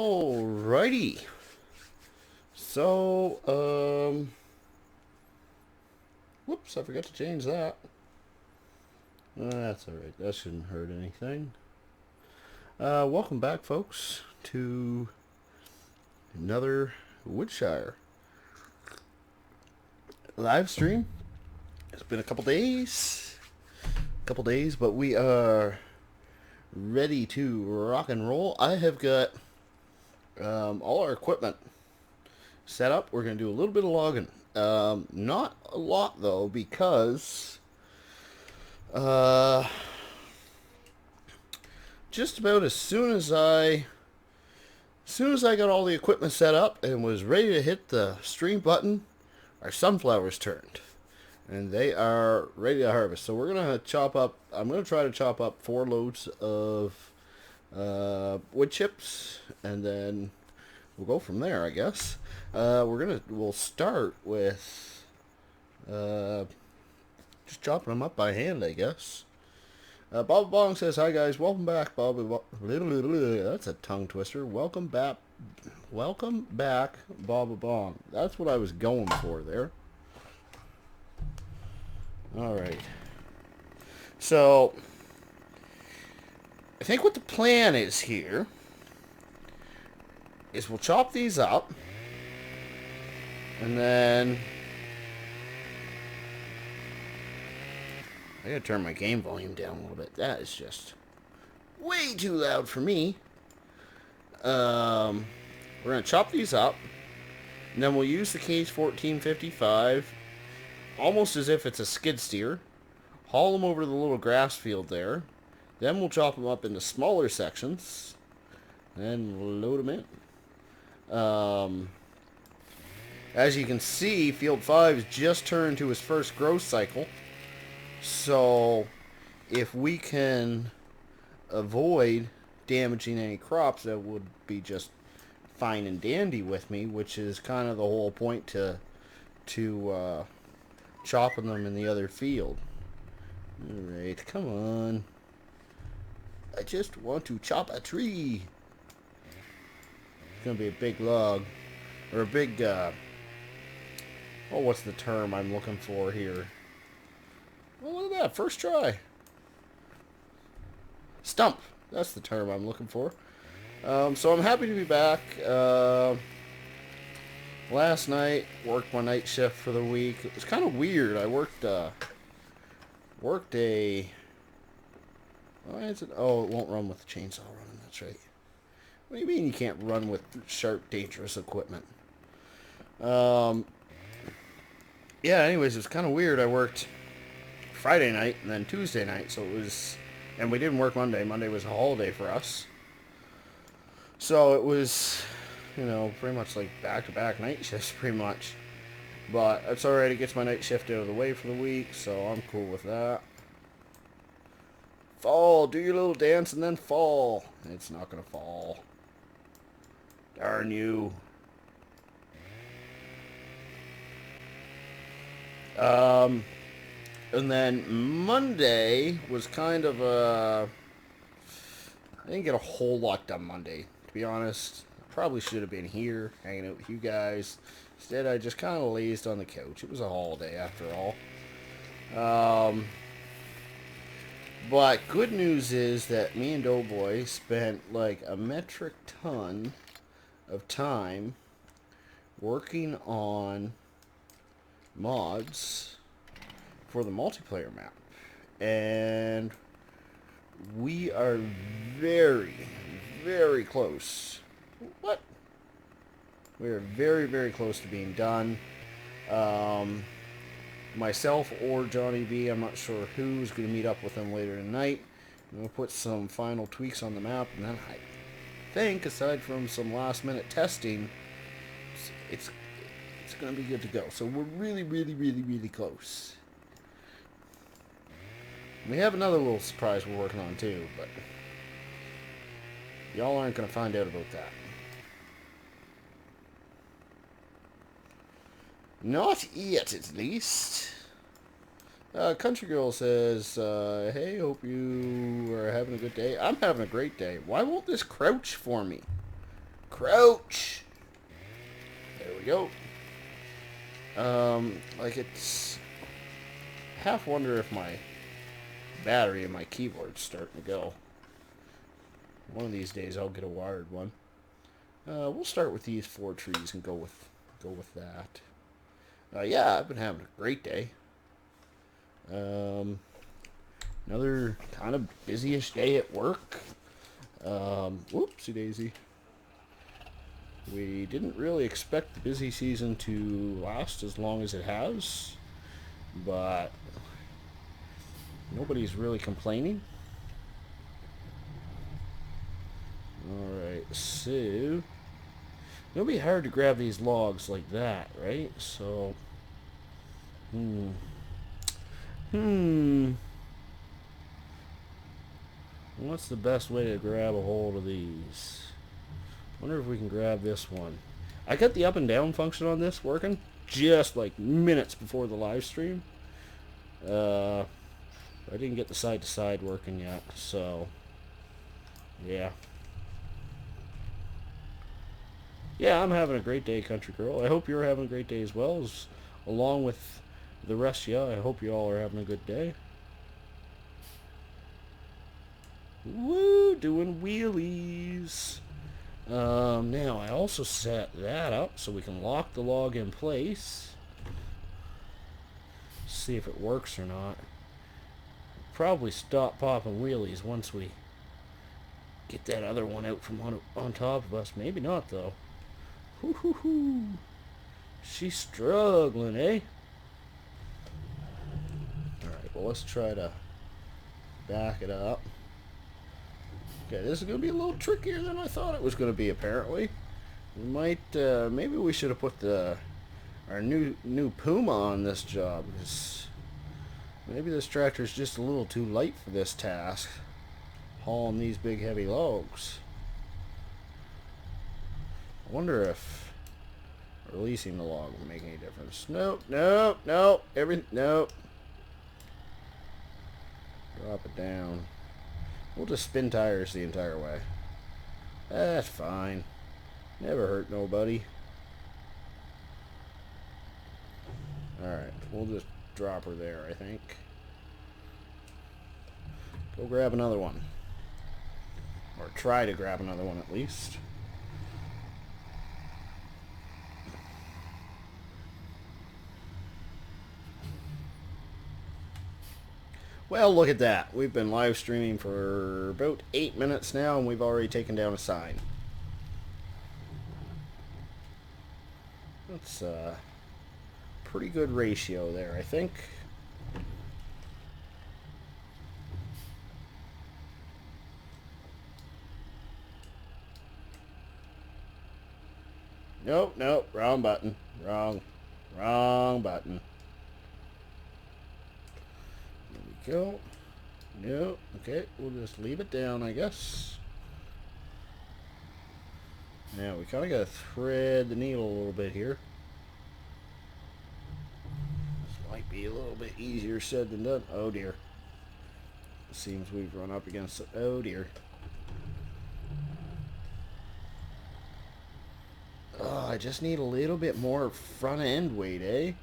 Alrighty. So, whoops, I forgot to change that. That's alright. That shouldn't hurt anything. Welcome back, folks, to another Woodshire live stream. It's been a couple days, but we are ready to rock and roll. I have got all our equipment set up. We're going to do a little bit of logging. Not a lot, though, because just about as soon as I got all the equipment set up and was ready to hit the stream button, our sunflowers turned. And they are ready to harvest. So we're going to chop up, I'm going to try to chop up 4 loads of wood chips, and then we'll go from there, I guess. We'll start with just chopping them up by hand, I guess. Bob Bong says, "Hi guys, welcome back, Bob." That's a tongue twister. Welcome back, Bob Bong. That's what I was going for there. All right. So I think what the plan is here is we'll chop these up, and then I gotta turn my game volume down a little bit. That is just way too loud for me. We're gonna chop these up, and then we'll use the Case 1455 almost as if it's a skid steer. Haul them over to the little grass field there. Then we'll chop them up into smaller sections, and load them in. As you can see, Field 5 has just turned to his first growth cycle. So if we can avoid damaging any crops, that would be just fine and dandy with me, which is kind of the whole point to chopping them in the other field. Alright, come on. I just want to chop a tree. It's going to be a big log. Or a big, what's the term I'm looking for here? Oh, look at that. First try. Stump. That's the term I'm looking for. So I'm happy to be back. Last night, worked my night shift for the week. It was kind of weird. I worked a... it won't run with the chainsaw running. That's right. What do you mean you can't run with sharp, dangerous equipment? Yeah, anyways, it was kind of weird. I worked Friday night and then Tuesday night, so it was... And we didn't work Monday. Monday was a holiday for us. So it was, pretty much like back-to-back night shifts, pretty much. But it's alright. It gets my night shift out of the way for the week, so I'm cool with that. Fall. Do your little dance and then fall. It's not going to fall. Darn you. And then Monday was kind of I didn't get a whole lot done Monday, to be honest. I probably should have been here, hanging out with you guys. Instead, I just kind of lazed on the couch. It was a holiday, after all. But good news is that me and Doughboy spent like a metric ton of time working on mods for the multiplayer map, and we are very, very close. What? We are very, very close to being done. Myself or Johnny B, I'm not sure who's going to meet up with them later tonight. I'm going to put some final tweaks on the map, and then I think, aside from some last minute testing, it's going to be good to go. So we're really, really, really, really close. We have another little surprise we're working on too, but y'all aren't going to find out about that. Not yet, at least. Country Girl says, hey, hope you are having a good day. I'm having a great day. Why won't this crouch for me? Crouch. There we go. Like it's... half wonder if my battery in my keyboard's starting to go. One of these days I'll get a wired one. We'll start with these 4 trees and go with that. Yeah, I've been having a great day. Another kind of busyish day at work. Whoopsie daisy. We didn't really expect the busy season to last as long as it has, but nobody's really complaining. Alright, so it'll be hard to grab these logs like that, right? So, what's the best way to grab a hold of these? Wonder if we can grab this one. I got the up and down function on this working just like minutes before the live stream. I didn't get the side to side working yet, so yeah. Yeah, I'm having a great day, country girl. I hope you're having a great day as well, along with the rest of you. I hope you all are having a good day. Woo, doing wheelies. Now I also set that up so we can lock the log in place. See if it works or not. Probably stop popping wheelies once we get that other one out from on top of us. Maybe not though. Hoo hoo hoo. She's struggling, eh? Alright, well let's try to back it up. Okay, this is going to be a little trickier than I thought it was going to be, apparently. We might, maybe we should have put our new Puma on this job, because maybe this tractor is just a little too light for this task, hauling these big heavy logs. I wonder if releasing the log will make any difference. Nope, nope, nope, nope. Drop it down. We'll just spin tires the entire way. That's fine. Never hurt nobody. Alright, we'll just drop her there, I think. Go grab another one. Or try to grab another one at least. Well, look at that. We've been live streaming for about 8 minutes now, and we've already taken down a sign. That's a pretty good ratio there, I think. Nope, nope, wrong button. Wrong button. Go. No. Okay, we'll just leave it down, I guess. Now, we kind of got to thread the needle a little bit here. This might be a little bit easier said than done. Oh, dear. It seems we've run up against it. Oh, dear. Oh, I just need a little bit more front end weight, eh?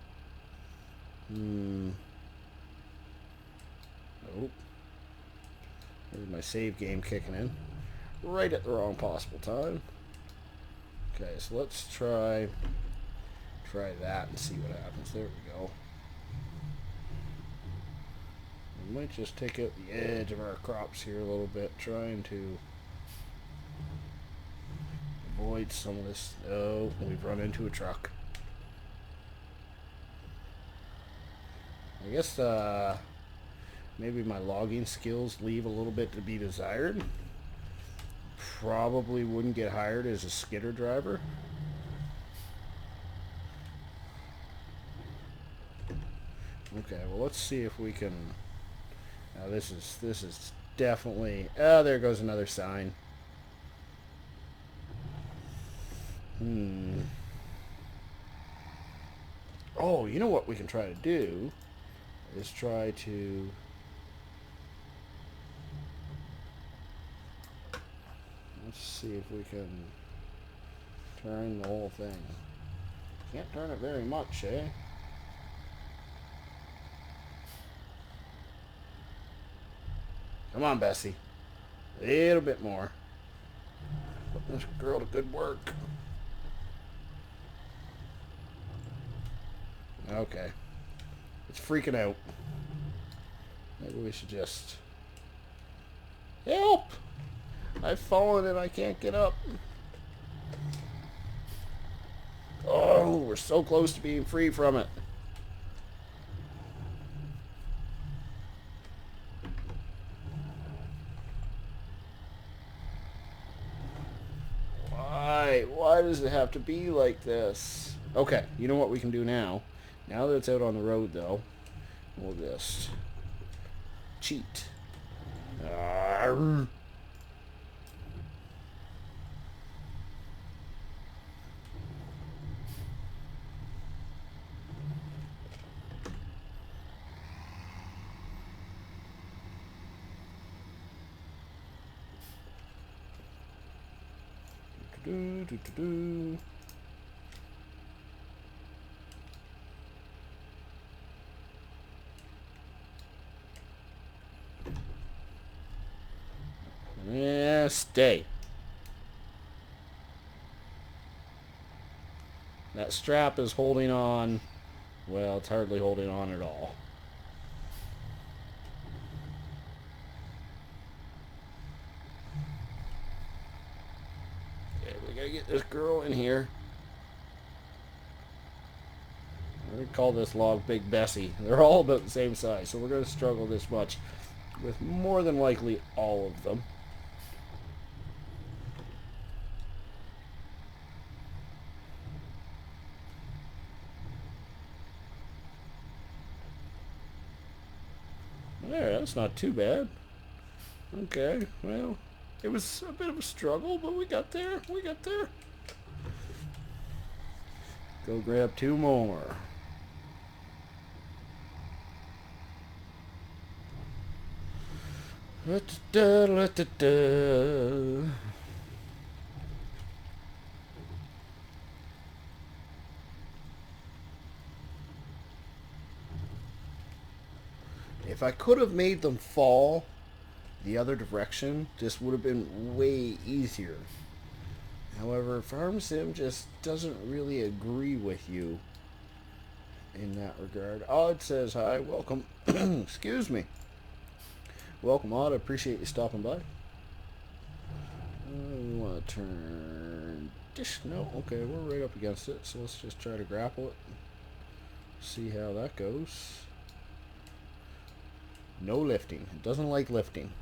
Nope. There's my save game kicking in. Right at the wrong possible time. Okay, so let's try that and see what happens. There we go. We might just take out the edge of our crops here a little bit, trying to avoid some of this. Oh, we've run into a truck. I guess, maybe my logging skills leave a little bit to be desired. Probably wouldn't get hired as a skidder driver. Okay, well let's see if we can. Now this is definitely. Oh, there goes another sign. Oh, you know what we can try to do is try to. Let's see if we can Turn the whole thing. Can't turn it very much, eh? Come on, Bessie. A little bit more. Put this girl to good work. Okay. It's freaking out. Maybe we should just... Help! I've fallen and I can't get up. Oh, we're so close to being free from it. Why? Why does it have to be like this? Okay, you know what we can do now? Now that it's out on the road, though, we'll just cheat. Arrgh. Do, do, do, do. Yeah, stay. That strap is holding on. Well, it's hardly holding on at all. Okay, we gotta get this girl in here. We're gonna call this log Big Bessie. They're all about the same size, so we're gonna struggle this much with more than likely all of them. There, that's not too bad. Okay, well, it was a bit of a struggle, but we got there. We got there. Go grab two more. Da-da-da-da-da. If I could have made them fall the other direction, this would have been way easier. However, Farm Sim just doesn't really agree with you in that regard. Odd says hi, welcome. Excuse me. Welcome, Odd. I appreciate you stopping by. We want to turn dish. No, okay, we're right up against it, so let's just try to grapple it. See how that goes. No lifting. It doesn't like lifting.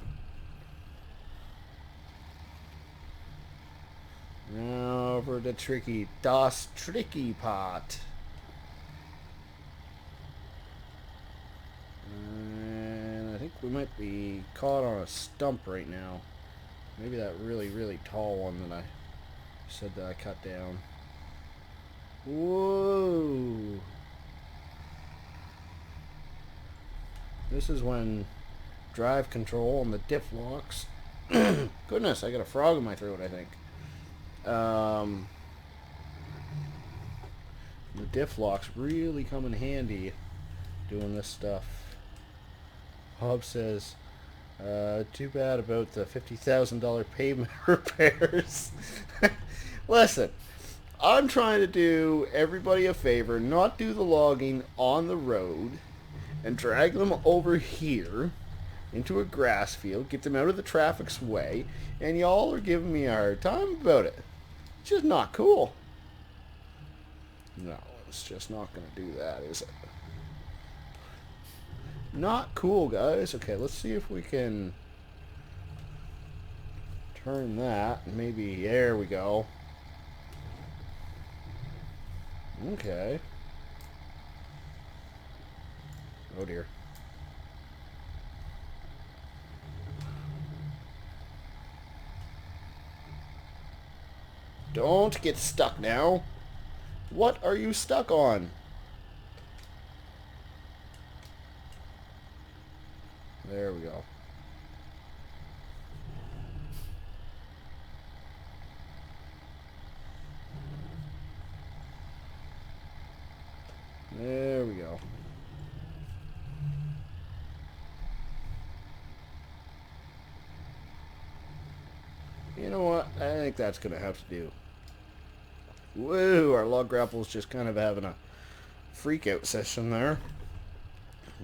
Now for the tricky part. And I think we might be caught on a stump right now. Maybe that really, really tall one that I said that I cut down. Whoa! This is when drive control and the diff locks. Goodness, I got a frog in my throat, I think. The diff locks really come in handy doing this stuff. Hob says, too bad about the $50,000 pavement repairs. Listen, I'm trying to do everybody a favor, not do the logging on the road, and drag them over here into a grass field, get them out of the traffic's way, and y'all are giving me a hard time about it. It's just not cool. No, it's just not going to do that, is it? Not cool, guys. Okay, let's see if we can turn that. Maybe, there we go. Okay. Oh dear. Don't get stuck now. What are you stuck on? There we go. There we go. You know what? I think that's going to have to do. Woo! Our log grapple's just kind of having a freak out session there.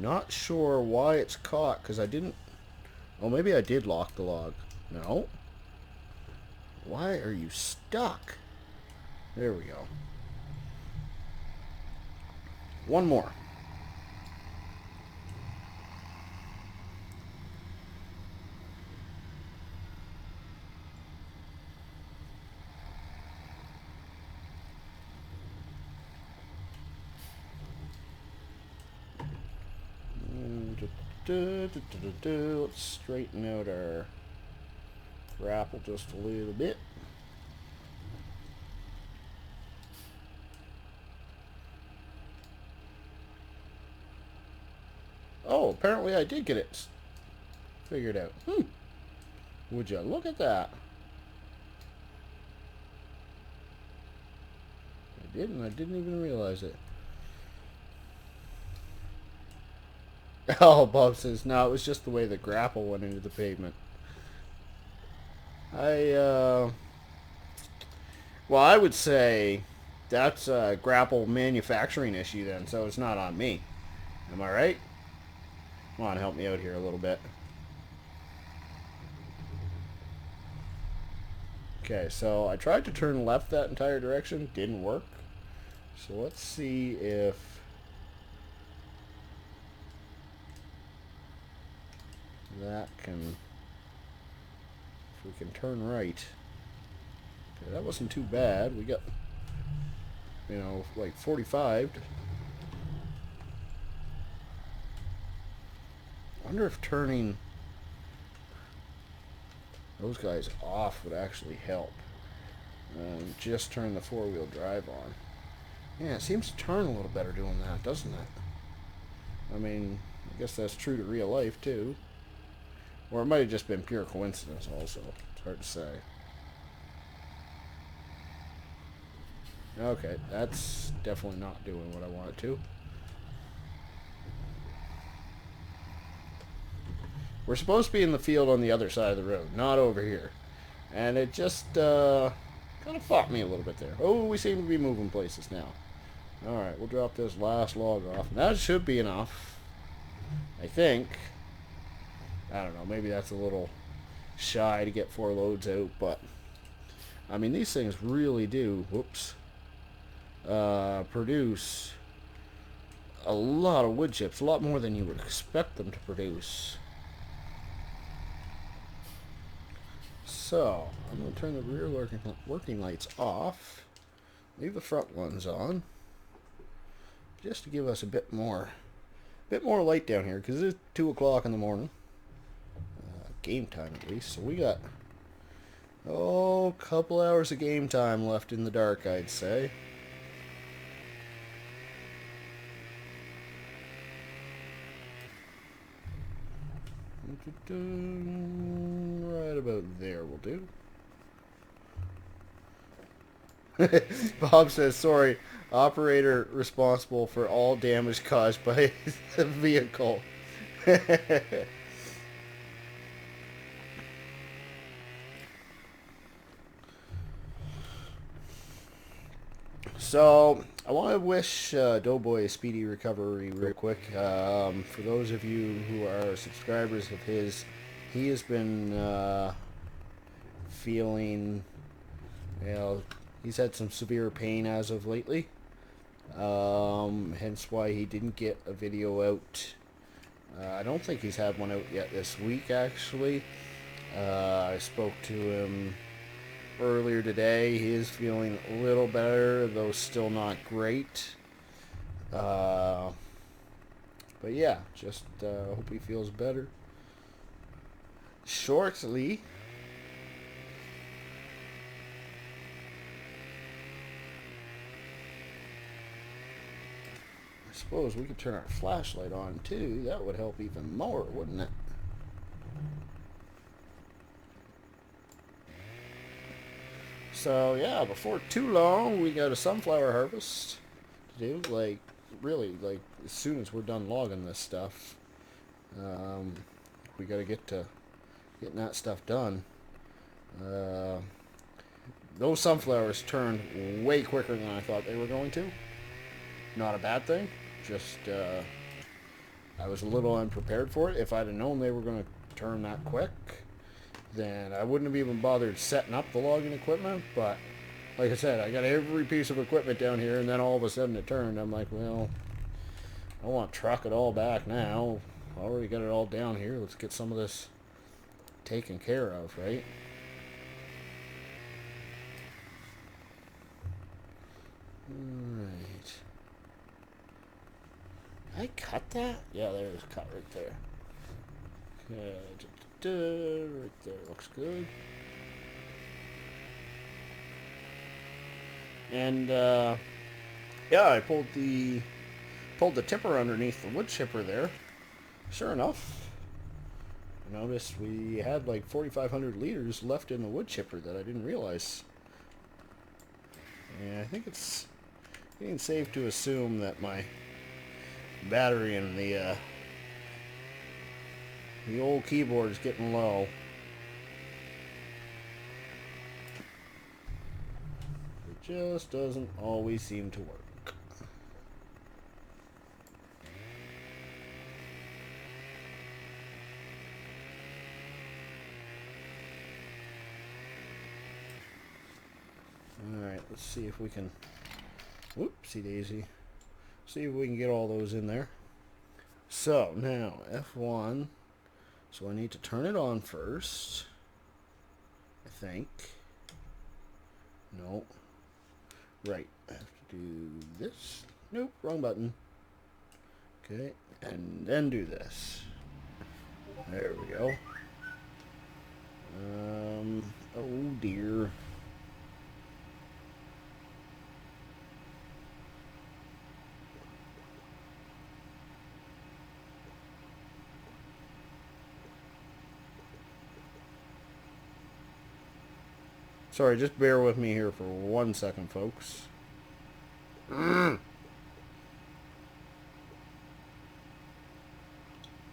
Not sure why it's caught, because I didn't... Oh, maybe I did lock the log. No. Why are you stuck? There we go. One more. Let's straighten out our grapple just a little bit. Oh, apparently I did get it figured out. Would you look at that? I didn't even realize it. Oh, Bob says, no, it was just the way the grapple went into the pavement. Well, I would say that's a grapple manufacturing issue then, so it's not on me. Am I right? Come on, help me out here a little bit. Okay, so I tried to turn left that entire direction. Didn't work. So let's see if... that can... if we can turn right. Okay, that wasn't too bad. We got, you know, like 45. I wonder if turning those guys off would actually help. Just turn the four-wheel drive on. Yeah, it seems to turn a little better doing that, doesn't it? I mean, I guess that's true to real life, too. Or it might have just been pure coincidence, also. It's hard to say. Okay, that's definitely not doing what I want it to. We're supposed to be in the field on the other side of the road, not over here. And it just kind of fought me a little bit there. Oh, we seem to be moving places now. Alright, we'll drop this last log off. That should be enough. I think. I don't know, maybe that's a little shy to get 4 loads out, but I mean, these things really do, whoops, produce a lot of wood chips, a lot more than you would expect them to produce. So, I'm going to turn the rear working lights off, leave the front ones on, just to give us a bit more light down here, because it's 2 o'clock in the morning. Game time at least. So we got, a couple hours of game time left in the dark, I'd say. Right about there will do. Bob says, sorry, operator responsible for all damage caused by the vehicle. So, I want to wish Doughboy a speedy recovery real quick. For those of you who are subscribers of his, he has been feeling, he's had some severe pain as of lately. Hence why he didn't get a video out. I don't think he's had one out yet this week, actually. I spoke to him earlier today. He is feeling a little better, though still not great. But yeah, just hope he feels better shortly. I suppose we could turn our flashlight on too. That would help even more, wouldn't it? So yeah, before too long we got a sunflower harvest to do, like really, like, as soon as we're done logging this stuff, we got to get to getting that stuff done. Those sunflowers turned way quicker than I thought they were going to. Not a bad thing. Just, I was a little unprepared for it. If I'd have known they were going to turn that quick, then I wouldn't have even bothered setting up the logging equipment. But, like I said, I got every piece of equipment down here, and then all of a sudden it turned. I'm like, well, I want to truck it all back now. I already got it all down here. Let's get some of this taken care of, right? Alright. I cut that? Yeah, there's a cut right there. Okay, right there, looks good. And yeah, I pulled the tipper underneath the wood chipper there. Sure enough, I noticed we had like 4,500 liters left in the wood chipper that I didn't realize. And I think it's getting safe to assume that my battery in the old keyboard is getting low. It just doesn't always seem to work. Alright, let's see if we can... Whoopsie daisy. See if we can get all those in there. So, now, F1. So I need to turn it on first. I think. No. Right. I have to do this. Nope, wrong button. Okay, and then do this. There we go. Oh dear. Sorry, just bear with me here for 1 second, folks. You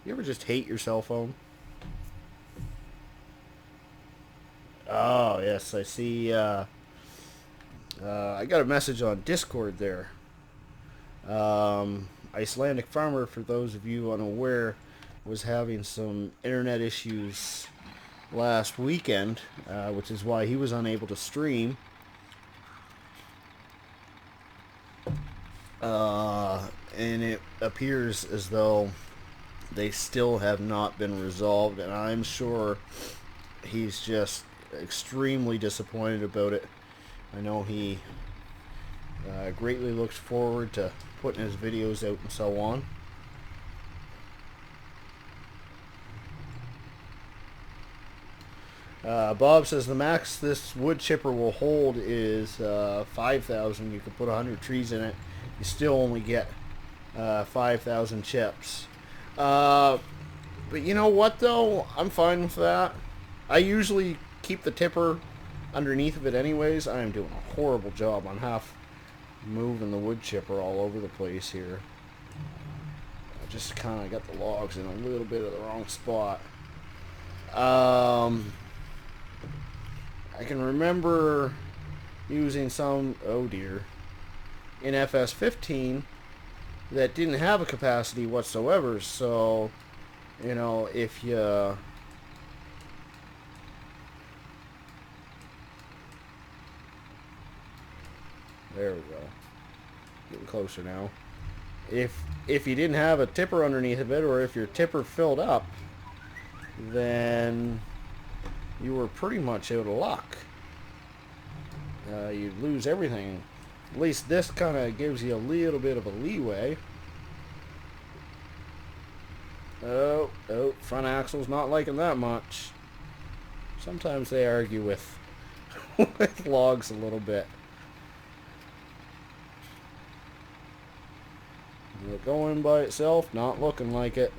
ever just hate your cell phone? Oh, yes, I see. I got a message on Discord there. Icelandic Farmer, for those of you unaware, was having some internet issues last weekend, which is why he was unable to stream. And it appears as though they still have not been resolved, and I'm sure he's just extremely disappointed about it. I know he greatly looks forward to putting his videos out and so on. Bob says the max this wood chipper will hold is 5,000. You could put 100 trees in it. You still only get 5,000 chips. But you know what, though? I'm fine with that. I usually keep the tipper underneath of it anyways. I am doing a horrible job on half moving the wood chipper all over the place here. I just kind of got the logs in a little bit of the wrong spot. I can remember using some, oh dear, in FS15 that didn't have a capacity whatsoever. So, you know, if you... There we go. Getting closer now. If you didn't have a tipper underneath of it, or if your tipper filled up, then you were pretty much out of luck. You'd lose everything. At least this kind of gives you a little bit of a leeway. Oh, front axle's not liking that much. Sometimes they argue with with logs a little bit. Going by itself, not looking like it.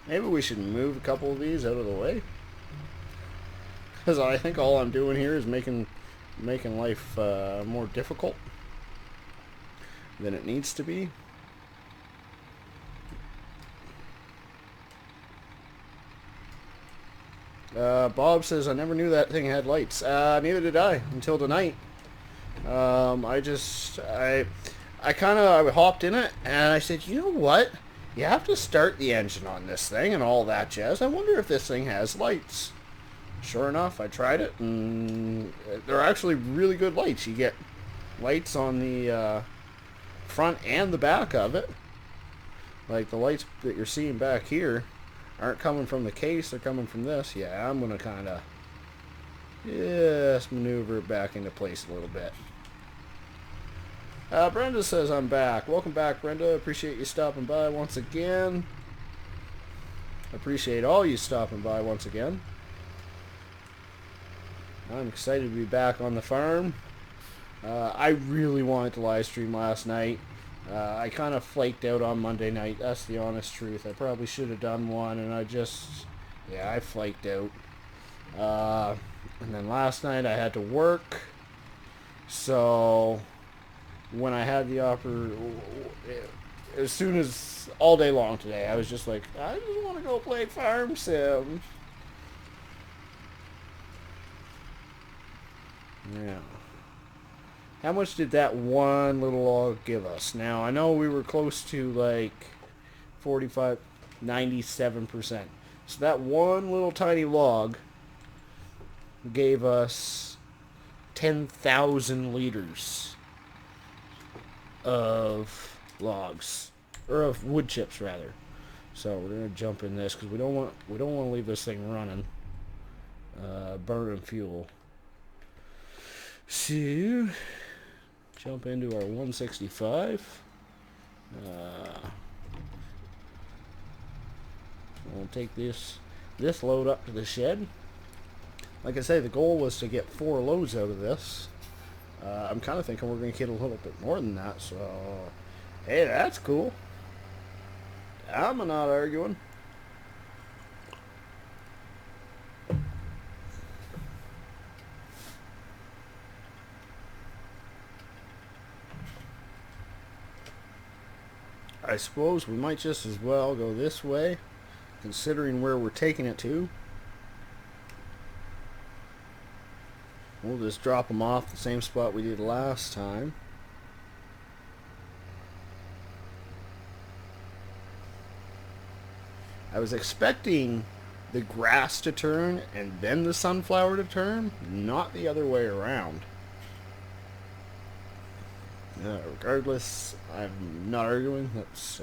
Maybe we should move a couple of these out of the way. Because I think all I'm doing here is making making life more difficult than it needs to be. Bob says, I never knew that thing had lights. Neither did I until tonight. I hopped in it and I said, you know what? You have to start the engine on this thing and all that jazz. I wonder if this thing has lights. Sure enough, I tried it and they're actually really good lights. You get lights on the front and the back of it. Like the lights that you're seeing back here aren't coming from the case, they're coming from this. Yeah, I'm going to kind of maneuver it back into place a little bit. Brenda says I'm back. Welcome back, Brenda. Appreciate you stopping by once again. Appreciate all you stopping by once again. I'm excited to be back on the farm. I really wanted to live stream last night. I kind of flaked out on Monday night. That's the honest truth. I probably should have done one, and I flaked out. And then last night I had to work. So when I had the as soon as all day long today, I was just like, I just want to go play Farm Sim. Yeah. How much did that one little log give us? Now, I know we were close to like 97%. So that one little tiny log gave us 10,000 liters of logs, or of wood chips rather. So we're gonna jump in this because we don't want to leave this thing running, burning fuel. So jump into our 165. We'll take this load up to the shed. Like I say, the goal was to get 4 loads out of this. I'm kind of thinking we're going to get a little bit more than that, so hey, that's cool. I'm not arguing. I suppose we might just as well go this way, considering where we're taking it to. We'll just drop them off the same spot we did last time. I was expecting the grass to turn and then the sunflower to turn, not the other way around. Regardless, I'm not arguing. That's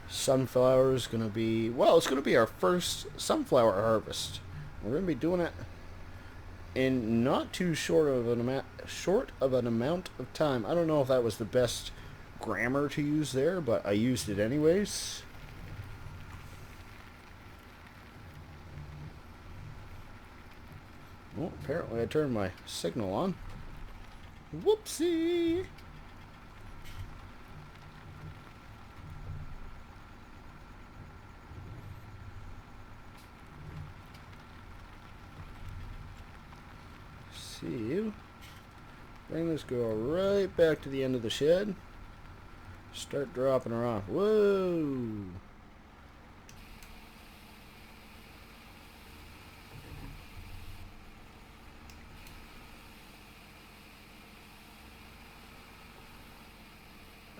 sunflower is going to be, well, it's going to be our first sunflower harvest. We're going to be doing it in not too short of an amount of time. I don't know if that was the best grammar to use there, but I used it anyways. Well, apparently I turned my signal on. Whoopsie! See you. Bring this girl right back to the end of the shed. Start dropping her off. Whoa!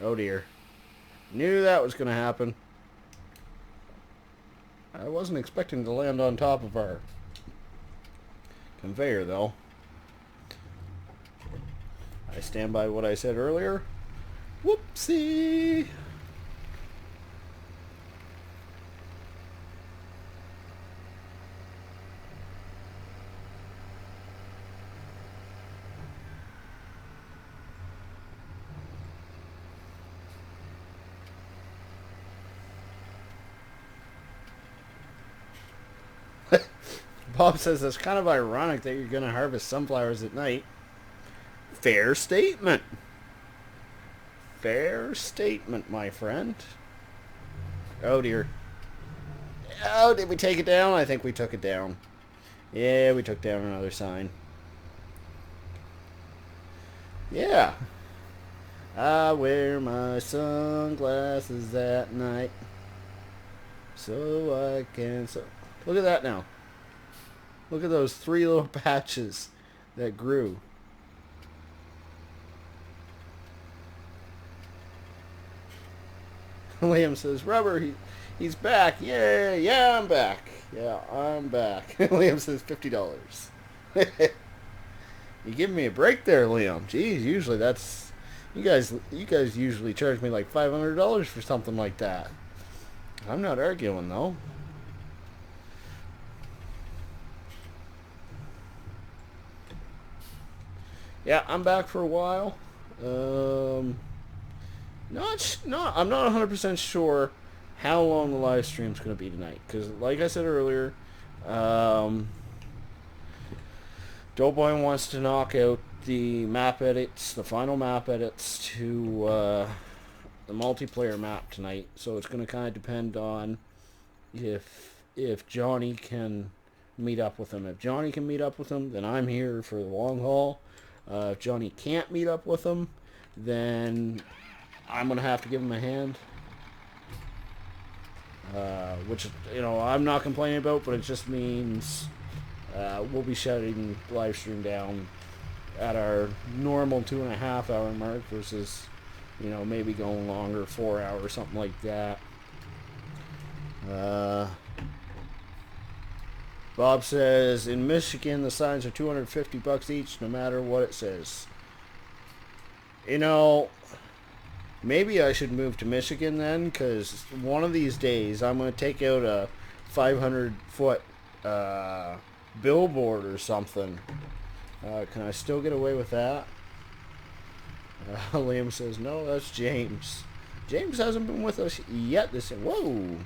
Oh dear. Knew that was going to happen. I wasn't expecting to land on top of our conveyor though. I stand by what I said earlier. Whoopsie! Bob says it's kind of ironic that you're going to harvest sunflowers at night. Fair statement. Fair statement, my friend. Oh dear. Oh, did we take it down? I think we took it down. Yeah, we took down another sign. Yeah. I wear my sunglasses at night so I can... So, look at that now. Look at those 3 little patches that grew. Liam says, Rubber, he's back. Yay, yeah, I'm back. Yeah, I'm back. Liam says $50. You giving me a break there, Liam. Jeez, usually that's... You guys usually charge me like $500 for something like that. I'm not arguing, though. Yeah, I'm back for a while. I'm not 100% sure how long the live stream's going to be tonight. Because, like I said earlier, Doughboy wants to knock out the map edits, the final map edits to the multiplayer map tonight. So it's going to kind of depend on if Johnny can meet up with him. If Johnny can meet up with him, then I'm here for the long haul. If Johnny can't meet up with him, then I'm going to have to give him a hand. Which, I'm not complaining about, but it just means we'll be shutting live stream down at our normal 2.5 hour mark versus, maybe going longer, 4 hours, something like that. Bob says, in Michigan, the signs are $250 each, no matter what it says. Maybe I should move to Michigan then, because one of these days I'm going to take out a 500-foot billboard or something. Can I still get away with that? Liam says, no, that's James. James hasn't been with us yet this... Whoa!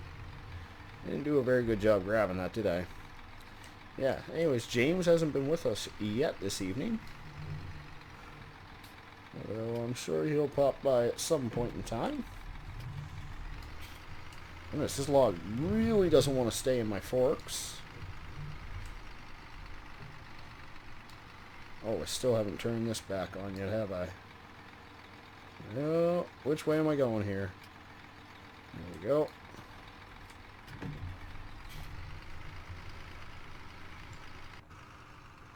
I didn't do a very good job grabbing that, did I? Yeah, anyways, James hasn't been with us yet this evening. Well, I'm sure he'll pop by at some point in time. Goodness, this log really doesn't want to stay in my forks. Oh, I still haven't turned this back on yet, have I? No, which way am I going here? There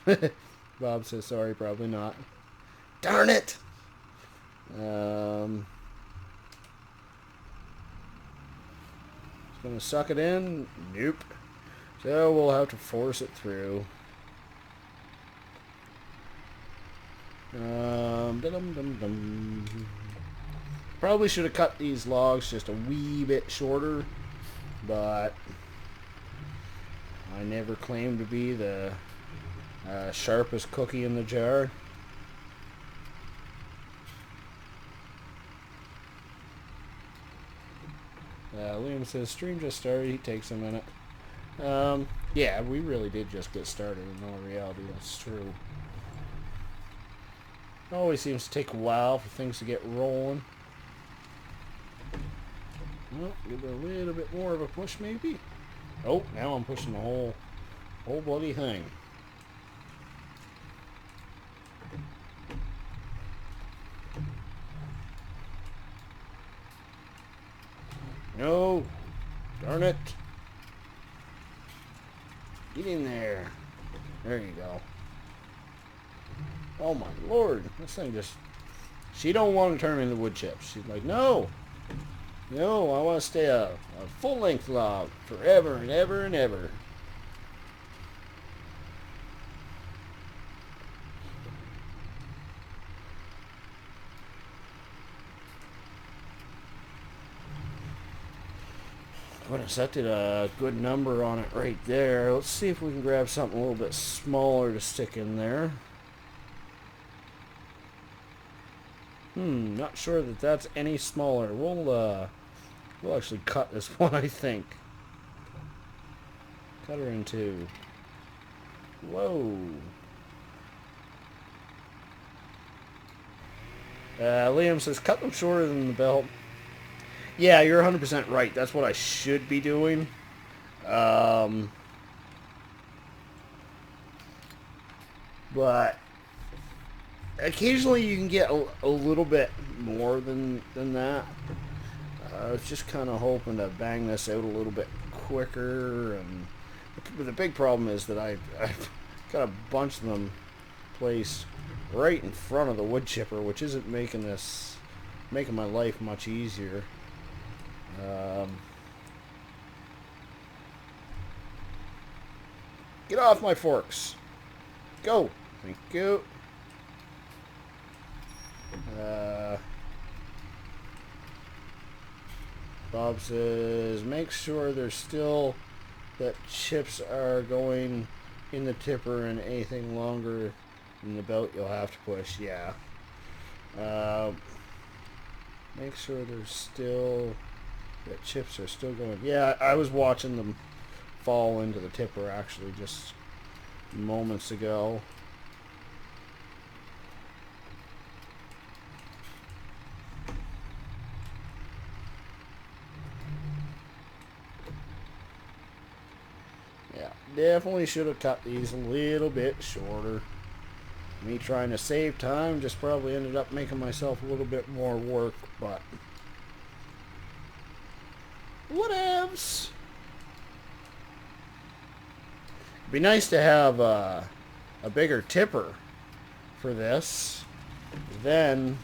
we go. Bob says, sorry, probably not. Darn it! Just gonna suck it in? Nope. So we'll have to force it through. Probably should have cut these logs just a wee bit shorter, but I never claimed to be the sharpest cookie in the jar. Liam says, stream just started, he takes a minute. Yeah, we really did just get started in all reality, that's true. It always seems to take a while for things to get rolling. Well, give it a little bit more of a push maybe. Oh, now I'm pushing the whole bloody thing. No! Darn it! Get in there. There you go. Oh my lord. This thing just... She don't want to turn into wood chips. She's like, no! No, I want to stay a full-length log forever and ever and ever. Goodness, that did a good number on it right there. Let's see if we can grab something a little bit smaller to stick in there. Not sure that that's any smaller. We'll actually cut this one, I think. Cut her in two. Whoa. Liam says, cut them shorter than the belt. Yeah, you're 100% right. That's what I should be doing. But occasionally you can get a little bit more than that. I was just kind of hoping to bang this out a little bit quicker, and the big problem is that I've got a bunch of them placed right in front of the wood chipper, which isn't making my life much easier. Get off my forks. Go. Thank you. Bob says, make sure there's still that chips are going in the tipper, and anything longer than the belt you'll have to push. Yeah. Make sure there's still that chips are still going. Yeah, I was watching them fall into the tipper actually just moments ago. Yeah, definitely should have cut these a little bit shorter. Me trying to save time just probably ended up making myself a little bit more work, but whatevs. It'd be nice to have a bigger tipper for this. Then,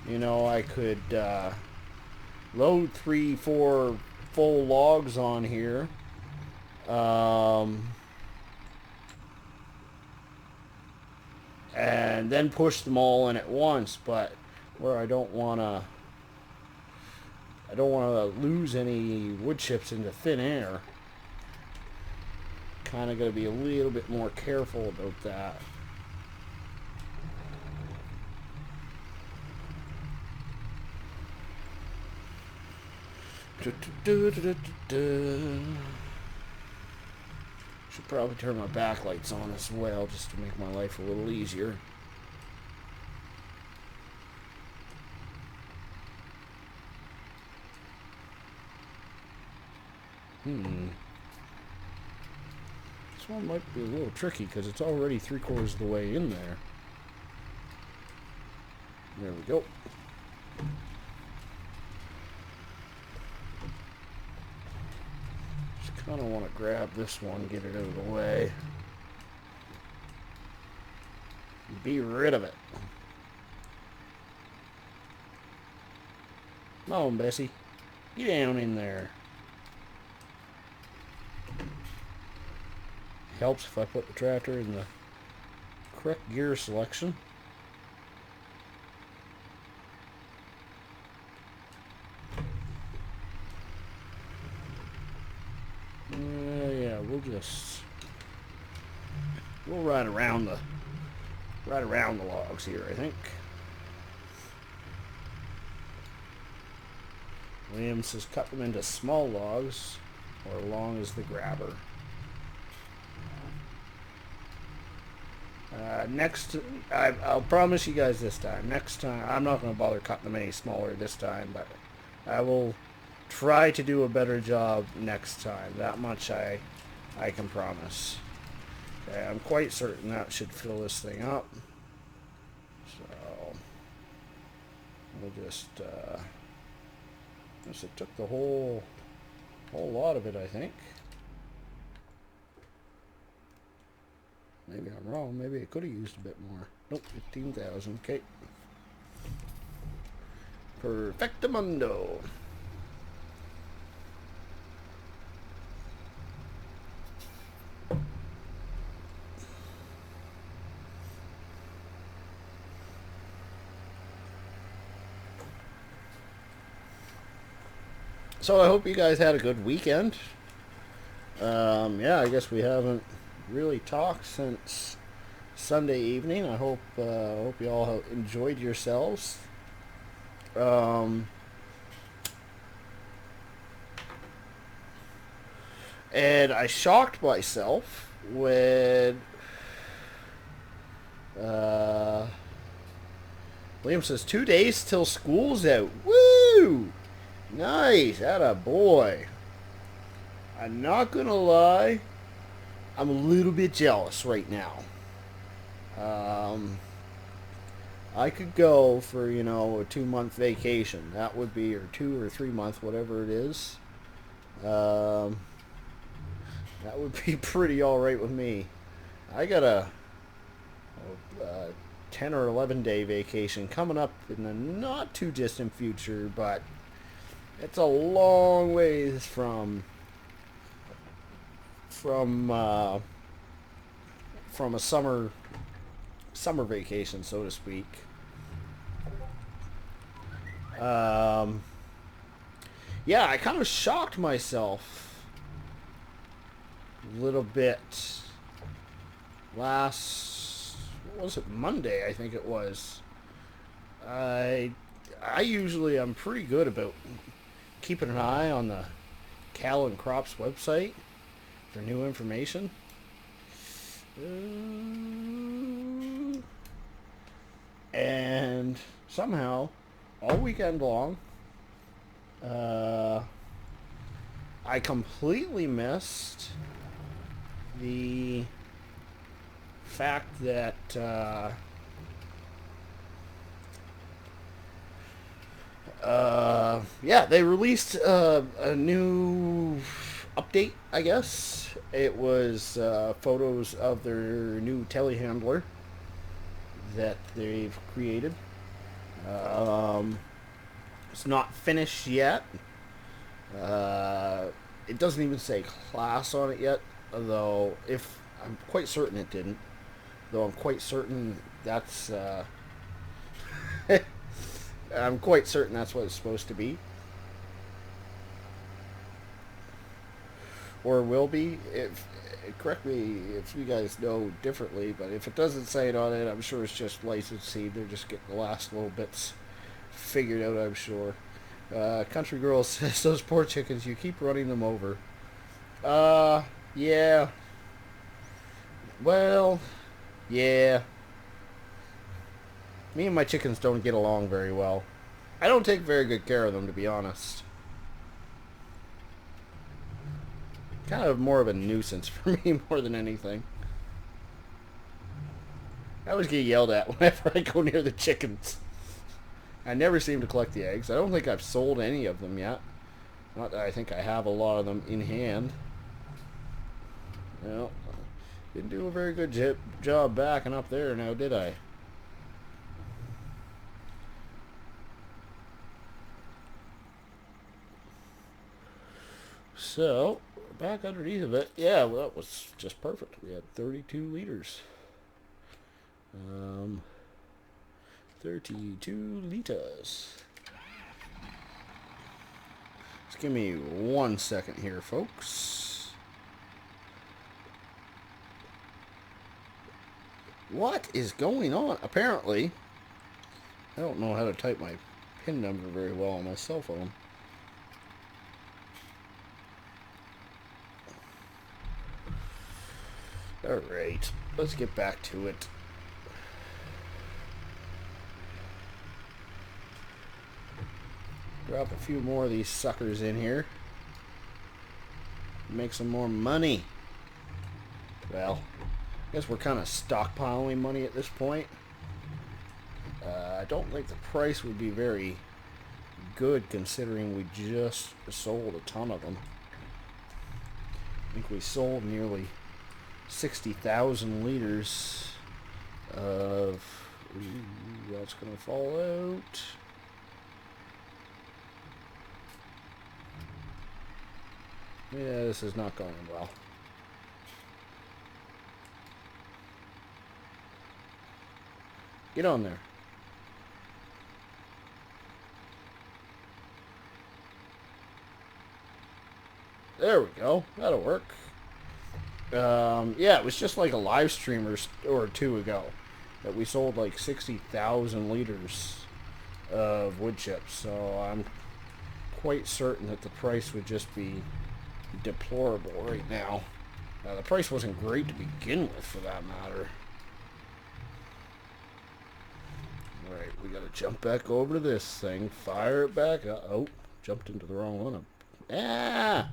you know, I could load 3-4 full logs on here. And then push them all in at once, but where I don't want to lose any wood chips into thin air. Kind of got to be a little bit more careful about that. Should probably turn my backlights on as well, just to make my life a little easier. This one might be a little tricky because it's already 3/4 of the way in there. There we go. Just kind of want to grab this one, get it out of the way. Be rid of it. Come on, Bessie. Get down in there. Helps if I put the tractor in the correct gear selection. Yeah, we'll ride around the logs here, I think. William says cut them into small logs or long as the grabber. I'll promise you guys this time. Next time, I'm not going to bother cutting them any smaller this time, but I will try to do a better job next time. That much I can promise. Okay, I'm quite certain that should fill this thing up. So we'll just it took the whole lot of it, I think. Maybe I'm wrong. Maybe it could have used a bit more. Nope, 15,000. Okay. Perfectamundo. So I hope you guys had a good weekend. Yeah, I guess we haven't really talked since Sunday evening. I hope you all enjoyed yourselves. And I shocked myself when William says 2 days till school's out. Woo! Nice, atta boy. I'm not gonna lie, I'm a little bit jealous right now. I could go for, you know, a 2 month vacation. That would be, or 2 or 3 month, whatever it is. Um, that would be pretty alright with me. I got a 10 or 11 day vacation coming up in the not too distant future, but it's a long ways from from a summer vacation, so to speak. Um, yeah, I kind of shocked myself a little bit last, what was it, Monday, I think it was. I I usually I'm pretty good about keeping an eye on the Cal and Crops website for new information. And somehow, all weekend long, uh, I completely missed the fact that yeah, they released a new update, I guess. It was photos of their new telehandler that they've created. Um, it's not finished yet. Uh, it doesn't even say class on it yet, although if I'm quite certain it didn't. Though I'm quite certain that's I'm quite certain that's what it's supposed to be, or will be. If correct me if you guys know differently, but if it doesn't say it on it, I'm sure it's just licensee. They're just getting the last little bits figured out, I'm sure. Country Girl says, those poor chickens, you keep running them over. Yeah. Well, yeah. Me and my chickens don't get along very well. I don't take very good care of them, to be honest. Kind of more of a nuisance for me more than anything. I always get yelled at whenever I go near the chickens. I never seem to collect the eggs. I don't think I've sold any of them yet. Not that I think I have a lot of them in hand. Well, didn't do a very good job backing up there now, did I? So, back underneath of it. Yeah, well, that was just perfect. We had 32 liters. 32 liters. Just give me 1 second here, folks. What is going on? Apparently, I don't know how to type my PIN number very well on my cell phone. Alright, let's get back to it. Drop a few more of these suckers in here. Make some more money. Well, I guess we're kind of stockpiling money at this point. I don't think the price would be very good considering we just sold a ton of them. I think we sold nearly 60,000 liters of... Ooh, that's going to fall out. Yeah, this is not going well. Get on there. There we go. That'll work. Yeah, it was just like a live stream or two ago that we sold like 60,000 liters of wood chips. So I'm quite certain that the price would just be deplorable right now. The price wasn't great to begin with, for that matter. Alright, we gotta jump back over to this thing. Fire it back up. Oh, jumped into the wrong one. Ah!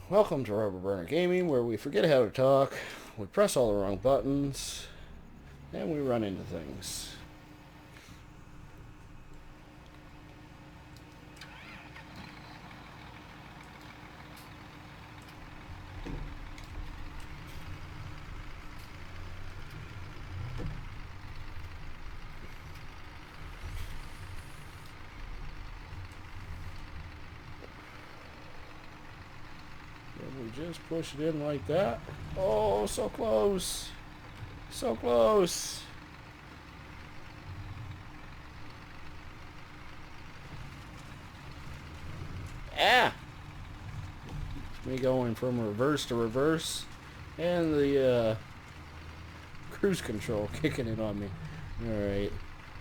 Welcome to Rubber Burner Gaming, where we forget how to talk, we press all the wrong buttons, and we run into things. We just push it in like that. Oh, so close. So close. Ah! Me going from reverse to reverse. And the cruise control kicking it on me. Alright.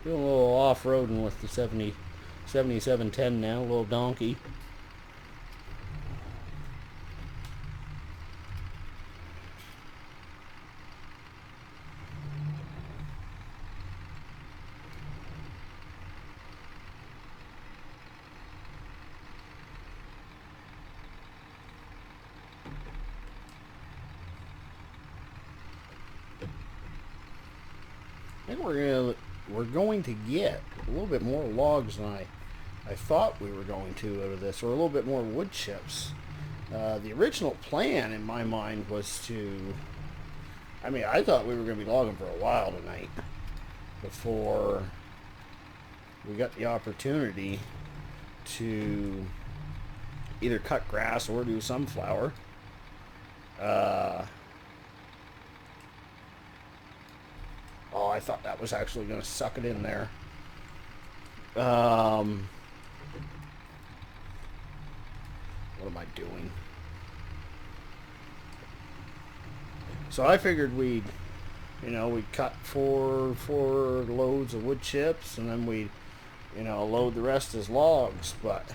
Doing a little off-roading with the 7710 now. A little donkey. I think we're going to get a little bit more logs than I thought we were going to out of this, or a little bit more wood chips. The original plan in my mind was to, I mean, I thought we were going to be logging for a while tonight before we got the opportunity to either cut grass or do sunflower. Oh, I thought that was actually going to suck it in there. What am I doing? So I figured we'd cut four loads of wood chips, and then we'd, load the rest as logs. But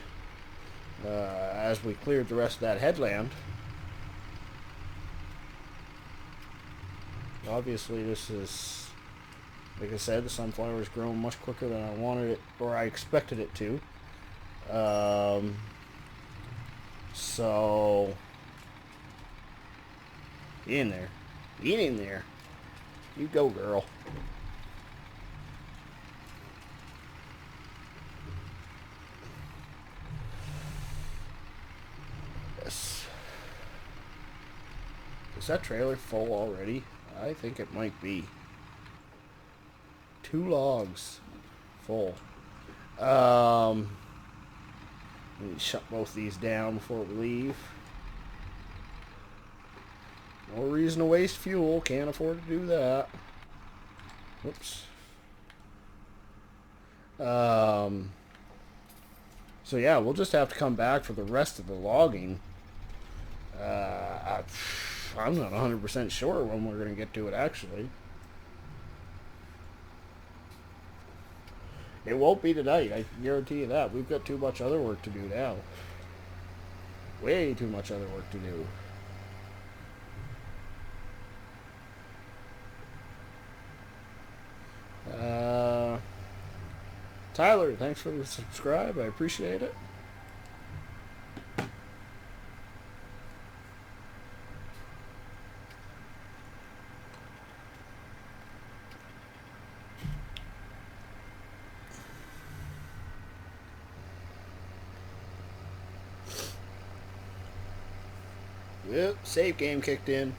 as we cleared the rest of that headland, obviously this is, like I said, the sunflower is growing much quicker than I wanted it, or I expected it to. So, get in there. Get in there. You go, girl. Yes. Is that trailer full already? I think it might be. 2 logs full. Let me shut both these down before we leave. No reason to waste fuel. Can't afford to do that. Whoops. So yeah, we'll just have to come back for the rest of the logging. I'm not 100% sure when we're going to get to it, actually. It won't be tonight, I guarantee you that. We've got too much other work to do now. Way too much other work to do. Tyler, thanks for the subscribe. I appreciate it. Yep, save game kicked in.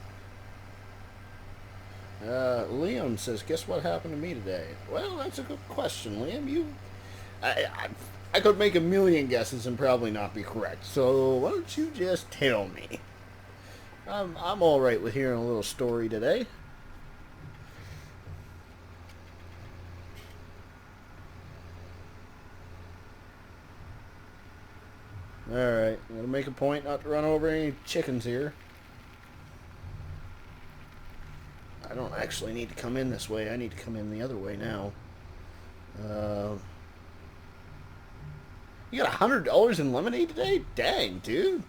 Liam says, guess what happened to me today? Well, that's a good question, Liam. I could make a million guesses and probably not be correct. So why don't you just tell me? I'm all right with hearing a little story today. Alright, I'm going to make a point not to run over any chickens here. I don't actually need to come in this way. I need to come in the other way now. You got $100 in lemonade today? Dang, dude.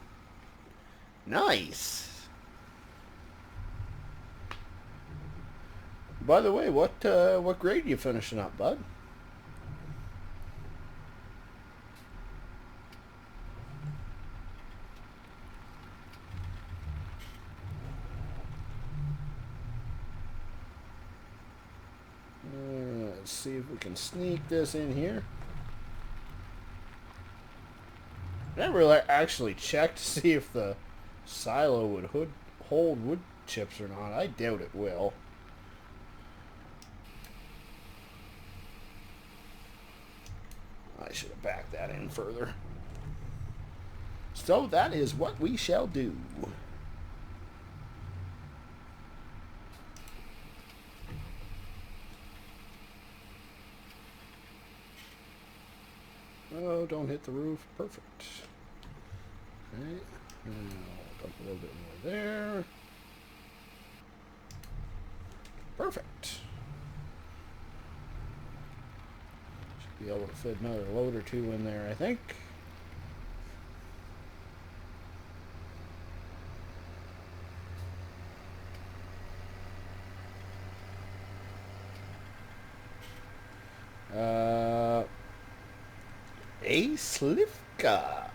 Nice. By the way, what grade are you finishing up, bud? Let's see if we can sneak this in here. I never actually checked to see if the silo would hold wood chips or not. I doubt it will. I should have backed that in further. So that is what we shall do. Oh, don't hit the roof. Perfect. Okay. Now dump a little bit more there. Perfect. Should be able to fit another load or two in there, I think. A Slivka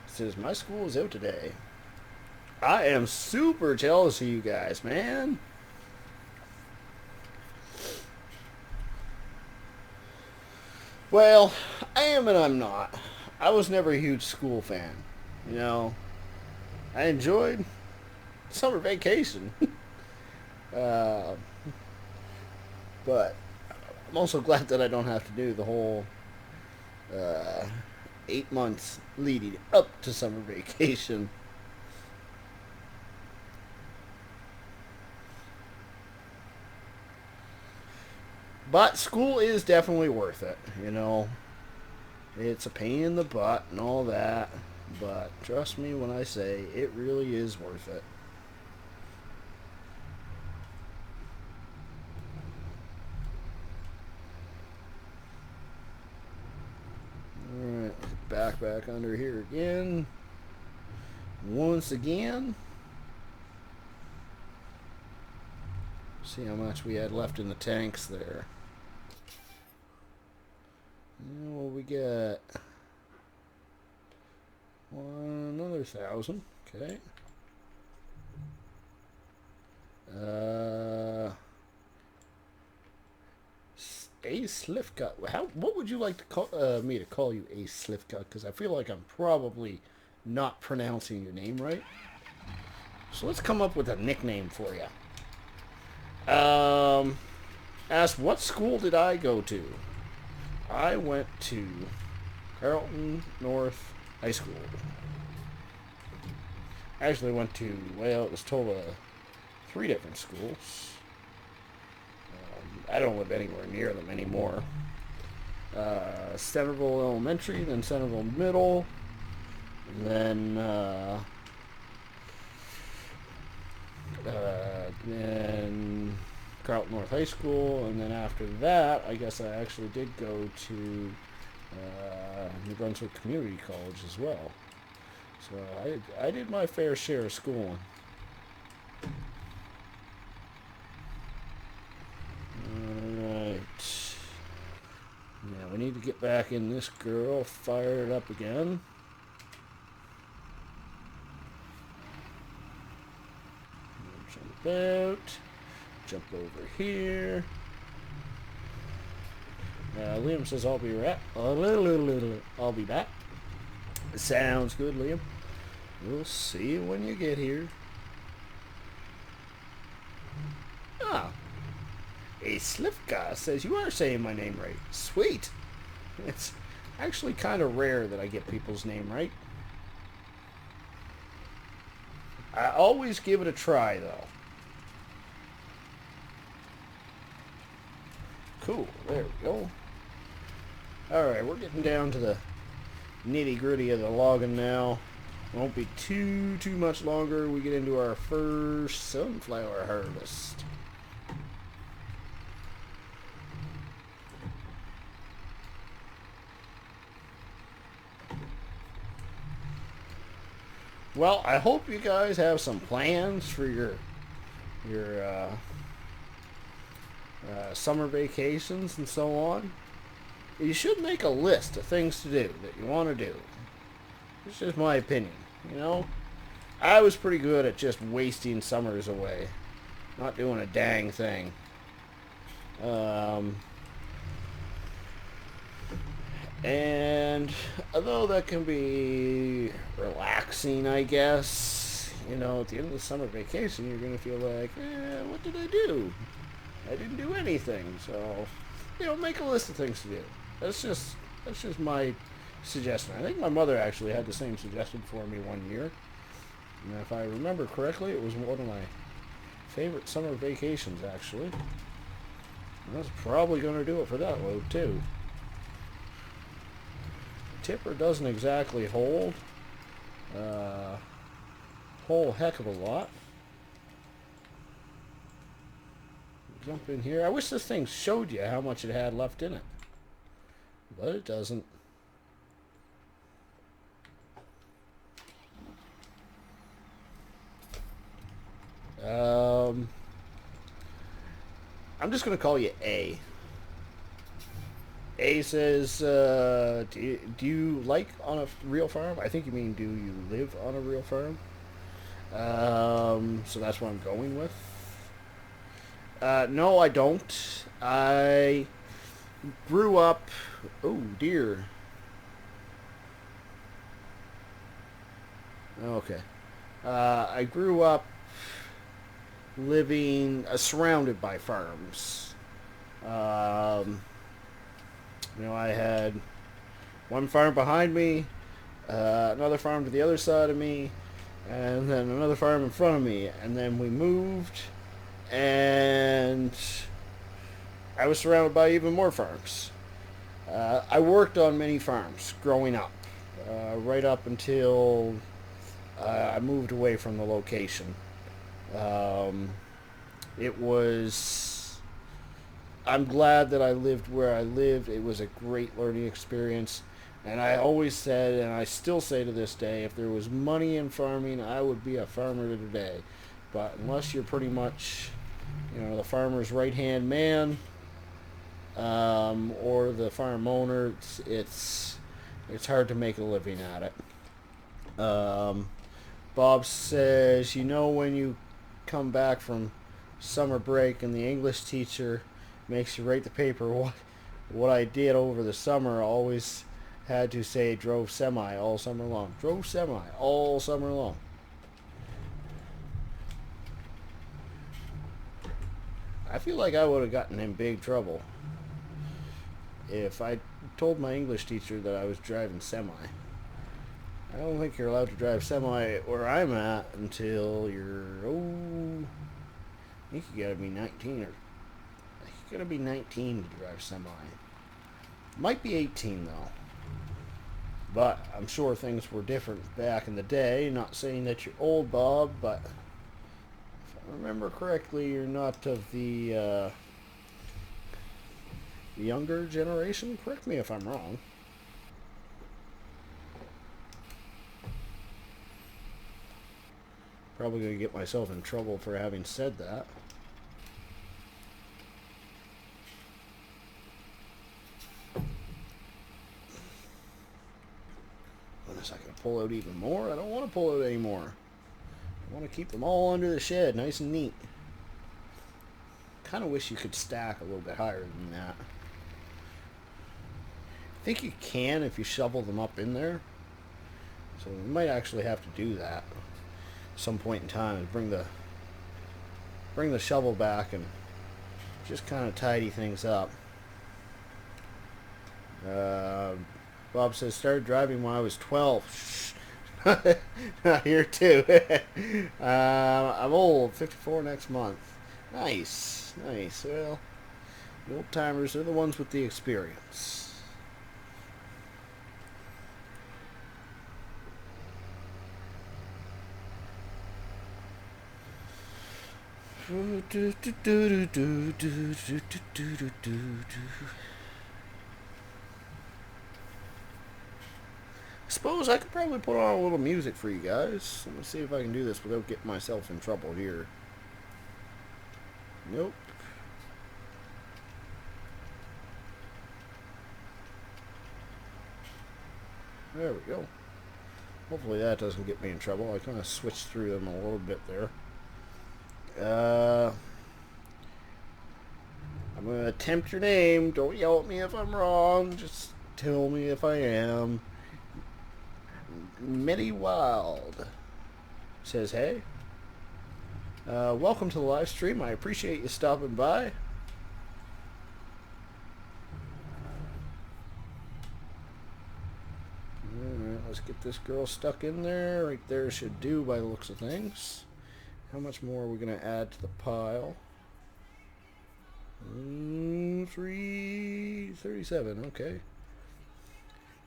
says my school is out today. I am super jealous of you guys, man. Well, I am and I'm not. I was never a huge school fan. You know, I enjoyed summer vacation. But I'm also glad that I don't have to do the whole 8 months leading up to summer vacation. But school is definitely worth it, you know. It's a pain in the butt and all that, but trust me when I say it really is worth it. Alright, back under here again. Once again. See how much we had left in the tanks there. What we got? Another 1,000. Okay. A Slivka. What would you like to call me to call you, A Slivka? Because I feel like I'm probably not pronouncing your name right. So let's come up with a nickname for you. Asked what school did I go to? I went to Carlton North High School. Actually went to, well, it was told 3 different schools. I don't live anywhere near them anymore. Centerville Elementary, then Centerville Middle, and then Carlton North High School, and then after that, I guess I actually did go to New Brunswick Community College as well. So I did my fair share of schooling. Alright. Now we need to get back in this girl, fire it up again. Jump out. Jump over here. Liam says I'll be I'll be back. Sounds good, Liam. We'll see you when you get here. Ah. A Slivka says you are saying my name right. Sweet. It's actually kind of rare that I get people's name right. I always give it a try, though. Cool. There we go. Alright, we're getting down to the nitty-gritty of the logging now. Won't be too much longer. We get into our first sunflower harvest. Well, I hope you guys have some plans for your summer vacations and so on. You should make a list of things to do that you want to do. It's just my opinion, you know. I was pretty good at just wasting summers away, not doing a dang thing. And although that can be relaxing, I guess, you know, at the end of the summer vacation, you're going to feel like, what did I do? I didn't do anything. So, you know, make a list of things to do. That's just my suggestion. I think my mother actually had the same suggestion for me one year. And if I remember correctly, it was one of my favorite summer vacations, actually. And that's probably going to do it for that load, too. Tipper doesn't exactly hold whole heck of a lot. Jump in here. I wish this thing showed you how much it had left in it, but it doesn't. I'm just going to call you A. A says, do you like on a real farm? I think you mean, do you live on a real farm? So that's what I'm going with. No, I don't. I grew up... Oh, dear. Okay. I grew up living surrounded by farms. You know, I had one farm behind me, another farm to the other side of me, and then another farm in front of me. And then we moved, and I was surrounded by even more farms. I worked on many farms growing up, right up until I moved away from the location. It was... I'm glad that I lived where I lived. It was a great learning experience. And I always said, and I still say to this day, if there was money in farming, I would be a farmer today. But unless you're pretty much, you know, the farmer's right-hand man, or the farm owner, it's hard to make a living at it. Bob says, you know, when you come back from summer break and the English teacher makes you write the paper, what I did over the summer, always had to say drove semi all summer long. Drove semi all summer long. I feel like I would have gotten in big trouble if I told my English teacher that I was driving semi. I don't think you're allowed to drive semi where I'm at until you're, I think you gotta be 19 or... You gotta be 19 to drive semi. Might be 18 though. But I'm sure things were different back in the day. Not saying that you're old, Bob, but if I remember correctly, you're not of the younger generation. Correct me if I'm wrong. Probably gonna get myself in trouble for having said that. Unless I can pull out even more. I don't want to pull out anymore. I want to keep them all under the shed, nice and neat. Kind of wish you could stack a little bit higher than that. I think you can if you shovel them up in there. So we might actually have to do that some point in time, and bring the shovel back and just kind of tidy things up. Bob says, started driving when I was 12. Not here too. I'm old, 54 next month. Nice, nice. Well, the old timers are the ones with the experience. Suppose I could probably put on a little music for you guys. Let me see if I can do this without getting myself in trouble here. Nope. There we go. Hopefully that doesn't get me in trouble. I kind of switched through them a little bit there. I'm going to attempt your name. Don't yell at me if I'm wrong. Just tell me if I am. Mitty Wild says, hey. Welcome to the live stream. I appreciate you stopping by. Alright, let's get this girl stuck in there. Right there should do by the looks of things. How much more are we going to add to the pile? 337, okay.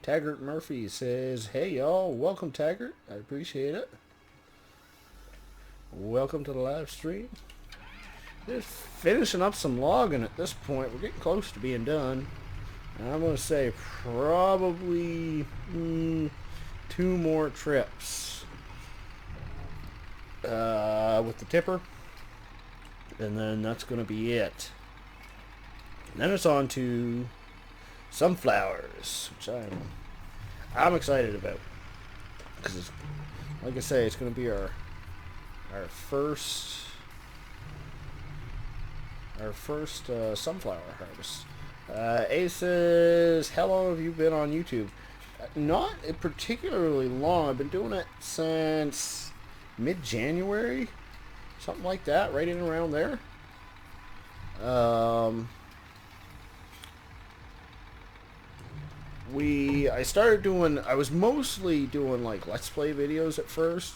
Taggart Murphy says, hey y'all, welcome Taggart. I appreciate it. Welcome to the live stream. Just finishing up some logging at this point. We're getting close to being done. I'm going to say probably 2 more trips with the tipper. And then that's going to be it. And then it's on to sunflowers, which I'm excited about. Because, like I say, it's going to be our first sunflower harvest. Ace says, how long have you been on YouTube? Not particularly long. I've been doing it since mid-January, something like that, right in around there. I was mostly doing like Let's Play videos at first,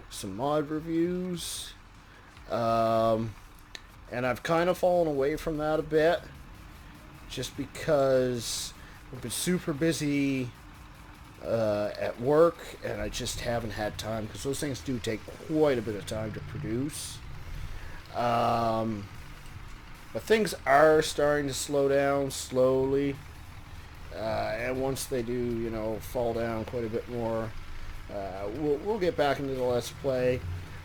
some mod reviews, and I've kind of fallen away from that a bit, just because I've been super busy at work, and I just haven't had time, because those things do take quite a bit of time to produce. But things are starting to slow down slowly. And once they do, fall down quite a bit more, we'll get back into the Let's Play.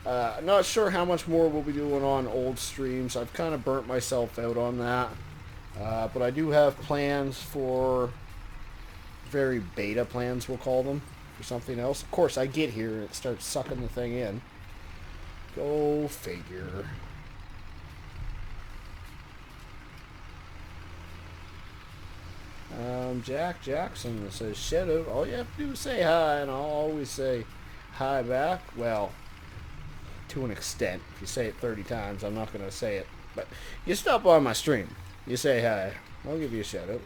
Not sure how much more we'll be doing on old streams. I've kind of burnt myself out on that. But I do have plans for, very beta plans, we'll call them, for something else. Of course, I get here and it starts sucking the thing in. Go figure. Jack Jackson says, Shadow, all you have to do is say hi, and I'll always say hi back. Well, to an extent. If you say it 30 times, I'm not going to say it. But you stop on my stream, you say hi, I'll give you a shout out.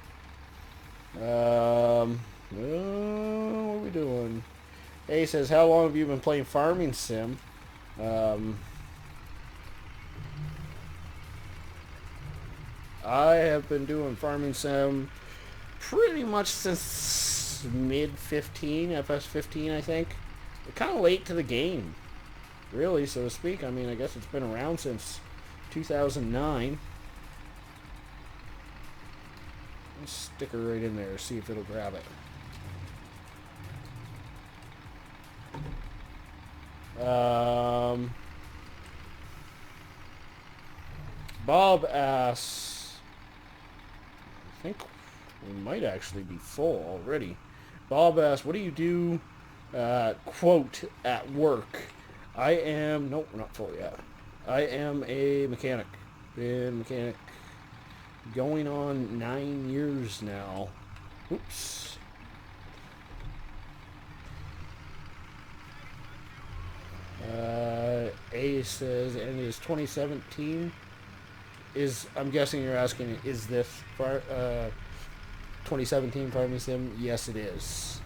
What are we doing? A says, how long have you been playing Farming Sim? I have been doing Farming Sim pretty much since mid-15, FS15, I think. We're kind of late to the game, really, so to speak. I mean, I guess it's been around since 2009. Let's stick her right in there, see if it'll grab it. Bob asks, I think we might actually be full already. Bob asks, what do you do, quote, at work? I am, nope, we're not full yet. I am a mechanic. Been a mechanic going on 9 years now. Oops. A says, and is 2017 is, I'm guessing you're asking, is this 2017 Farming Sim? Yes, it is.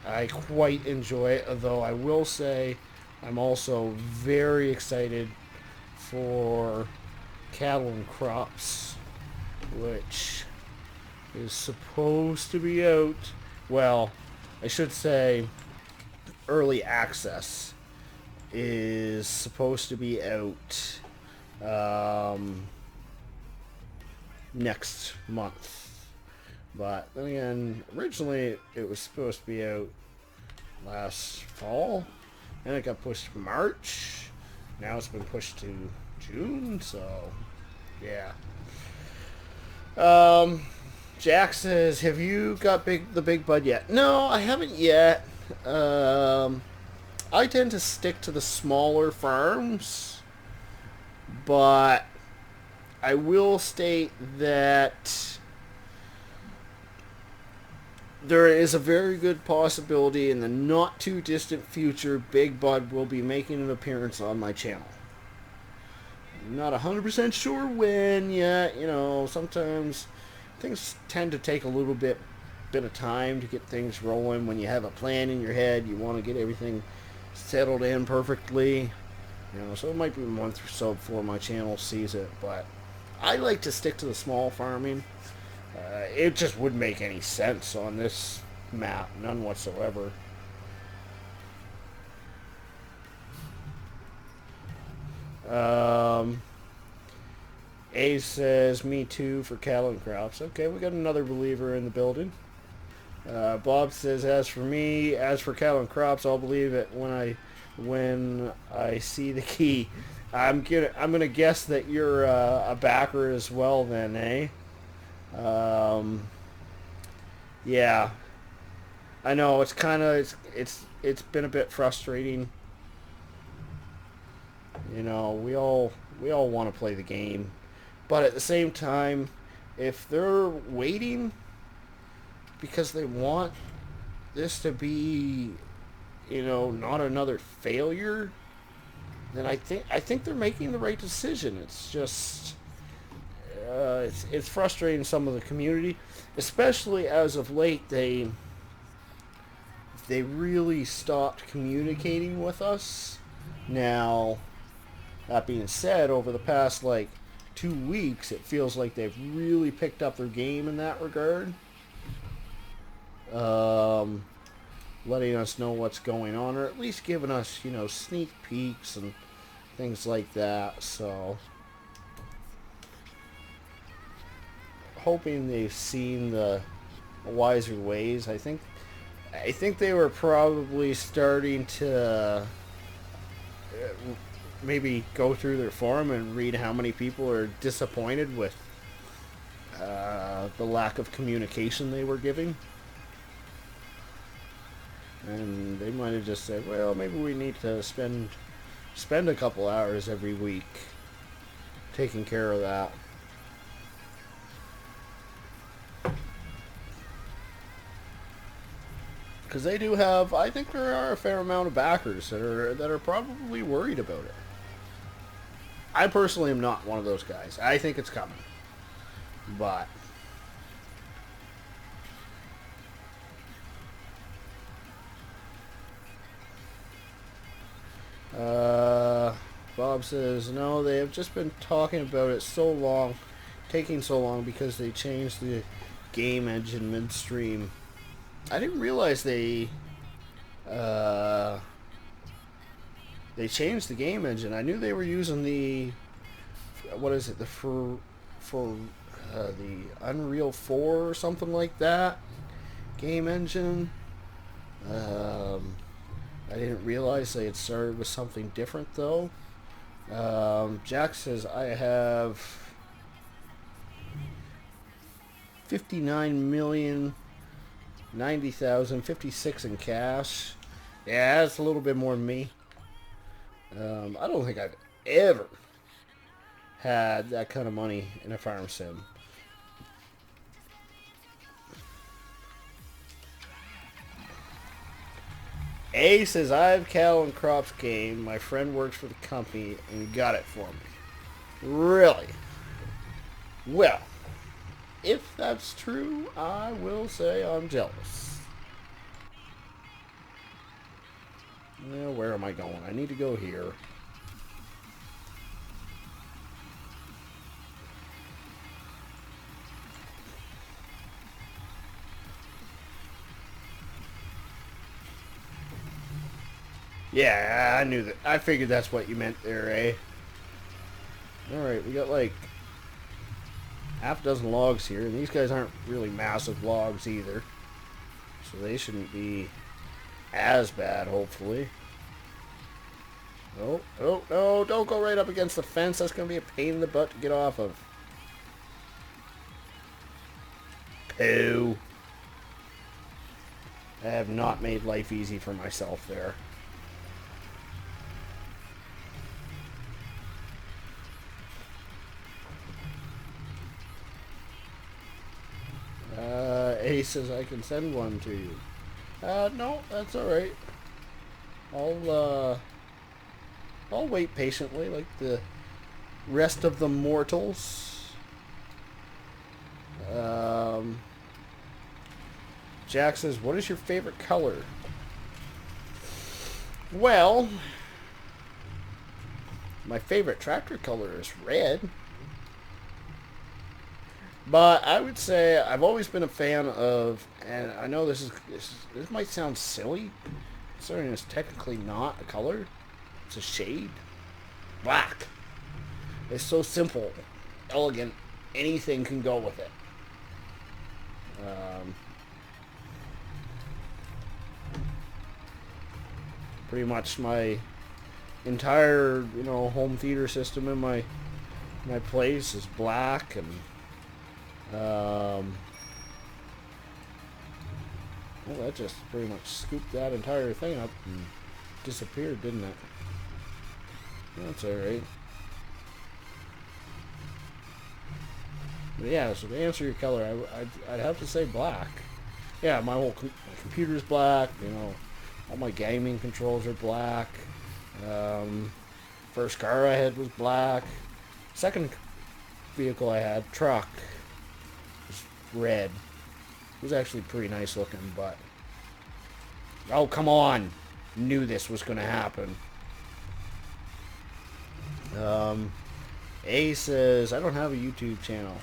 I quite enjoy it, although I will say I'm also very excited for Cattle and Crops, which is supposed to be out, well, I should say early access is supposed to be out next month. But then again, originally it was supposed to be out last fall, and it got pushed to March. Now it's been pushed to June, so yeah. Jack says, have you got the big bud yet? No, I haven't yet. I tend to stick to the smaller farms, but I will state that there is a very good possibility in the not too distant future Big Bud will be making an appearance on my channel. I'm not 100% sure when yet. You know, sometimes things tend to take a little bit of time to get things rolling. When you have a plan in your head, you want to get everything settled in perfectly. You know, so it might be a month or so before my channel sees it, but I like to stick to the small farming. It just wouldn't make any sense on this map, none whatsoever. A says, me too for cattle and crops. Okay, we got another believer in the building. Bob says, as for me, as for cattle and crops, I'll believe it when I see the key. I'm gonna guess that you're a backer as well, then, eh? Yeah, I know it's kind of it's been a bit frustrating. You know, we all want to play the game, but at the same time, if they're waiting because they want this to be, you know, not another failure, then I think they're making the right decision. It's just it's frustrating some of the community, especially as of late they really stopped communicating with us. Now, that being said, over the past like 2 weeks, it feels like they've really picked up their game in that regard. Letting us know what's going on, or at least giving us, you know, sneak peeks and things like that. So, hoping they've seen the wiser ways. I think they were probably starting to maybe go through their forum and read how many people are disappointed with the lack of communication they were giving. And they might have just said, well, maybe we need to spend a couple hours every week taking care of that. Because they do have, I think there are a fair amount of backers that are probably worried about it. I personally am not one of those guys. I think it's coming. But Bob says, no, they have just been talking about it so long, taking so long because they changed the game engine midstream. I didn't realize they changed the game engine. I knew they were using the, what is it, the the Unreal 4 or something like that game engine. I didn't realize they had started with something different though. Jack says, I have 59,090,056 in cash. Yeah, that's a little bit more than me. I don't think I've ever had that kind of money in a farm sim. A says, I have cattle and crops game. My friend works for the company and got it for me. Really? Well, if that's true, I will say I'm jealous. Well, where am I going? I need to go here. Yeah, I knew that. I figured that's what you meant there, eh? Alright, we got like half a dozen logs here, and these guys aren't really massive logs either. So they shouldn't be as bad, hopefully. Oh, oh, no, don't go right up against the fence. That's going to be a pain in the butt to get off of. Pooh. I have not made life easy for myself there. Ace says I can send one to you. No, that's alright. I'll wait patiently like the rest of the mortals. Jack says, what is your favorite color? Well, my favorite tractor color is red. But I would say I've always been a fan of, and I know this might sound silly, considering it's technically not a color. It's a shade. Black. It's so simple, elegant. Anything can go with it. Pretty much my entire, home theater system in my place is black, and well, that just pretty much scooped that entire thing up and disappeared, didn't it? That's alright. But yeah, so to answer your color, I'd have to say black. Yeah, my computer's black, all my gaming controls are black. First car I had was black. Second vehicle I had, truck, was red. It was actually pretty nice looking, but... Oh, come on! Knew this was going to happen. A says, I don't have a YouTube channel.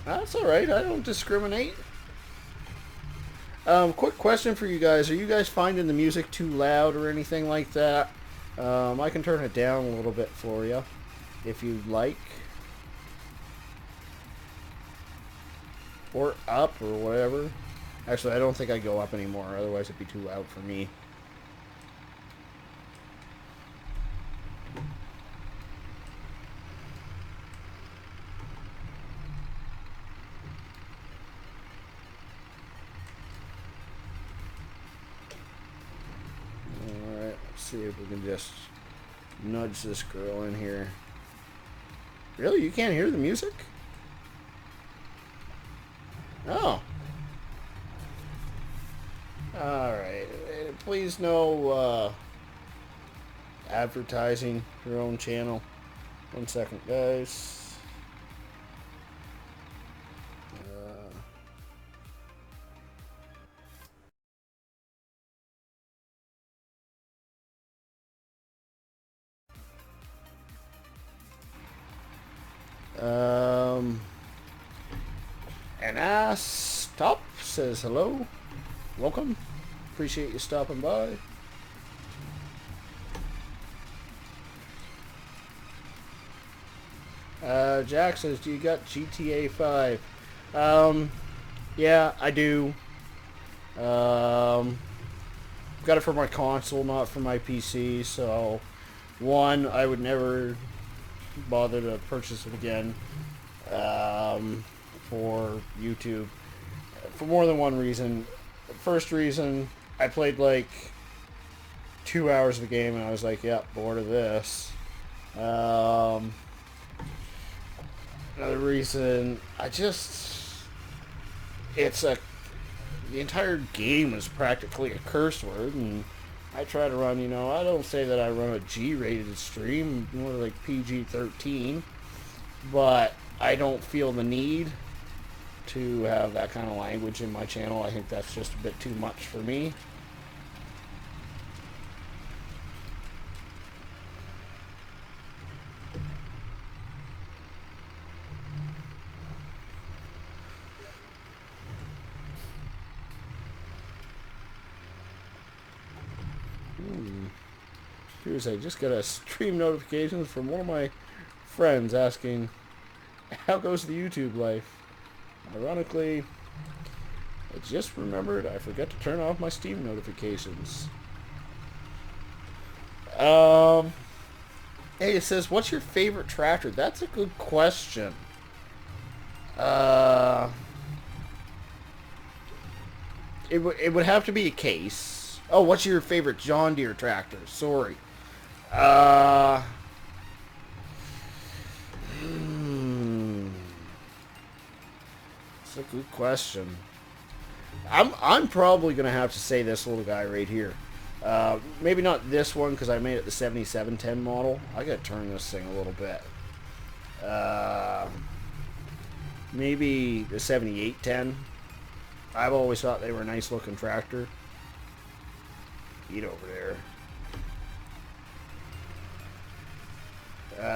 That's alright, I don't discriminate. Quick question for you guys. Are you guys finding the music too loud or anything like that? I can turn it down a little bit for you, if you'd like. Or up, or whatever. Actually, I don't think I go up anymore, otherwise it'd be too loud for me. Alright, let's see if we can just nudge this girl in here. Really? You can't hear the music? Oh. Alright. Please no advertising your own channel. 1 second, guys. And Stop says hello. Welcome. Appreciate you stopping by. Jack says, do you got GTA 5? Yeah, I do. Got it for my console, not for my PC, so one, I would never bother to purchase it again for YouTube, for more than one reason. First reason, I played like 2 hours of the game and I was like, yep, bored of this. Another reason, the entire game is practically a curse word, and I try to run, I don't say that I run a G-rated stream, more like PG-13, but I don't feel the need to have that kind of language in my channel. I think that's just a bit too much for me. Here's, I just got a stream notification from one of my friends asking, how goes the YouTube life? Ironically, I just remembered I forgot to turn off my Steam notifications. Hey, it says, what's your favorite tractor? That's a good question. It would have to be a case. Oh, what's your favorite John Deere tractor? Sorry. It's a good question. I'm probably gonna have to say this little guy right here. Maybe not this one because I made it the 7710 model. I gotta turn this thing a little bit. Maybe the 7810. I've always thought they were a nice looking tractor. Eat over there.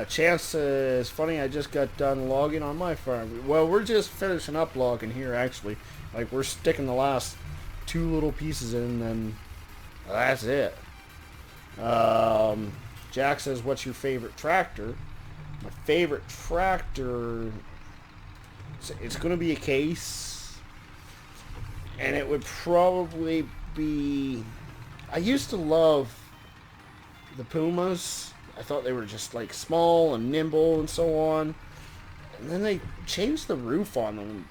Chance says, funny, I just got done logging on my farm. Well, we're just finishing up logging here, actually. Like, we're sticking the last 2 little pieces in, and that's it. Jack says, what's your favorite tractor? My favorite tractor, it's going to be a Case, and it would probably be, I used to love the Pumas. I thought they were just like small and nimble and so on. And then they changed the roof on them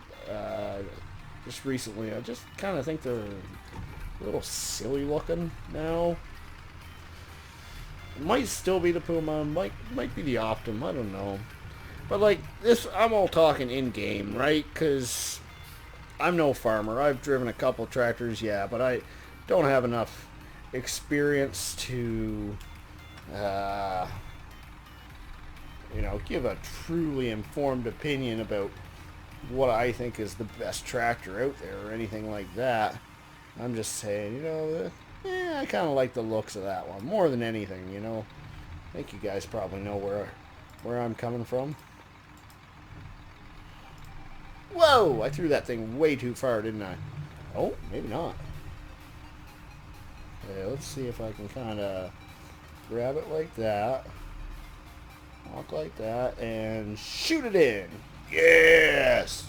just recently. I just kind of think they're a little silly looking now. It might still be the Puma, might be the Optum, I don't know. But like this, I'm all talking in-game, right? Because I'm no farmer. I've driven a couple tractors, yeah, but I don't have enough experience to give a truly informed opinion about what I think is the best tractor out there or anything like that. I'm just saying, I kind of like the looks of that one more than anything, I think you guys probably know where I'm coming from. Whoa! I threw that thing way too far, didn't I? Oh, maybe not. Okay, let's see if I can kind of grab it like that, walk like that, and shoot it in. Yes!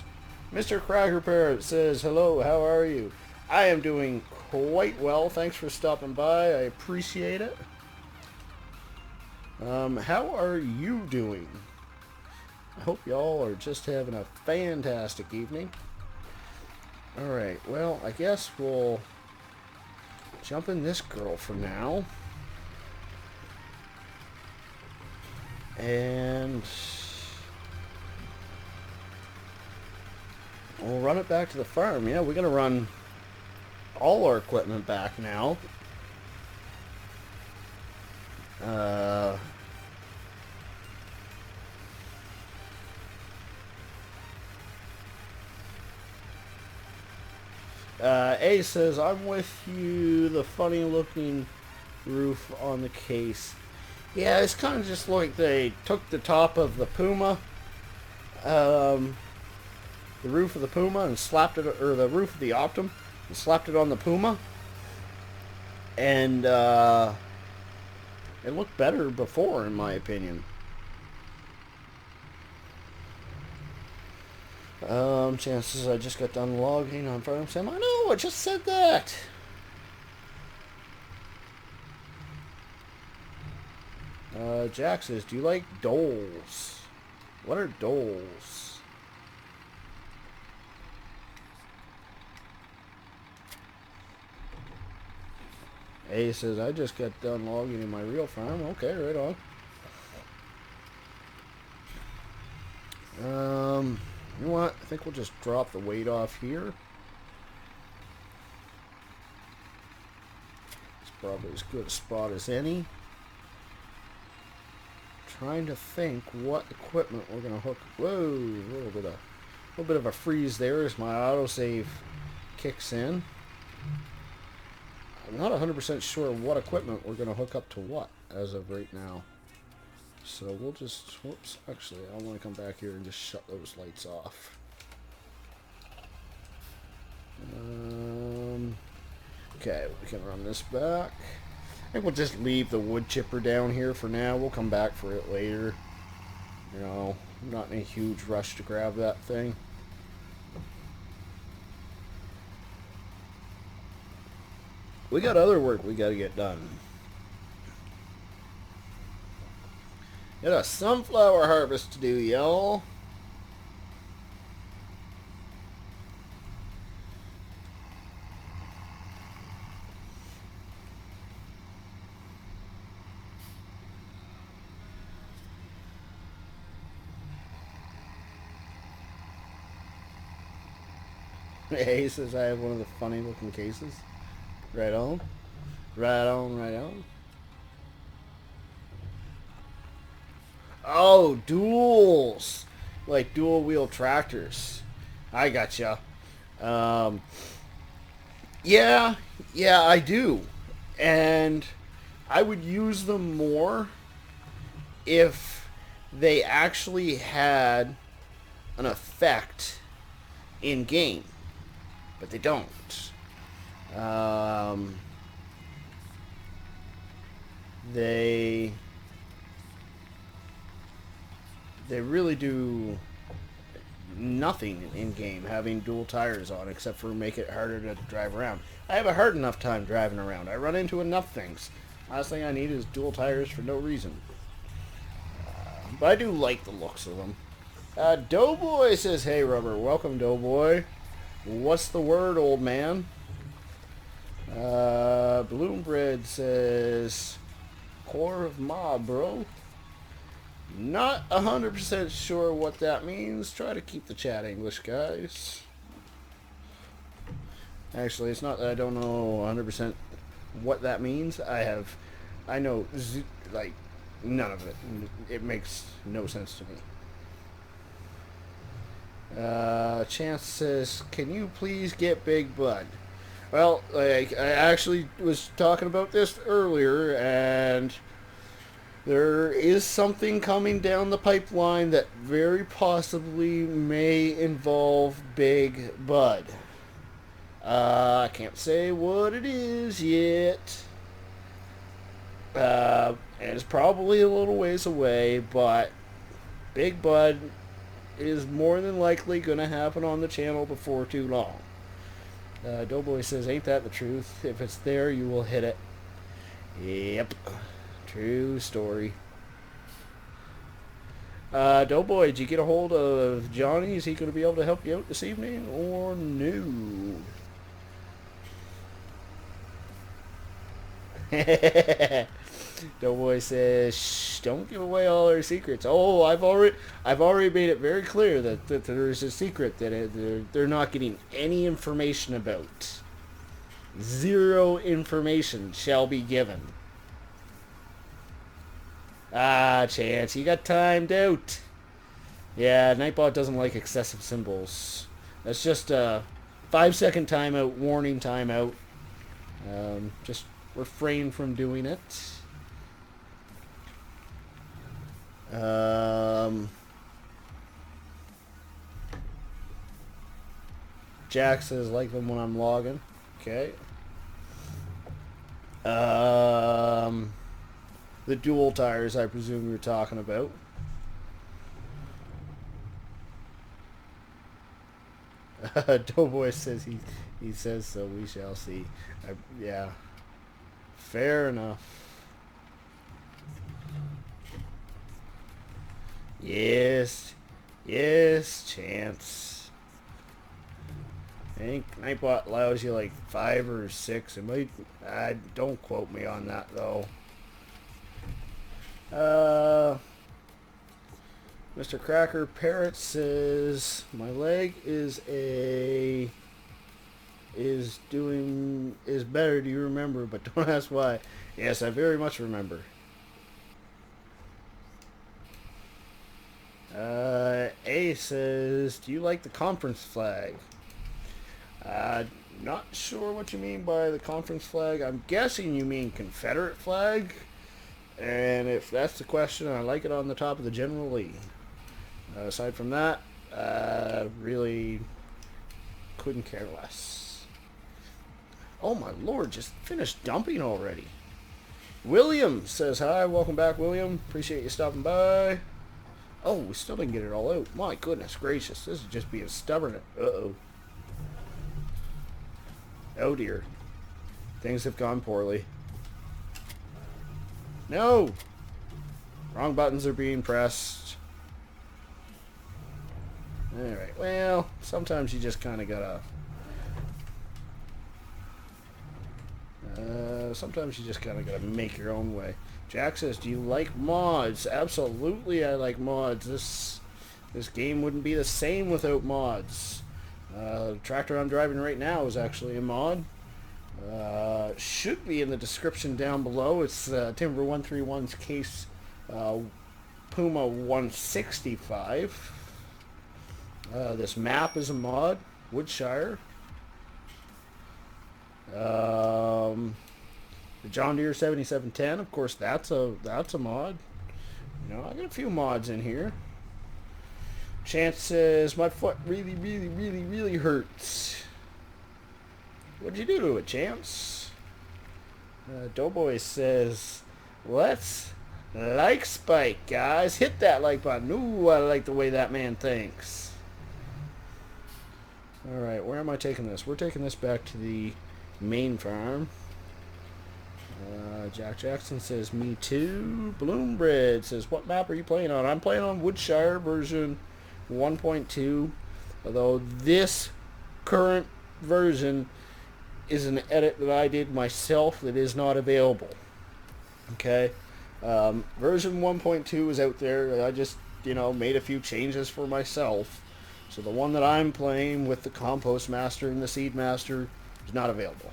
Mr. Cracker Parrot says, hello, how are you? I am doing quite well. Thanks for stopping by. I appreciate it. How are you doing? I hope y'all are just having a fantastic evening. Alright, well, I guess we'll jump in this girl for now. And we'll run it back to the farm. Yeah, we're going to run all our equipment back now. A says, I'm with you, the funny looking roof on the Case. Yeah, it's kind of just like they took the top of the Puma, the roof of the Puma, and slapped it, or the roof of the Optum, and slapped it on the Puma. And it looked better before, in my opinion. Chances I just got done logging on Farm Sim. I know, I just said that. Jack says, do you like doles? What are doles? A says, I just got done logging in my real farm. Okay, right on. You know what? I think we'll just drop the weight off here. It's probably as good a spot as any. Trying to think what equipment we're gonna hook. Whoa, a little bit of a freeze there as my autosave kicks in. I'm not 100% sure what equipment we're gonna hook up to what as of right now. So we'll just, whoops, actually I want to come back here and just shut those lights off. Okay, we can run this back. I think we'll just leave the wood chipper down here for now. We'll come back for it later. I'm not in a huge rush to grab that thing. We got other work we got to get done. Got a sunflower harvest to do, y'all. Hey says I have one of the funny looking cases. Right on. Right on, right on. Oh, duals. Like dual wheel tractors. I gotcha. Um, yeah, yeah, I do. And I would use them more if they actually had an effect in game. But they don't. Um, they they really do nothing in game having dual tires on except for make it harder to drive around. I have a hard enough time driving around. I run into enough things. Last thing I need is dual tires for no reason. But I do like the looks of them. Doughboy says, "Hey, Rubber. Welcome, Doughboy. What's the word, old man?" Bloombread says, "Core of mob, bro." Not 100% sure what that means. Try to keep the chat English, guys. Actually, it's not that I don't know 100% what that means. I know, like, none of it. It makes no sense to me. Chance says, "Can you please get Big Bud?" Well, like, I actually was talking about this earlier, and there is something coming down the pipeline that very possibly may involve Big Bud. I can't say what it is yet. And it's probably a little ways away, but Big Bud is more than likely going to happen on the channel before too long. Doughboy says, "Ain't that the truth? If it's there, you will hit it." Yep. True story. Doughboy, did you get a hold of Johnny? Is he going to be able to help you out this evening or no? Doughboy says, "Shh, don't give away all our secrets." Oh, I've already made it very clear that there is a secret that they're not getting any information about. Zero information shall be given. Ah, Chance, you got timed out. Yeah, Nightbot doesn't like excessive symbols. That's just a 5-second timeout, warning timeout. Just refrain from doing it. Jack says, "Like them when I'm logging." Okay. The dual tires, I presume you're talking about. Doughboy says he says so. We shall see. Yeah. Fair enough. Yes. Yes, Chance. I think Nightbot allows you like 5 or 6. It might. Don't quote me on that though. Mr. Cracker Parrot says, "My leg is better. Do you remember? But don't ask why." Yes, I very much remember. A says, "Do you like the conference flag?" Not sure what you mean by the conference flag. I'm guessing you mean Confederate flag. And if that's the question, I like it on the top of the General Lee. Aside from that, really couldn't care less. Oh my lord, just finished dumping already. William says hi. Welcome back, William. Appreciate you stopping by. Oh, we still didn't get it all out. My goodness gracious. This is just being stubborn. Uh-oh. Oh dear. Things have gone poorly. No! Wrong buttons are being pressed. Alright, well, sometimes you just kind of gotta... sometimes you just kind of gotta make your own way. Jack says, "Do you like mods?" Absolutely, I like mods. This game wouldn't be the same without mods. The tractor I'm driving right now is actually a mod. Should be in the description down below. It's Timber 131's case Puma 165. This map is a mod. Woodshire. The John Deere 7710. Of course, that's a mod. You know, I got a few mods in here. Chance says my foot really hurts. What'd you do to it, Chance? Doughboy says, let's like Spike, guys. Hit that like button. Ooh, I like the way that man thinks. Alright, where am I taking this? We're taking this back to the main farm. Jack Jackson says, me too. Bloombread says, what map are you playing on? I'm playing on Woodshire version 1.2. Although this current version is an edit that I did myself that is not available. Okay? Version 1.2 is out there. I just, made a few changes for myself. So the one that I'm playing with the Compost Master and the Seed Master is not available.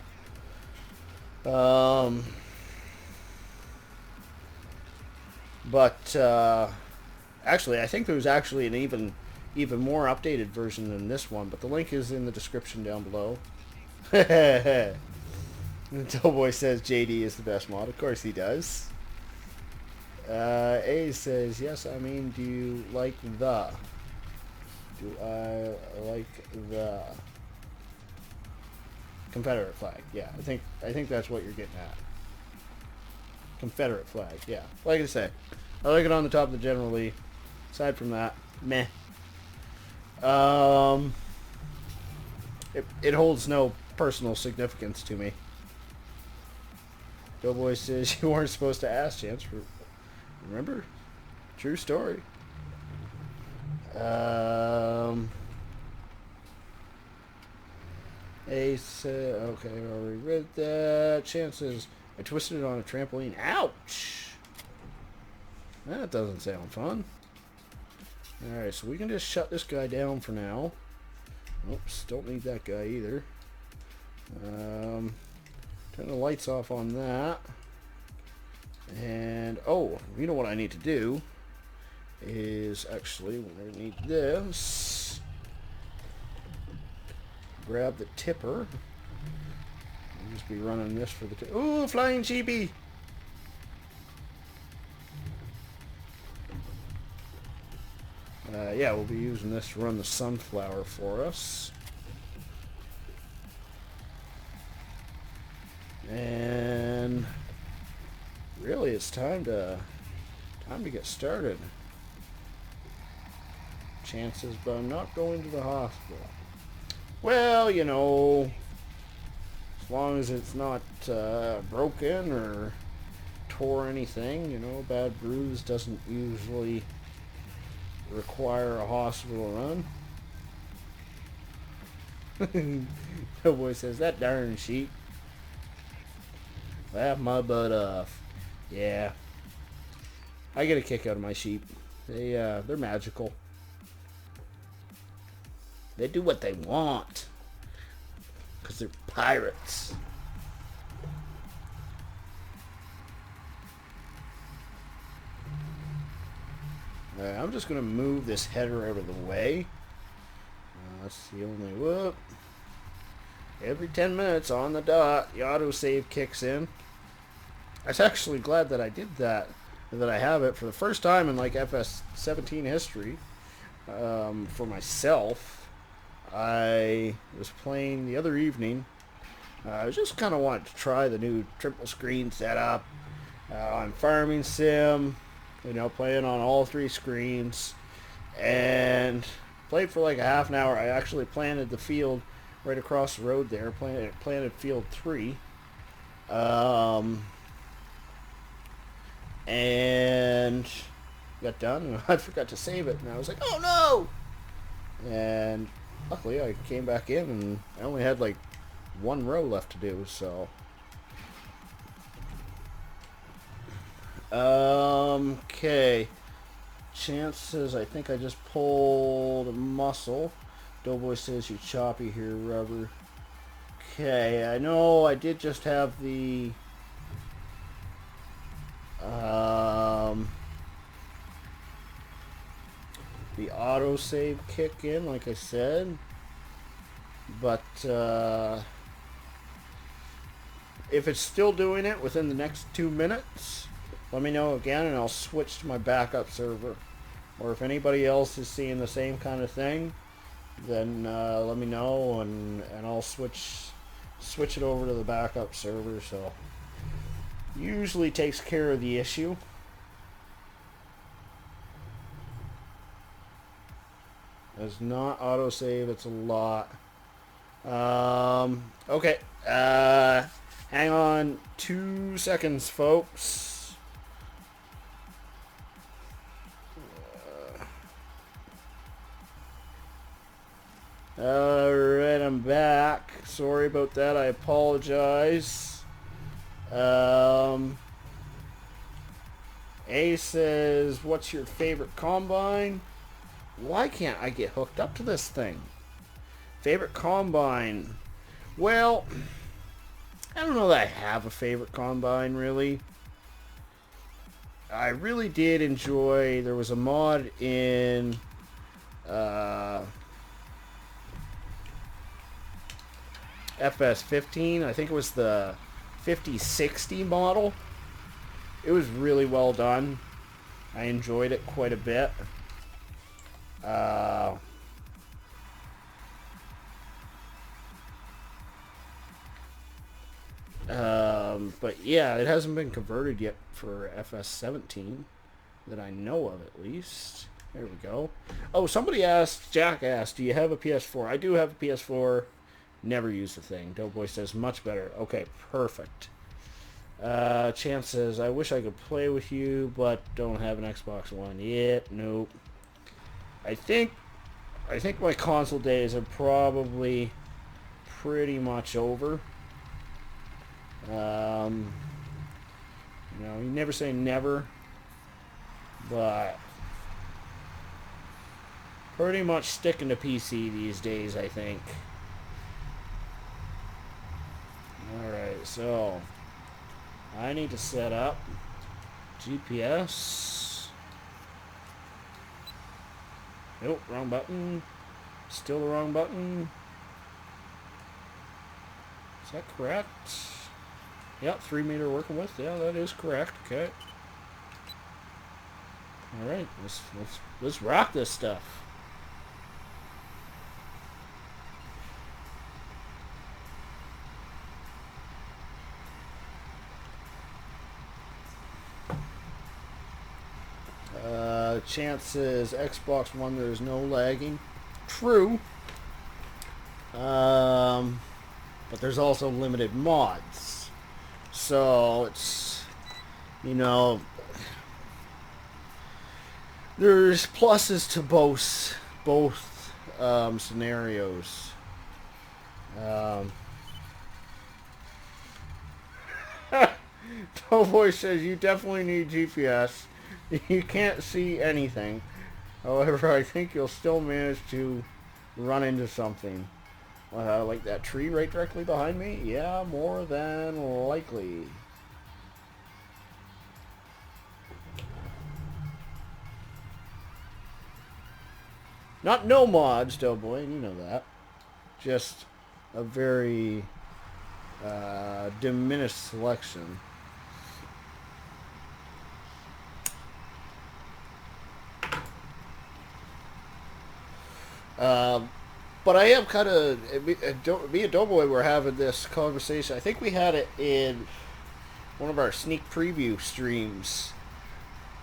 Actually, I think there's actually an even more updated version than this one, but the link is in the description down below. Doughboy says JD is the best mod. Of course he does. A says, yes, I mean, do I like the Confederate flag? Yeah, I think that's what you're getting at. Confederate flag, yeah. Like I say, I like it on the top of the General Lee. Aside from that, meh. It holds no personal significance to me. Doughboy says you weren't supposed to ask, Chance. Remember? True story. Ace, okay, I already read that. Chances, I twisted it on a trampoline. Ouch! That doesn't sound fun. Alright, so we can just shut this guy down for now. Oops, don't need that guy either. Turn the lights off on that. And, oh, you know what I need to do is actually, we're going to need this. Grab the tipper. I'll just be running this for the ooh, flying sheepy! Yeah, we'll be using this to run the sunflower for us. And really, it's time to get started. Chances, but I'm not going to the hospital. Well, as long as it's not broken or tore anything, a bad bruise doesn't usually require a hospital run. The boy says, that darn sheep. Laugh my butt off. Yeah. I get a kick out of my sheep. They're magical. They do what they want. Because they're pirates. I'm just going to move this header out of the way. That's the only whoop. Every 10 minutes on the dot, the autosave kicks in. I was actually glad that I did that. That I have it for the first time in like FS17 history. For myself, I was playing the other evening. I was just kind of wanting to try the new triple screen setup on Farming Sim. Playing on all three screens, and played for like a half an hour. I actually planted the field right across the road there. Planted field 3, and got done. And I forgot to save it, and I was like, "Oh no!" And luckily, I came back in, and I only had like one row left to do. So. Okay. Chances, I think I just pulled a muscle. Doughboy says you're choppy here, rubber. Okay, I know I did just have the autosave kick in, like I said. But if it's still doing it within the next 2 minutes, let me know again and I'll switch to my backup server. Or if anybody else is seeing the same kind of thing, then let me know and I'll switch it over to the backup server. So usually takes care of the issue. It's not autosave, it's a lot. Okay. Hang on 2 seconds, folks. Alright, I'm back. Sorry about that, I apologize. A says, what's your favorite combine? Why can't I get hooked up to this thing? Favorite combine? Well, I don't know that I have a favorite combine, really. I really did enjoy, there was a mod in FS15. I think it was the 5060 model. It was really well done. I enjoyed it quite a bit. But yeah, it hasn't been converted yet for FS17 that I know of, at least. There we go. Oh, somebody asked, Jack asked, do you have a PS4? I do have a PS4. Never used the thing. Doughboy says, much better. Okay, perfect. Chance says, I wish I could play with you, but don't have an Xbox One yet. Nope. I think my console days are probably pretty much over. You know, you never say never, but pretty much sticking to PC these days, I think. Alright, so I need to set up GPS. Nope, wrong button. Still the wrong button. Is that correct? Yep, 3 meter working with. Yeah, that is correct. Okay. Alright, let's rock this stuff. Chances Xbox One there is no lagging. True. But there's also limited mods. So it's, you know, there's pluses to both scenarios. Doughboy says you definitely need GPS. You can't see anything. However, I think you'll still manage to run into something. Like that tree right directly behind me? Yeah, more than likely. Not no mods, Doughboy, you know that. Just a very diminished selection. But I am kind of, me and Doughboy were having this conversation. I think we had it in one of our sneak preview streams.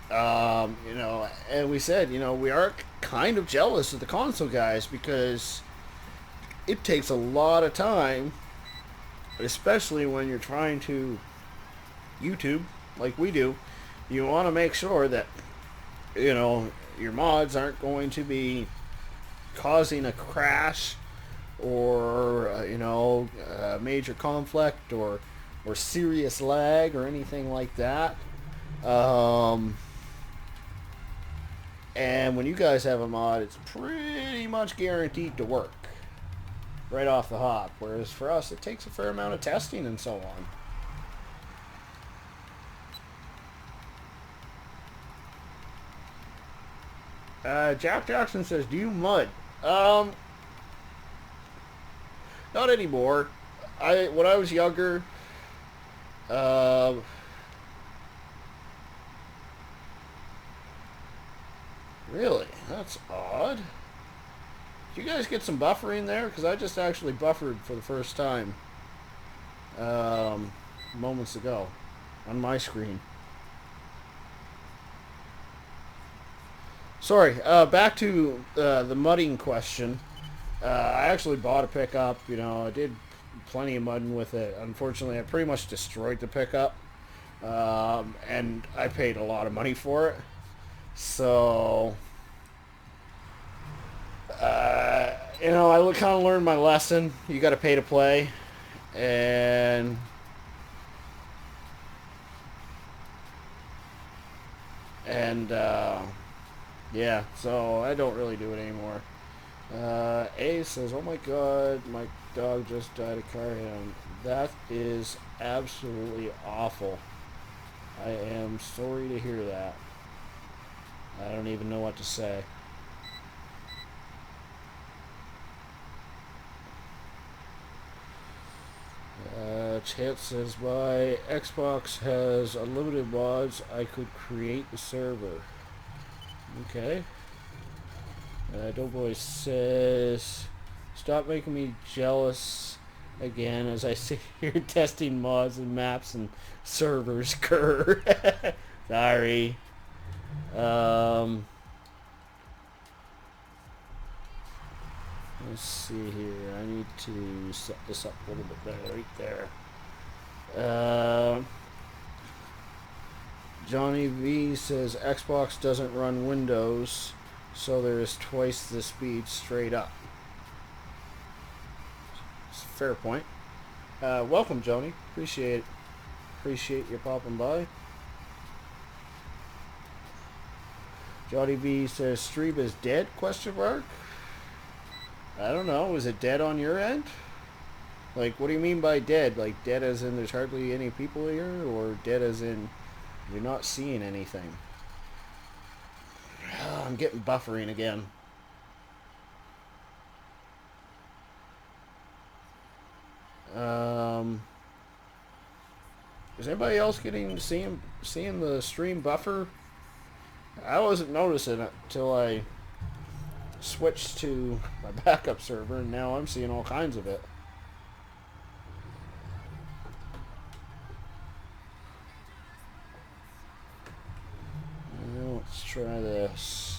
You know, and we said, you know, we are kind of jealous of the console guys because it takes a lot of time, especially when you're trying to YouTube like we do. You want to make sure that, you know, your mods aren't going to be causing a crash or you know, major conflict or serious lag or anything like that. And when you guys have a mod, it's pretty much guaranteed to work right off the hop. Whereas for us, it takes a fair amount of testing and so on. Jack Jackson says, do you mud? Not anymore. When I was younger, really? That's odd. Did you guys get some buffering there? Because I just actually buffered for the first time moments ago on my screen. Sorry, back to the mudding question. I actually bought a pickup. You know, I did plenty of mudding with it. Unfortunately, I pretty much destroyed the pickup. And I paid a lot of money for it. So, you know, I kind of learned my lesson. You got to pay to play. And yeah, so I don't really do it anymore. A says, oh my god, my dog just died of car hit. That is absolutely awful. I am sorry to hear that. I don't even know what to say. Chance says, my Xbox has unlimited mods. I could create a server. Okay. Doughboy says, stop making me jealous again as I sit here testing mods and maps and servers. Grr. Sorry. Let's see here. I need to set this up a little bit better right there. Johnny V says Xbox doesn't run Windows, so there is twice the speed straight up. It's a fair point. Welcome, Johnny. Appreciate you popping by. Johnny V says stream is dead? Question mark. I don't know. Is it dead on your end? Like, what do you mean by dead? Like, dead as in there's hardly any people here? Or dead as in you're not seeing anything? I'm getting buffering again. Is anybody else seeing the stream buffer? I wasn't noticing it till I switched to my backup server, and now I'm seeing all kinds of it. Well, let's try this.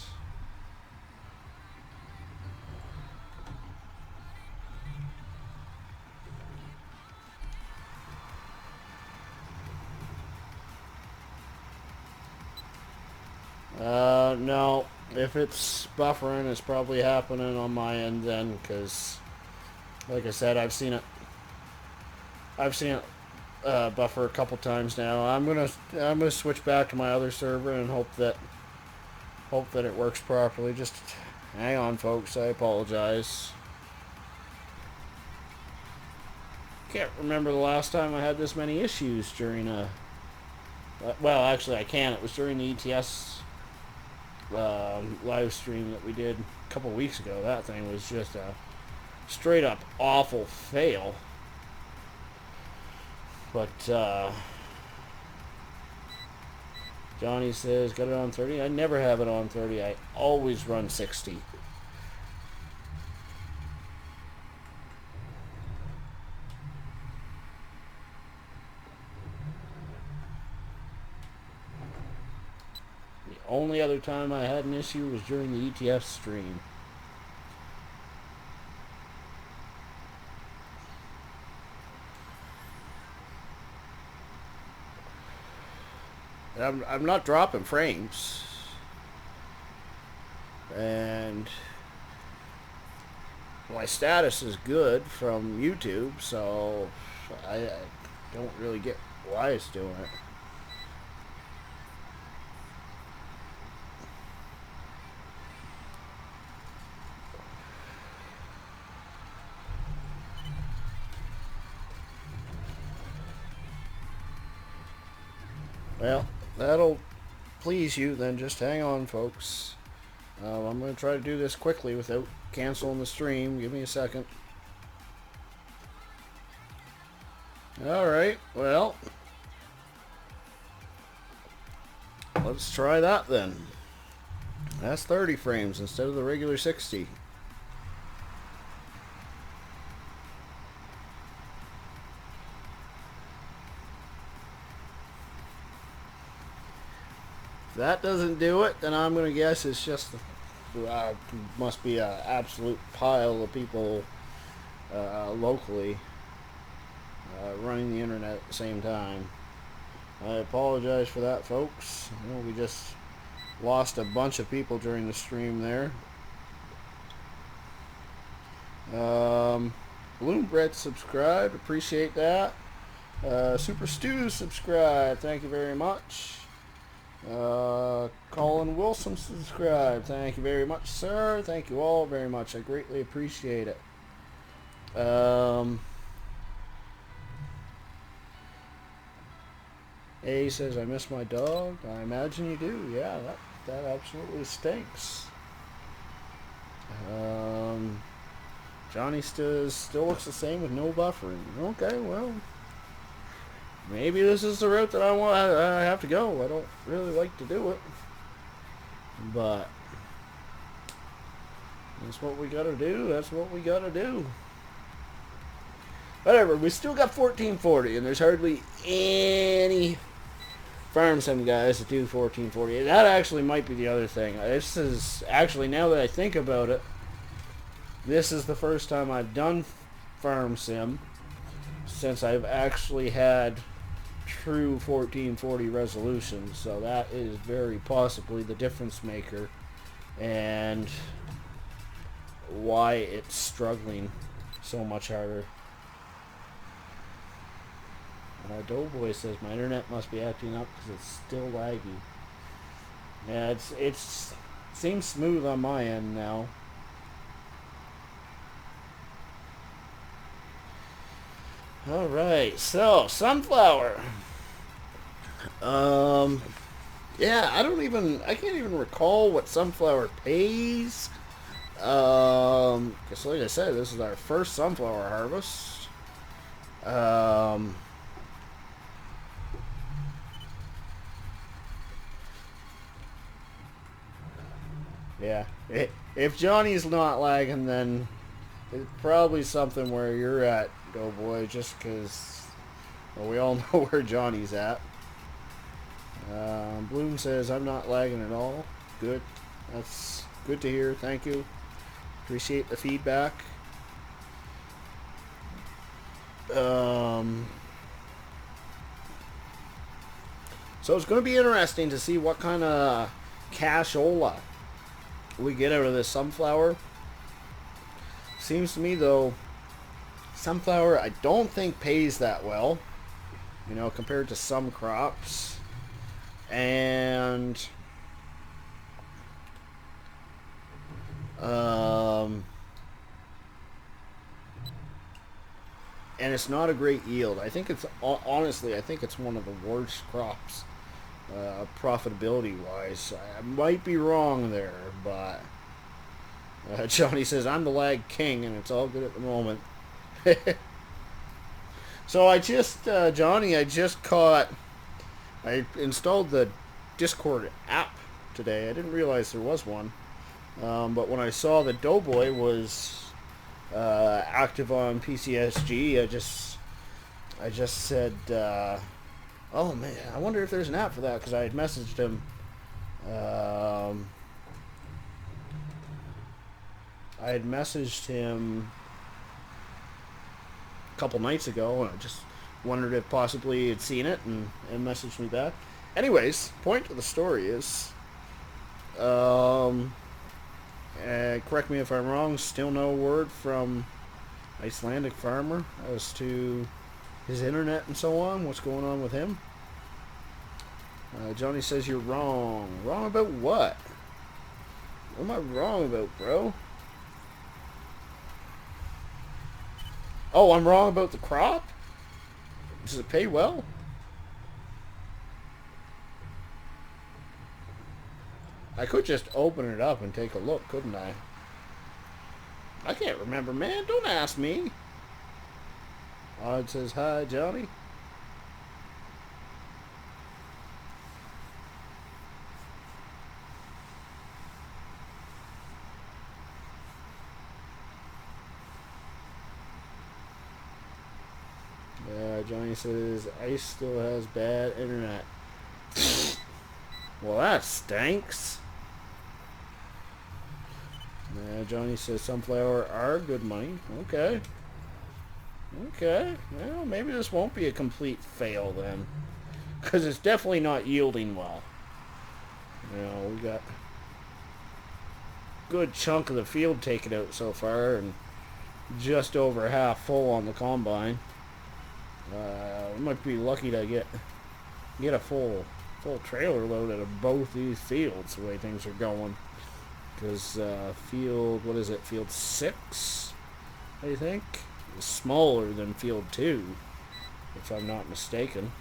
No. If it's buffering, it's probably happening on my end then, because, like I said, I've seen it buffer a couple times now. I'm gonna switch back to my other server and hope that it works properly. Just hang on, folks. I apologize. Can't remember the last time I had this many issues during a. Well, actually, I can. It was during the ETS live stream that we did a couple weeks ago. That thing was just a straight up awful fail. But Johnny says, got it on 30. I never have it on 30. I always run 60. The only other time I had an issue was during the ETF stream. I'm not dropping frames. And my status is good from YouTube, so I don't really get why it's doing it. Well, that'll please you, then just hang on, folks. I'm going to try to do this quickly without canceling the stream. Give me a second. Alright, well, let's try that then. That's 30 frames instead of the regular 60. If that doesn't do it, then I'm going to guess it's just must be an absolute pile of people locally running the internet at the same time. I apologize for that, folks. You know, we just lost a bunch of people during the stream there. Bloom Bread subscribed, appreciate that. Super Stew subscribed, thank you very much. Colin Wilson subscribed, thank you very much, sir. Thank you all very much, I greatly appreciate it. A says, I miss my dog. I imagine you do. Yeah, that absolutely stinks. Johnny still looks the same with no buffering. Okay, well, maybe this is the route that I have to go. I don't really like to do it, but that's what we gotta do. That's what we gotta do. Whatever. We still got 1440, and there's hardly any farm sim guys that do 1440. That actually might be the other thing. This is actually, now that I think about it, this is the first time I've done farm sim since I've actually had true 1440 resolution. So that is very possibly the difference maker and why it's struggling so much harder. Doughboy says my internet must be acting up because it's still laggy. Yeah, it's seems smooth on my end now. All right, so sunflower. Yeah, I can't even recall what sunflower pays. Because like I said, this is our first sunflower harvest. Yeah, if Johnny's not lagging, then it's probably something where you're at, Doughboy, just because we all know where Johnny's at. Bloom says, I'm not lagging at all. Good. That's good to hear. Thank you. Appreciate the feedback. So it's going to be interesting to see what kind of cashola we get out of this sunflower. Seems to me, though, sunflower I don't think pays that well, you know, compared to some crops. And it's not a great yield. I think it's, honestly, I think it's one of the worst crops profitability wise. I might be wrong there, but Johnny says I'm the lag king and it's all good at the moment. So I just Johnny, I installed the Discord app today. I didn't realize there was one, but when I saw that Doughboy was active on PCSG, I just said oh man, I wonder if there's an app for that, because I had messaged him. A couple nights ago, and I just wondered if possibly he had seen it and messaged me back. Anyways, point of the story is, correct me if I'm wrong, still no word from Icelandic farmer as to his internet and so on. What's going on with him? Johnny says you're wrong. Wrong about what? What am I wrong about, bro? Oh, I'm wrong about the crop? Does it pay well? I could just open it up and take a look, couldn't I? I can't remember, man. Don't ask me. Odd says hi, Johnny. Johnny says Ice still has bad internet. Well, that stinks. Johnny says sunflower are good money. Okay. Okay. Well, maybe this won't be a complete fail then. Because it's definitely not yielding well. You know, we got a good chunk of the field taken out so far, and just over half full on the combine. We might be lucky to get a full trailer load out of both these fields the way things are going. Because field, what is it, field 6, I think, is smaller than field 2, if I'm not mistaken.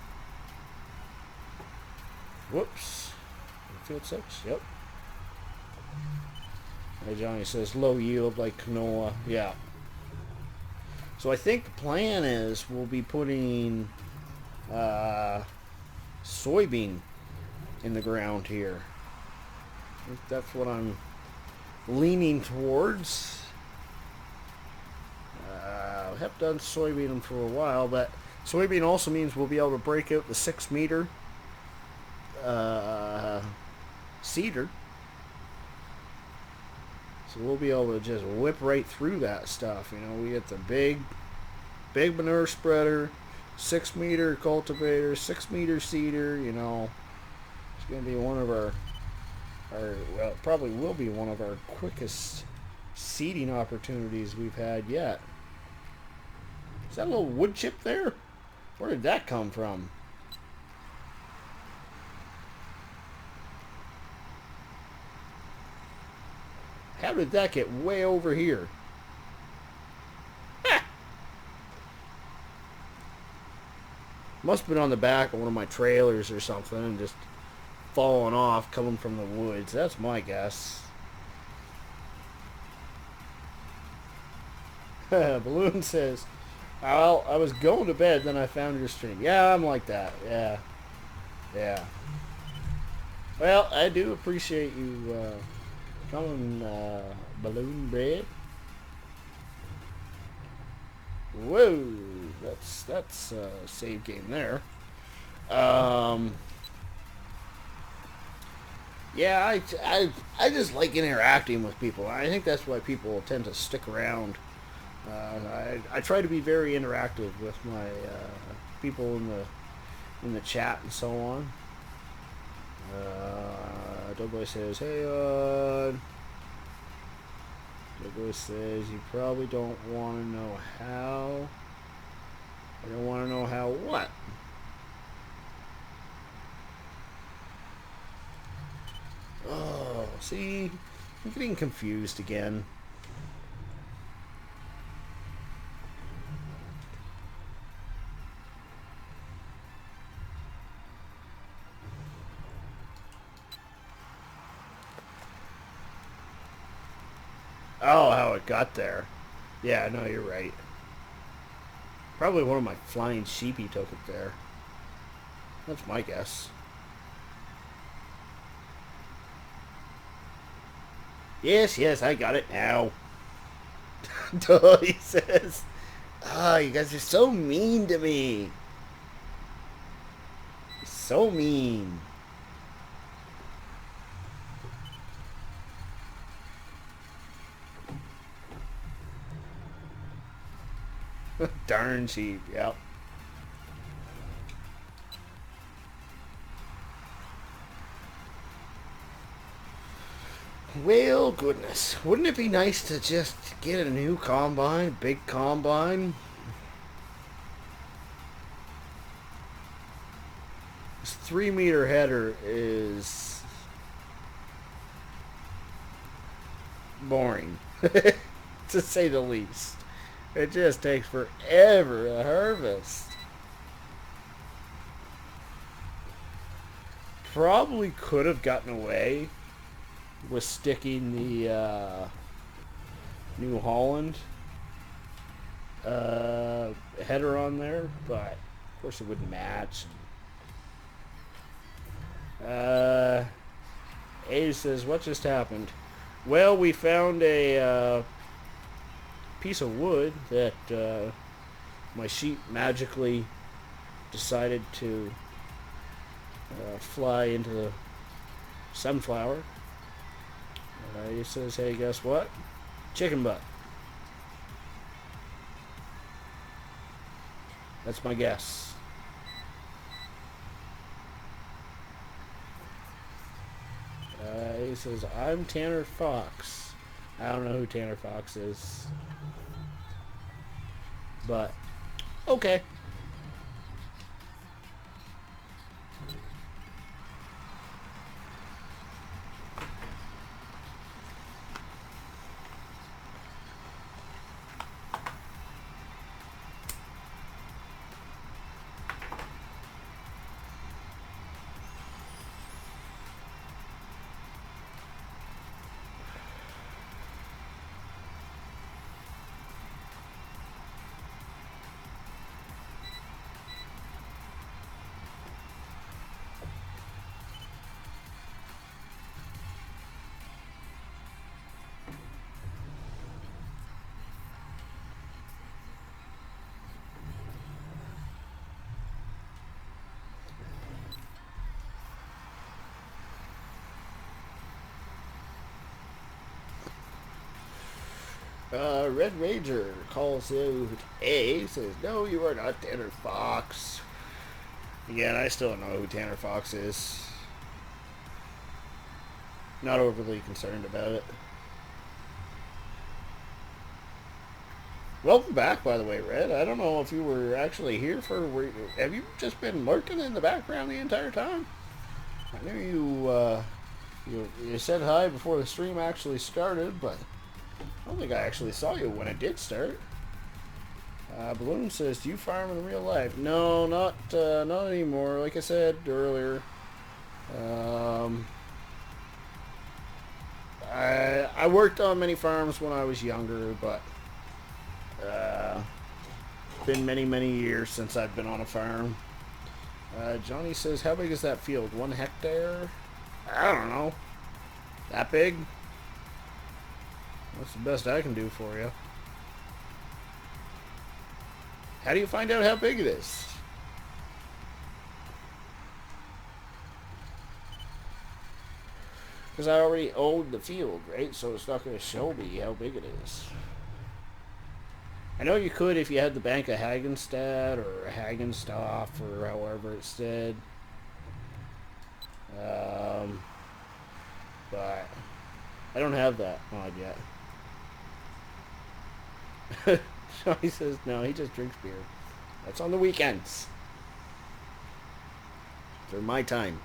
Whoops. Field 6, yep. Hey, Johnny says low yield like canola. Yeah. So I think the plan is we'll be putting soybean in the ground here. I think that's what I'm leaning towards. We have done soybean for a while, but soybean also means we'll be able to break out the 6-meter seeder. So we'll be able to just whip right through that stuff. You know, we get the big manure spreader, 6-meter cultivator, 6-meter seeder. You know, it's going to be one of our well, it probably will be one of our quickest seeding opportunities we've had yet. Is that a little wood chip there? Where did that come from? How did that get way over here? Ah! Must have been on the back of one of my trailers or something and just falling off coming from the woods. That's my guess. Balloon says, well, I was going to bed, then I found your stream. Yeah, I'm like that. Yeah. Yeah. Well, I do appreciate you coming, Balloon Bread. Whoa, that's a save game there. Yeah, I just like interacting with people. I think that's why people tend to stick around. I try to be very interactive with my people in the chat and so on. Doughboy says, hey, Doughboy says, you probably don't want to know how. I don't want to know how what? Oh, see, I'm getting confused again. Oh, how it got there. Yeah, no, you're right. Probably one of my flying sheepy took it there. That's my guess. Yes, I got it now. Duh, he says. Oh, you guys are so mean to me. So mean. Darn sheep, yep. Well, goodness. Wouldn't it be nice to just get a new combine, big combine? This 3-meter header is boring, to say the least. It just takes forever to harvest. Probably could have gotten away with sticking the New Holland header on there, but of course it wouldn't match. A says, what just happened? Well, we found a piece of wood that my sheep magically decided to fly into the sunflower. He says, hey, guess what? Chicken butt. That's my guess. He says, I'm Tanner Fox. I don't know who Tanner Fox is. But, okay. Red Ranger calls out A, says, no, you are not Tanner Fox. Again, I still don't know who Tanner Fox is. Not overly concerned about it. Welcome back, by the way, Red. I don't know if you were actually here have you just been lurking in the background the entire time? I knew you said hi before the stream actually started, but I don't think I actually saw you when it did start. Balloon says, do you farm in real life? No, not anymore. Like I said earlier, I worked on many farms when I was younger, but been many years since I've been on a farm. Johnny says, how big is that field? 1 hectare? I don't know. That big? That's the best I can do for you. How do you find out how big it is? Because I already owned the field, right? So it's not going to show me how big it is. I know you could if you had the Bank of Hagenstadt or Hagenstoff or however it's said. But I don't have that mod yet. Johnny says no, he just drinks beer. That's on the weekends. They're my time.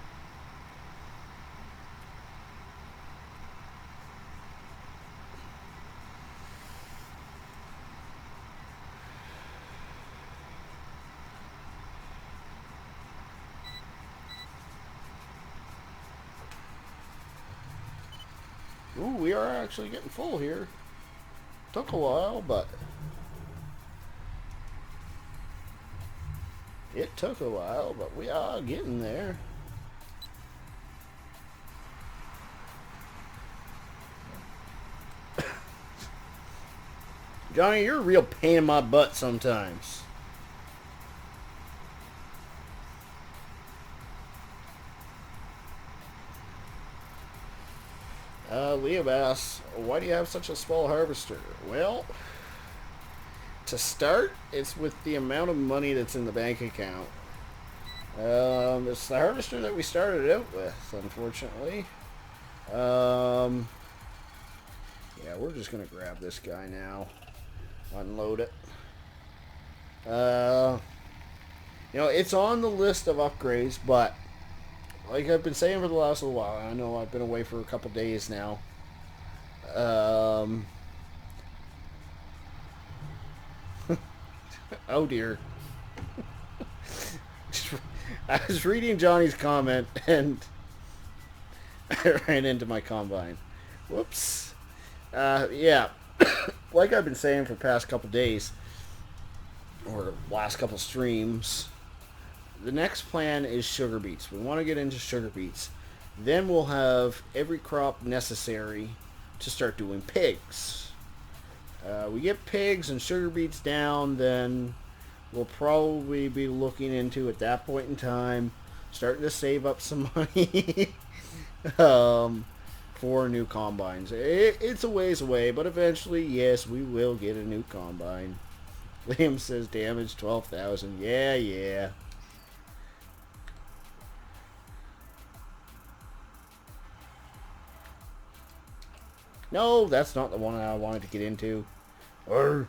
Ooh, we are actually getting full here. Took a while, but it took a while, but we are getting there. Johnny, you're a real pain in my butt sometimes. Leah asks, why do you have such a small harvester? Well, to start, it's with the amount of money that's in the bank account. It's the harvester that we started out with, unfortunately. Yeah, we're just going to grab this guy now. Unload it. You know, it's on the list of upgrades, but like I've been saying for the last little while, I know I've been away for a couple days now. Oh dear. I was reading Johnny's comment, and ran into my combine. Whoops. Yeah. Like I've been saying for the past couple days, or last couple streams, the next plan is sugar beets. We want to get into sugar beets. Then we'll have every crop necessary to start doing pigs. We get pigs and sugar beets down, then we'll probably be looking into, at that point in time, starting to save up some money for new combines. It's a ways away, but eventually, yes, we will get a new combine. Liam says damage 12,000. Yeah, yeah. No, that's not the one I wanted to get into. Or,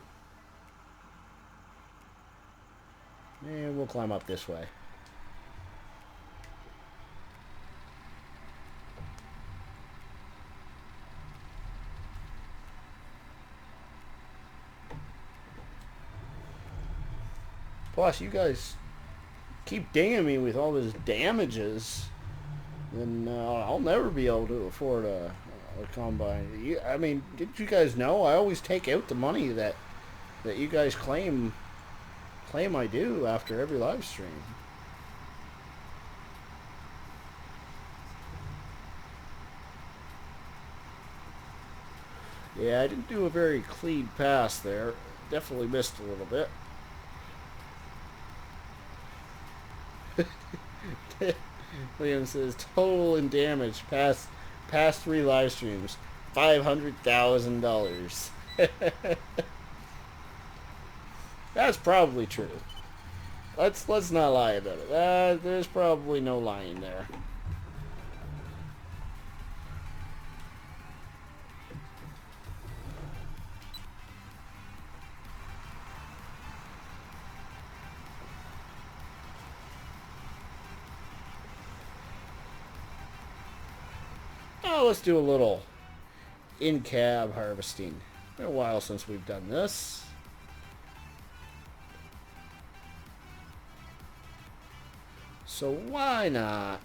we'll climb up this way. Plus, you guys keep dinging me with all these damages, then I'll never be able to afford a combine. I mean, didn't you guys know? I always take out the money that you guys claim I do after every live stream. Yeah, I didn't do a very clean pass there. Definitely missed a little bit. Liam says total in damage past 3 live streams, $500,000. That's probably true. Let's not lie about it. There's probably no lying there. Oh, let's do a little in-cab harvesting. Been a while since we've done this. So why not?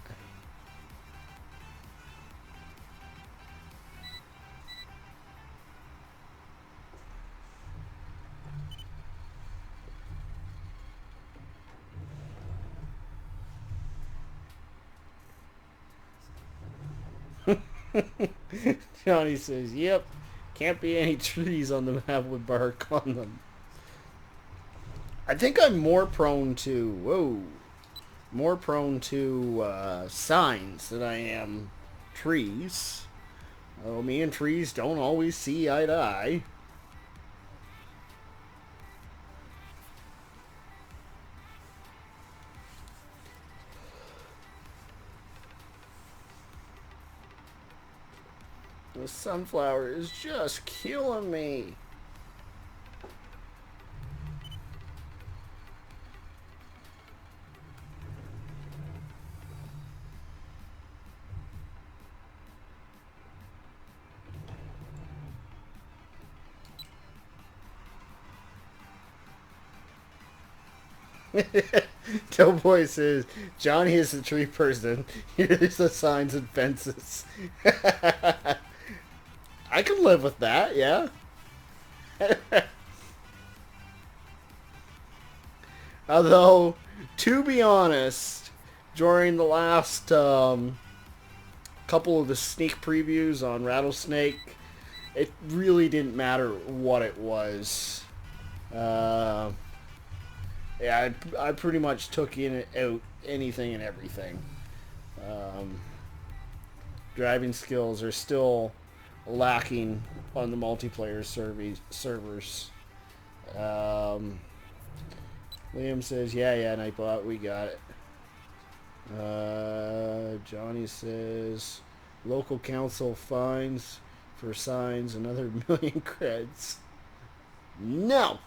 Johnny says, yep, can't be any trees on the map with bark on them. I think I'm more prone to, signs than I am trees. Oh, me and trees don't always see eye to eye. The sunflower is just killing me. Doughboy says, Johnny is the tree person. Here's the signs and fences. I can live with that, yeah. Although, to be honest, during the last couple of the sneak previews on Rattlesnake, it really didn't matter what it was. Yeah, I pretty much took out anything and everything. Driving skills are still lacking on the multiplayer servers. Liam says, yeah, Nightbot, we got it. Johnny says, local council fines for signs another million creds. No!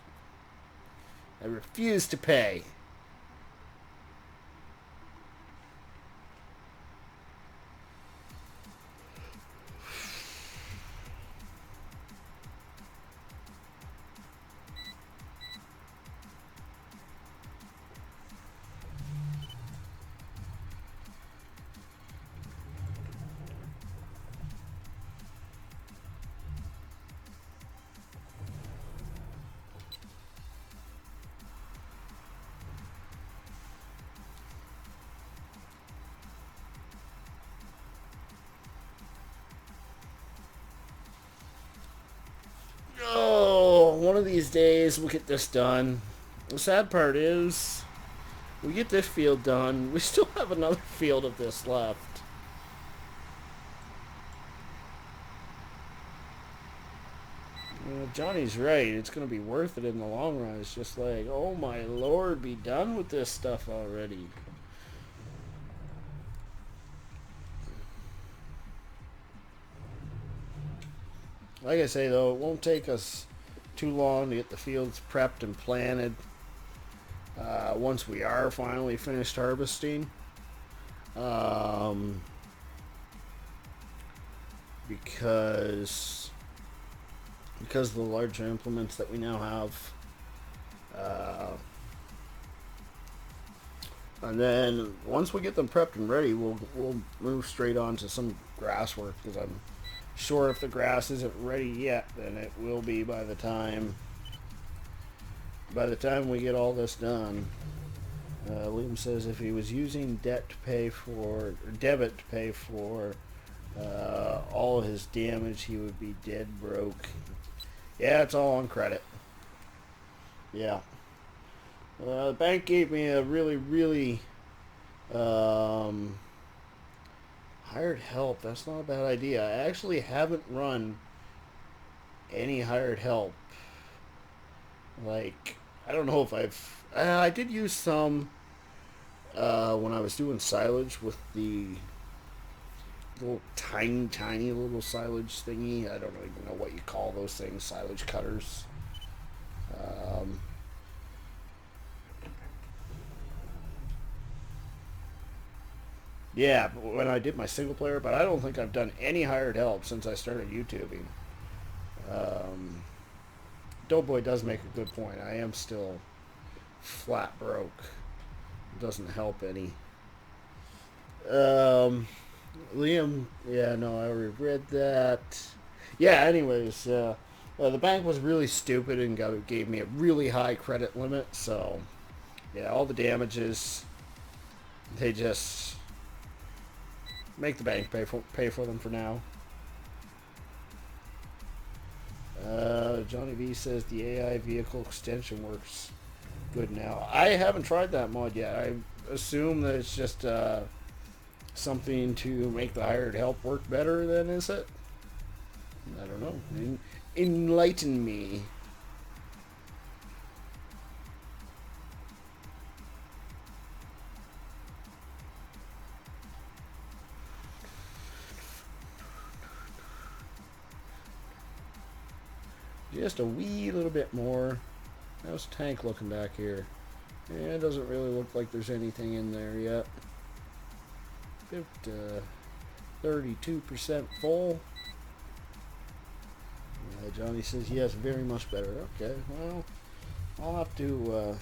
I refuse to pay. these days we'll get this done. The sad part is, we get this field done, we still have another field of this left. Johnny's right. It's going to be worth it in the long run. It's just like, oh my lord, be done with this stuff already. Like I say, though, it won't take us too long to get the fields prepped and planted. Once we are finally finished harvesting. Because of the larger implements that we now have. And then once we get them prepped and ready, we'll move straight on to some grass work, because I'm sure if the grass isn't ready yet, then it will be by the time we get all this done. Liam says if he was using debit to pay for all of his damage, he would be dead broke. Yeah, it's all on credit. Yeah. The bank gave me a really hired help. That's not a bad idea. I actually haven't run any hired help. Like, I don't know if I did use some when I was doing silage with the little tiny little silage thingy. I don't even know what you call those things, silage cutters. Yeah, when I did my single player, but I don't think I've done any hired help since I started YouTubing. Doughboy does make a good point. I am still flat broke. It doesn't help any. Liam, yeah, no, I already read that. Yeah, anyways, the bank was really stupid and gave me a really high credit limit, so, yeah, all the damages, they just make the bank pay for them for now. Johnny V says the AI vehicle extension works good now. I haven't tried that mod yet. I assume that it's just something to make the hired help work better, then, is it? I don't know. Enlighten me. Just a wee little bit more. How's Tank looking back here? Yeah, it doesn't really look like there's anything in there yet. 32% full. Johnny says yes, very much better. Okay, well, I'll have to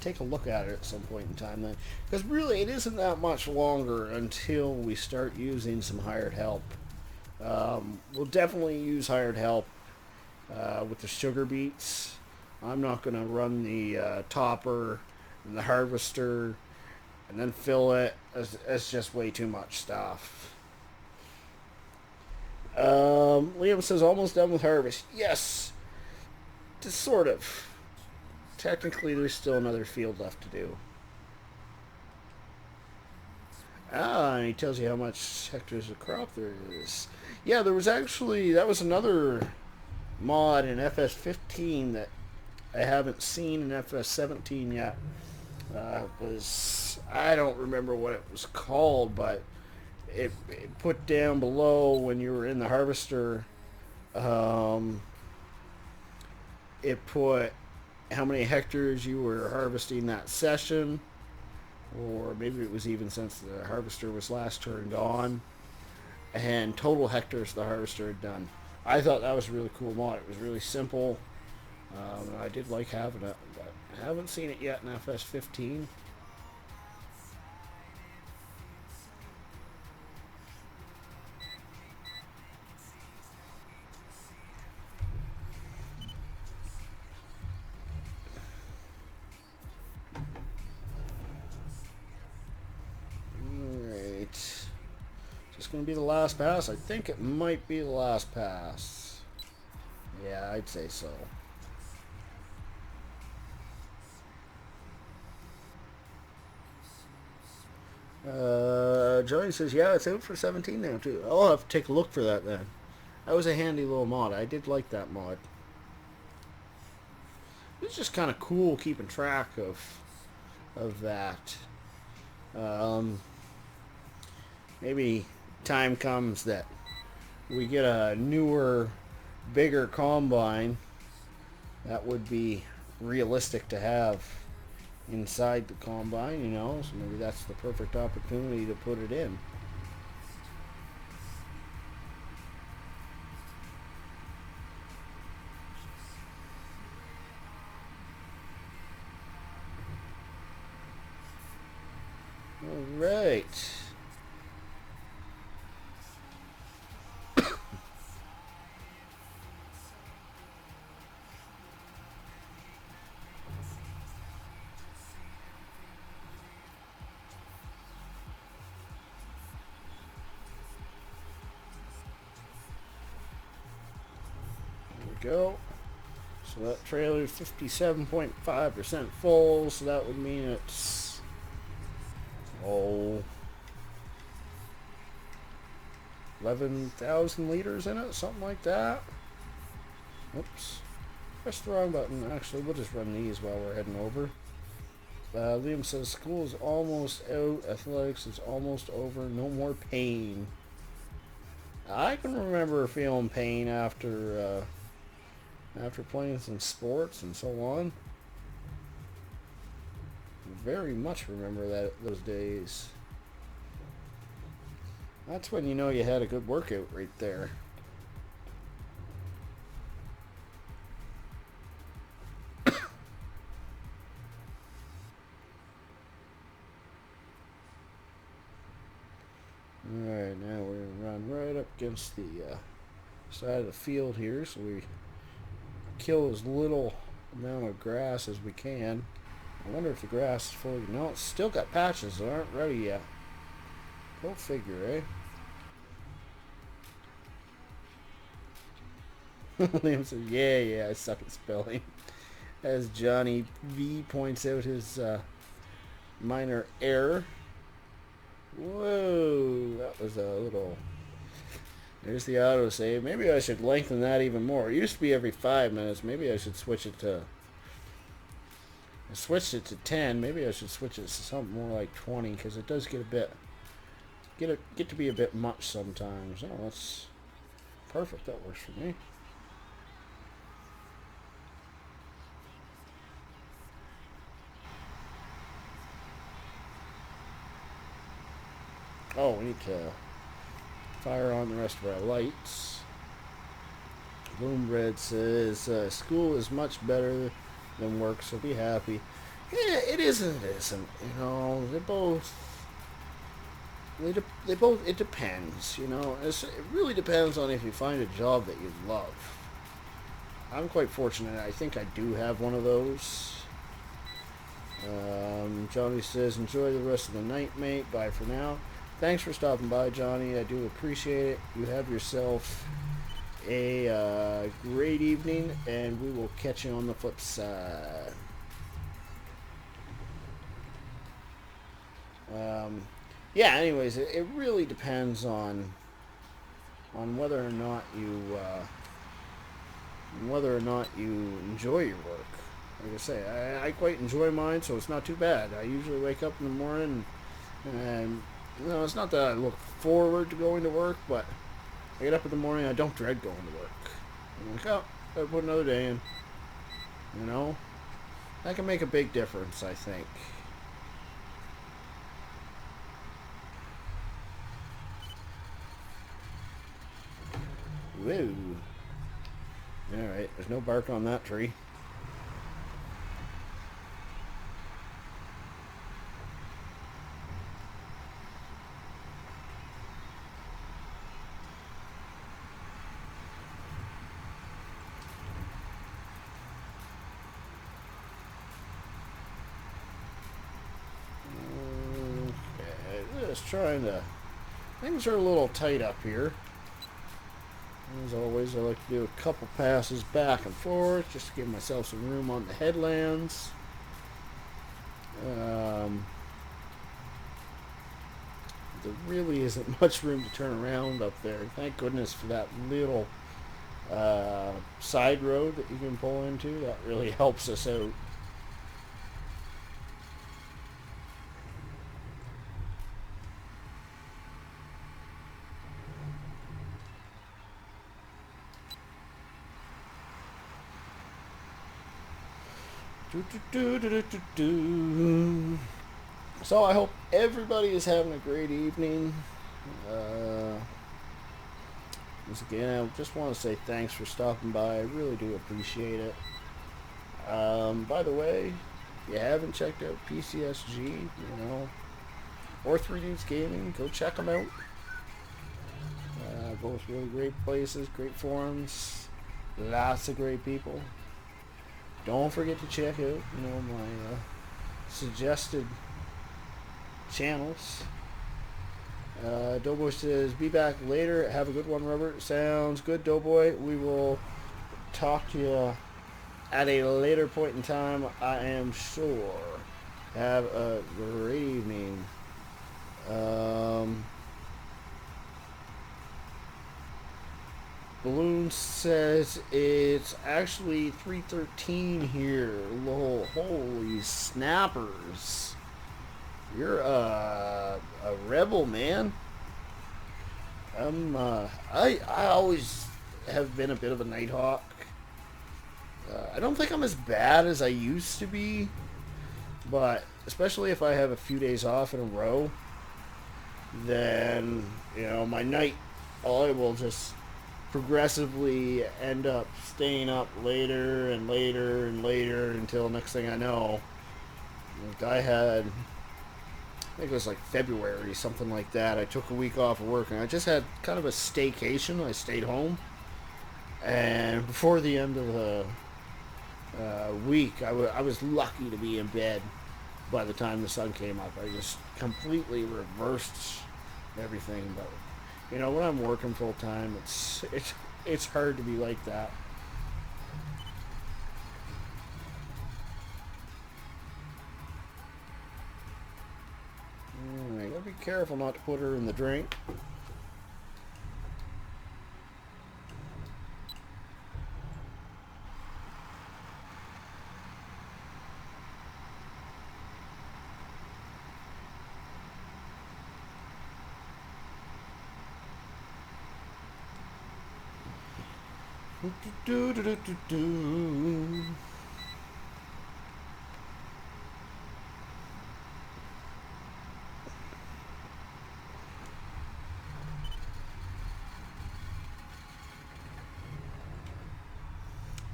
take a look at it at some point in time then, because really it isn't that much longer until we start using some hired help. We'll definitely use hired help with the sugar beets. I'm not going to run the topper and the harvester and then fill it. It's just way too much stuff. Liam says almost done with harvest. Yes, just sort of. Technically, there's still another field left to do. And he tells you how much hectares of crop there is. Yeah, there was actually, that was another mod in FS15 that I haven't seen in FS17 yet. I don't remember what it was called, but it put down below when you were in the harvester, it put how many hectares you were harvesting that session, or maybe it was even since the harvester was last turned on, and total hectares the harvester had done. I thought that was a really cool mod. It was really simple. I did like having it, but I haven't seen it yet in FS15. Alright. Just going to be the last pass? I think it might be the last pass. Yeah, I'd say so. Johnny says, yeah, it's out for 17 now, too. I'll have to take a look for that then. That was a handy little mod. I did like that mod. It's just kind of cool keeping track of that. Maybe time comes that we get a newer, bigger combine that would be realistic to have inside the combine, you know, so maybe that's the perfect opportunity to put it in. All right. Go. So that trailer is 57.5% full, so that would mean it's 11,000 liters in it, something like that. Oops. Press the wrong button. Actually, we'll just run these while we're heading over. Liam says school is almost out, athletics is almost over, no more pain. I can remember feeling pain after playing some sports and so on. Very much remember those days. That's when you know you had a good workout right there. Alright, now we're going to run right up against the side of the field here, so we kill as little amount of grass as we can. I wonder if the grass is fully... No, it's still got patches that aren't ready yet. Go figure, eh? Liam says, yeah, I suck at spelling. As Johnny V points out his minor error. Whoa, that was a little... There's the autosave. Maybe I should lengthen that even more. It used to be every 5 minutes. Maybe I should switch it to... I switched it to 10. Maybe I should switch it to something more like 20, because it does get a bit... Get to be a bit much sometimes. Oh, that's perfect. That works for me. Oh, we need to fire on the rest of our lights. Bloombread says, school is much better than work, so be happy. Yeah, it isn't, it isn't. You know, they both, it depends, you know. It really depends on if you find a job that you love. I'm quite fortunate. I think I do have one of those. Johnny says, enjoy the rest of the night, mate. Bye for now. Thanks for stopping by, Johnny. I do appreciate it. You have yourself a great evening, and we will catch you on the flip side. Yeah, anyways, it really depends on whether or not you enjoy your work. Like I say, I quite enjoy mine, so it's not too bad. I usually wake up in the morning and you know, it's not that I look forward to going to work, but I get up in the morning, I don't dread going to work. I'm like, oh, gotta put another day in. You know? That can make a big difference, I think. Whoa. Alright, there's no bark on that tree. Just trying to... Things are a little tight up here. As always, I like to do a couple passes back and forth just to give myself some room on the headlands. there really isn't much room to turn around up there. Thank goodness for that little side road that you can pull into. That really helps us out. So I hope everybody is having a great evening. Once again, I just want to say thanks for stopping by. I really do appreciate it. By the way, if you haven't checked out PCSG, or 3 Dudes Gaming, go check them out. Both really great places, great forums, lots of great people. Don't forget to check out, my suggested channels. Doughboy says, be back later. Have a good one, Robert. Sounds good, Doughboy. We will talk to you at a later point in time, I am sure. Have a great evening. Balloon says it's actually 3:13 here. Lol, holy snappers. You're a rebel, man. I always have been a bit of a nighthawk. I don't think I'm as bad as I used to be, but especially if I have a few days off in a row, then, my night, I will just progressively end up staying up later and later and later until next thing I know, I think it was like February, something like that. I took a week off of work and I just had kind of a staycation. I stayed home, and before the end of the week, I was lucky to be in bed by the time the sun came up. I just completely reversed everything. But when I'm working full time, it's hard to be like that. Alright, gotta be careful not to put her in the drink.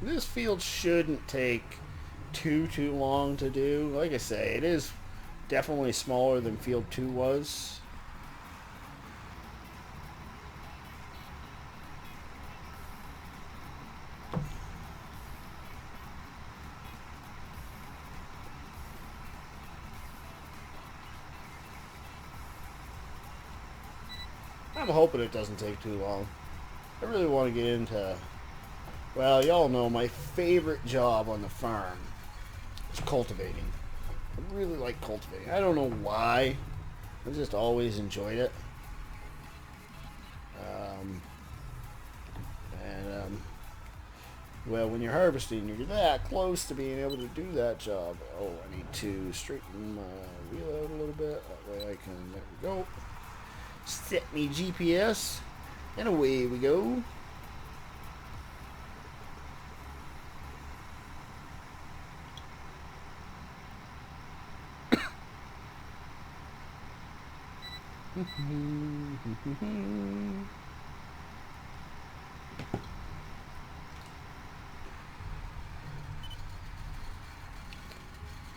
This field shouldn't take too long to do. Like I say, it is definitely smaller than field 2 was. I'm hoping it doesn't take too long. I really want to get into, well, y'all know my favorite job on the farm is cultivating. I really like cultivating. I don't know why. I just always enjoyed it. Well, when you're harvesting, you're that close to being able to do that job. Oh, I need to straighten my wheel out a little bit. That way I can, there we go. Set me GPS, and away we go.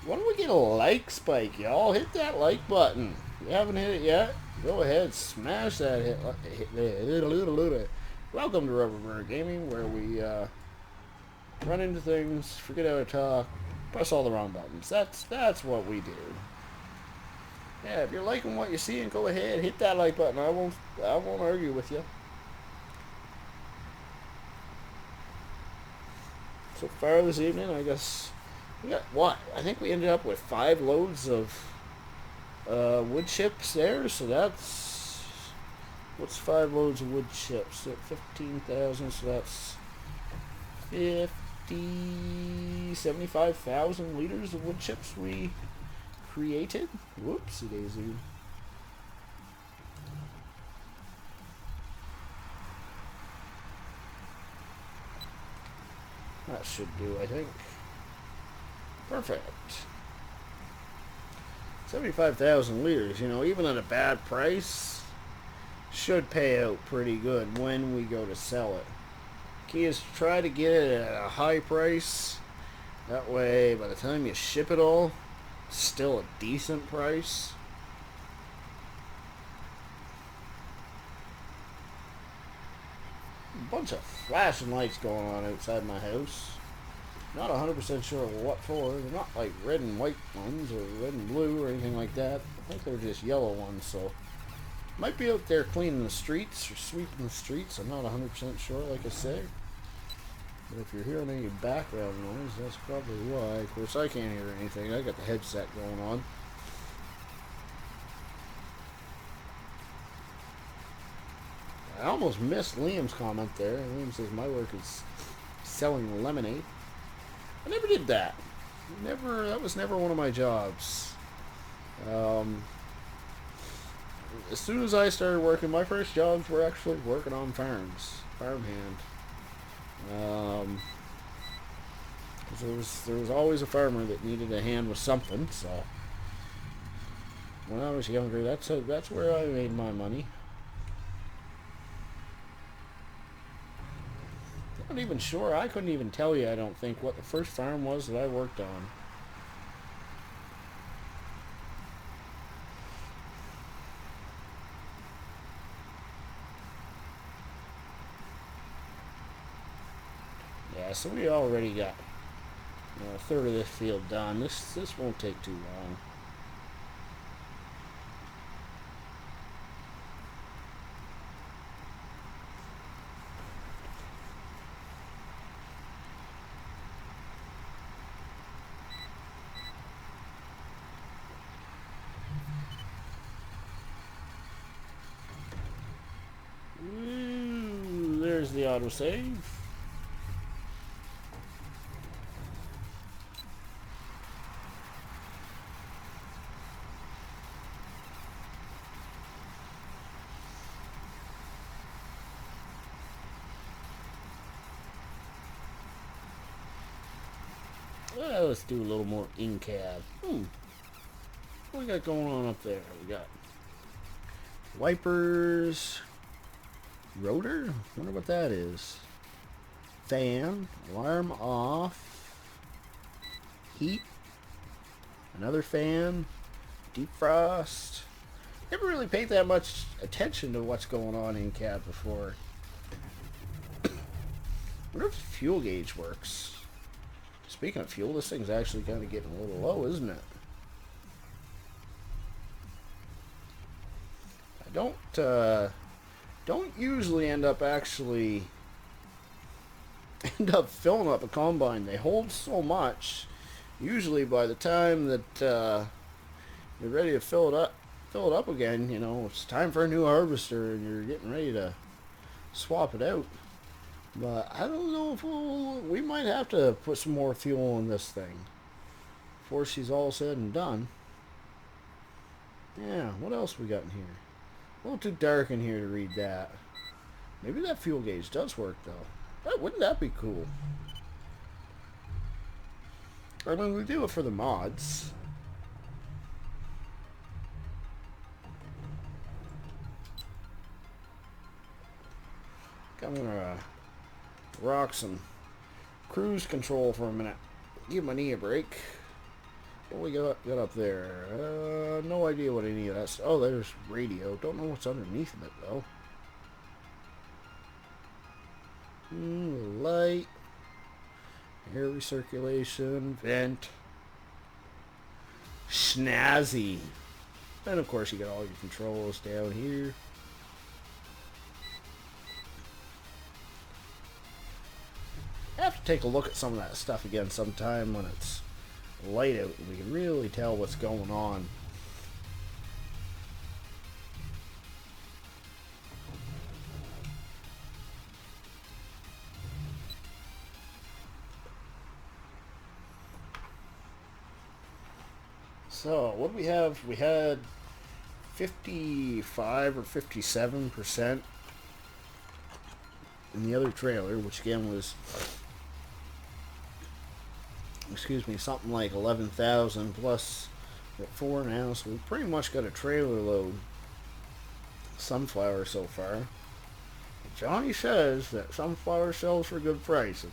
Why don't we get a like spike, y'all? Hit that like button. If you haven't hit it yet, go ahead, smash that hit. Welcome to Rubberbird Gaming, where we run into things, forget how to talk, press all the wrong buttons. That's what we do. Yeah, if you're liking what you're seeing, go ahead, hit that like button. I won't argue with you. So far this evening, I guess we got what? I think we ended up with 5 loads of wood chips there, so that's... What's 5 loads of wood chips? At 15,000, so that's 75,000 liters of wood chips we created. Whoopsie daisy. That should do, I think. Perfect. 75,000 liters, you know, even at a bad price, should pay out pretty good when we go to sell it. Key is to try to get it at a high price. That way, by the time you ship it all, it's still a decent price. A bunch of flashing lights going on outside my house. Not 100% sure what for. They're not like red and white ones or red and blue or anything like that. I think they're just yellow ones, so might be out there cleaning the streets or sweeping the streets. I'm not 100% sure, like I say. But if you're hearing any background noise, that's probably why. Of course, I can't hear anything. I got the headset going on. I almost missed Liam's comment there. Liam says my work is selling lemonade. I never did that. That was never one of my jobs. As soon as I started working, my first jobs were actually working on farms, farmhand. There was always a farmer that needed a hand with something. So when I was younger, that's where I made my money. I'm not even sure. I couldn't even tell you, I don't think, what the first farm was that I worked on. Yeah, so we already got a third of this field done. This won't take too long. There's the autosave. Let's do a little more in-cab. What we got going on up there? We got wipers, rotor. Wonder what that is. Fan, alarm off, heat, another fan, defrost. Never really paid that much attention to what's going on in cab before. Wonder if the fuel gauge works. Speaking of fuel, this thing's actually kind of getting a little low, isn't it? I don't usually end up filling up a combine. They hold so much. Usually by the time that you're ready to fill it up again, you know, it's time for a new harvester and you're getting ready to swap it out. But I don't know if we might have to put some more fuel in this thing before she's all said and done. Yeah, what else we got in here? A little too dark in here to read that. Maybe that fuel gauge does work though. Wouldn't that be cool? I mean, we do it for the mods. I'm gonna rock some cruise control for a minute. Give my knee a break. What we got up there? No idea what any of that's. Oh, there's radio. Don't know what's underneath of it though. Light, air recirculation, vent, snazzy, and of course you got all your controls down here. I have to take a look at some of that stuff again sometime when it's light out and we can really tell what's going on. So, what do we have? We had 55 or 57% in the other trailer, which again was, excuse me, something like 11,000 plus. We're at 4 now, so we've pretty much got a trailer load sunflower so far. Johnny says that sunflower sells for a good price, and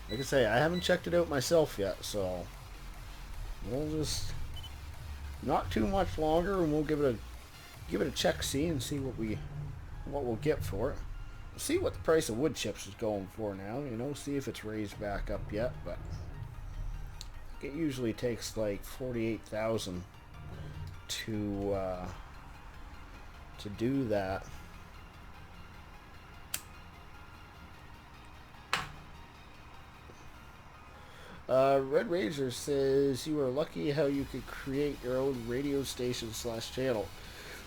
like I say, I haven't checked it out myself yet, so we'll just not too much longer, and we'll give it a check, see, and see what we'll get for it. We'll see what the price of wood chips is going for now. You know, see if it's raised back up yet, but it usually takes like 48,000 to do that. Red Razor says you are lucky how you could create your own radio station / channel.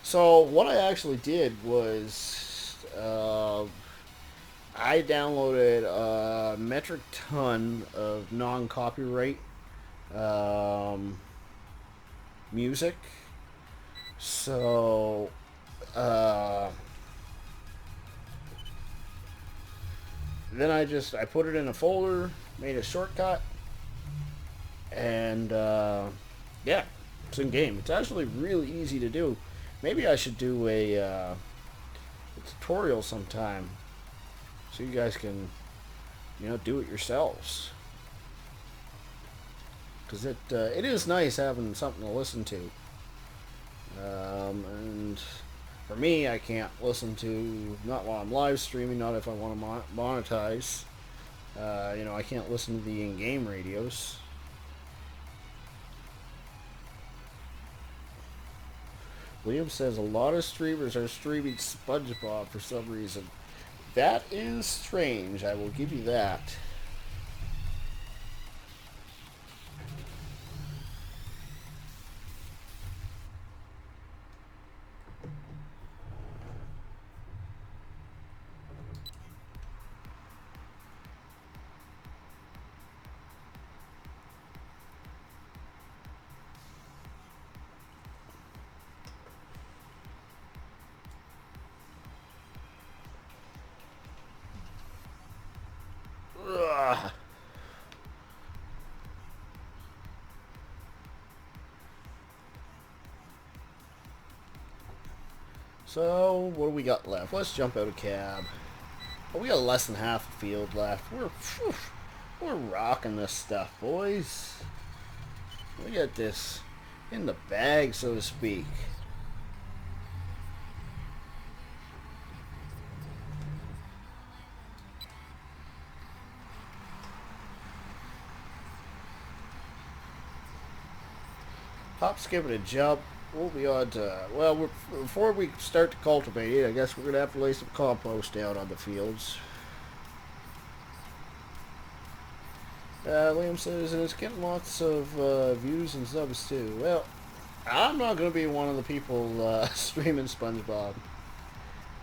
So what I actually did was I downloaded a metric ton of non-copyright music. So then I put it in a folder, made a shortcut, and yeah, it's in game. It's actually really easy to do. Maybe I should do a tutorial sometime so you guys can, you know, do it yourselves. Because it is nice having something to listen to. And for me, I can't listen to, not while I'm live streaming, not if I want to monetize. You know, I can't listen to the in-game radios. William says a lot of streamers are streaming SpongeBob for some reason. That is strange, I will give you that. Ugh. So, what do we got left? Let's jump out of cab. Oh, we got less than half the field left. We're rocking this stuff, boys. We got this in the bag, so to speak. Hop, skip, and a jump. We'll be on to, well, before we start to cultivate it, I guess we're going to have to lay some compost down on the fields. Liam says, and it's getting lots of views and subs too. Well, I'm not going to be one of the people streaming SpongeBob.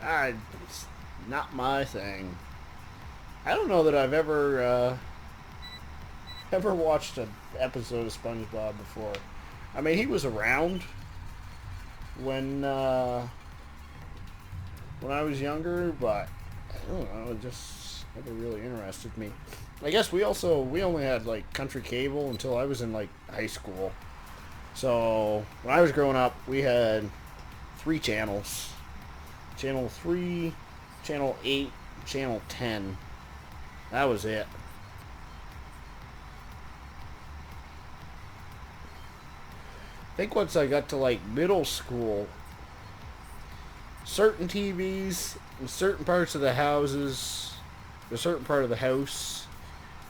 It's not my thing. I don't know that I've ever watched an episode of SpongeBob before. I mean, he was around when I was younger, but I don't know, it just never really interested me. I guess we only had like country cable until I was in like high school. So when I was growing up, we had 3 channels: channel 3, channel 8, channel 10. That was it. I think once I got to like middle school, certain TVs in certain parts of the houses, a certain part of the house,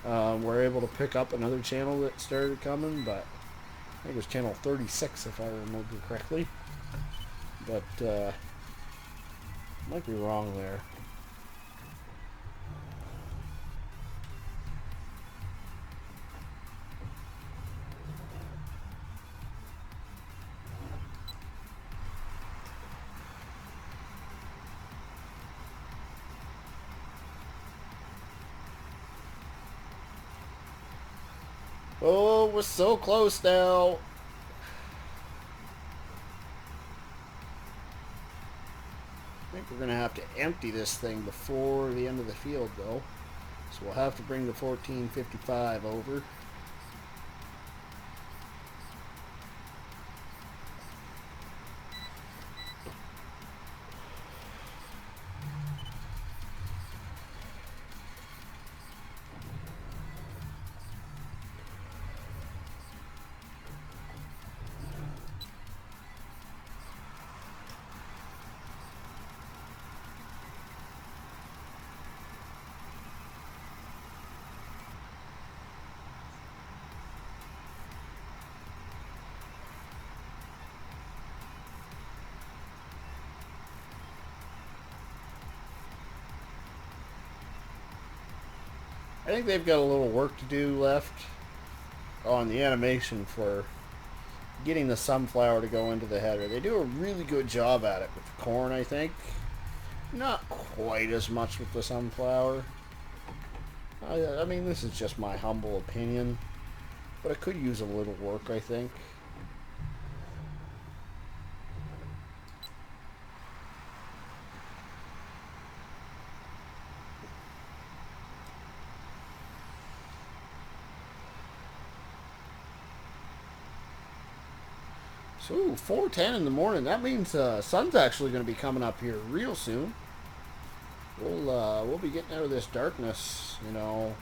were able to pick up another channel that started coming, but I think it was channel 36 if I remember correctly. But might be wrong there. Oh, we're so close now. think we're going to have to empty this thing before the end of the field, though. So we'll have to bring the 1455 over. I think they've got a little work to do left on the animation for getting the sunflower to go into the header. They do a really good job at it with the corn, I think. Not quite as much with the sunflower. I mean, this is just my humble opinion, but it could use a little work, I think. So 4:10 in the morning. That means sun's actually going to be coming up here real soon. We'll be getting out of this darkness, you know,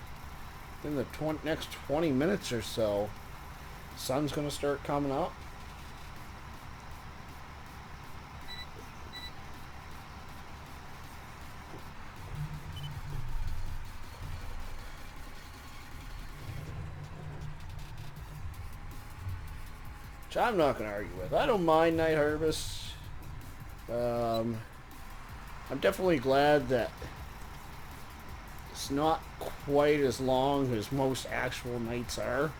in the next 20 minutes or so. Sun's going to start coming up. Which I'm not going to argue with. I don't mind night harvest. I'm definitely glad that it's not quite as long as most actual nights are.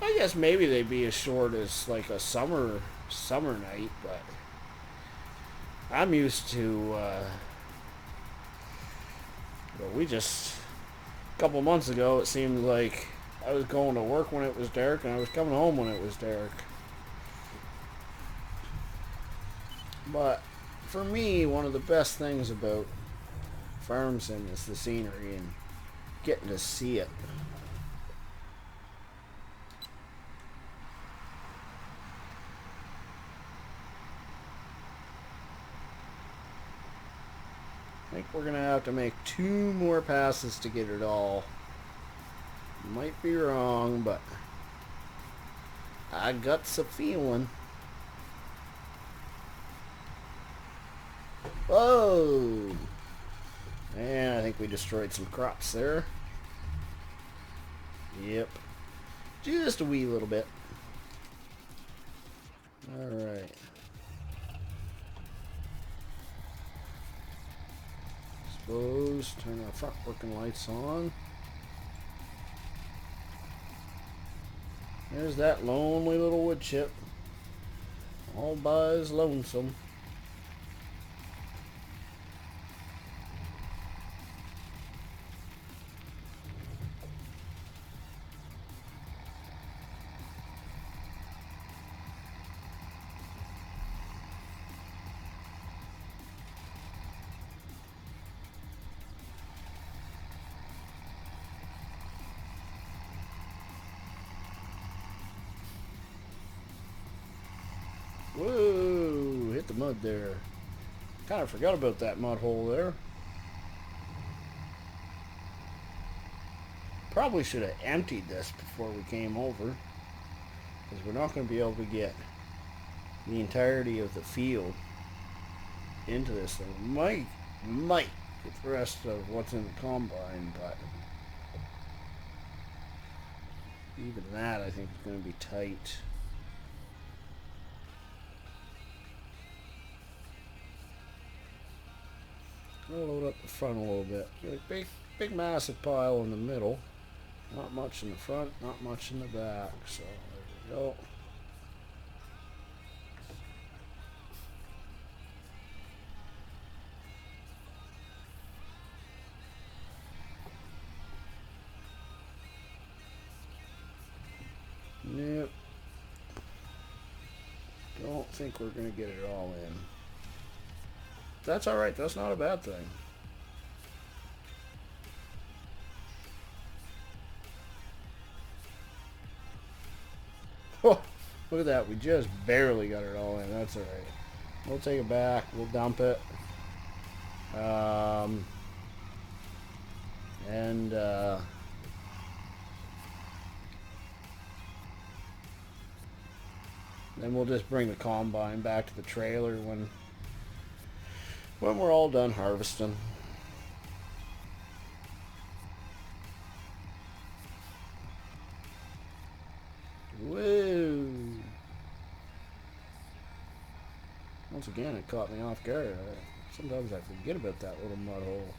I guess maybe they'd be as short as like a summer night, but I'm used to well, we just a couple months ago it seemed like I was going to work when it was dark and I was coming home when it was dark. But for me, one of the best things about farm sim is the scenery and getting to see it. I think we're going to have to make 2 more passes to get it all. Might be wrong, but I got a feeling. Whoa! And I think we destroyed some crops there. Yep. Just a wee little bit. Alright. Suppose turn our front working lights on. There's that lonely little wood chip. All by his lonesome. Whoa, hit the mud there. Kind of forgot about that mud hole there. Probably should have emptied this before we came over, because we're not going to be able to get the entirety of the field into this thing. Might get the rest of what's in the combine, but even that I think is going to be tight. I'll load up the front a little bit. Get a big massive pile in the middle. Not much in the front, not much in the back. So there we go. Yep. think we're going to get it all in. That's alright. That's not a bad thing. Oh, look at that. We just barely got it all in. That's alright. We'll take it back. We'll dump it. Then we'll just bring the combine back to the trailer when we're all done harvesting. Whoa! Once again, it caught me off guard. Sometimes I forget about that little mud hole.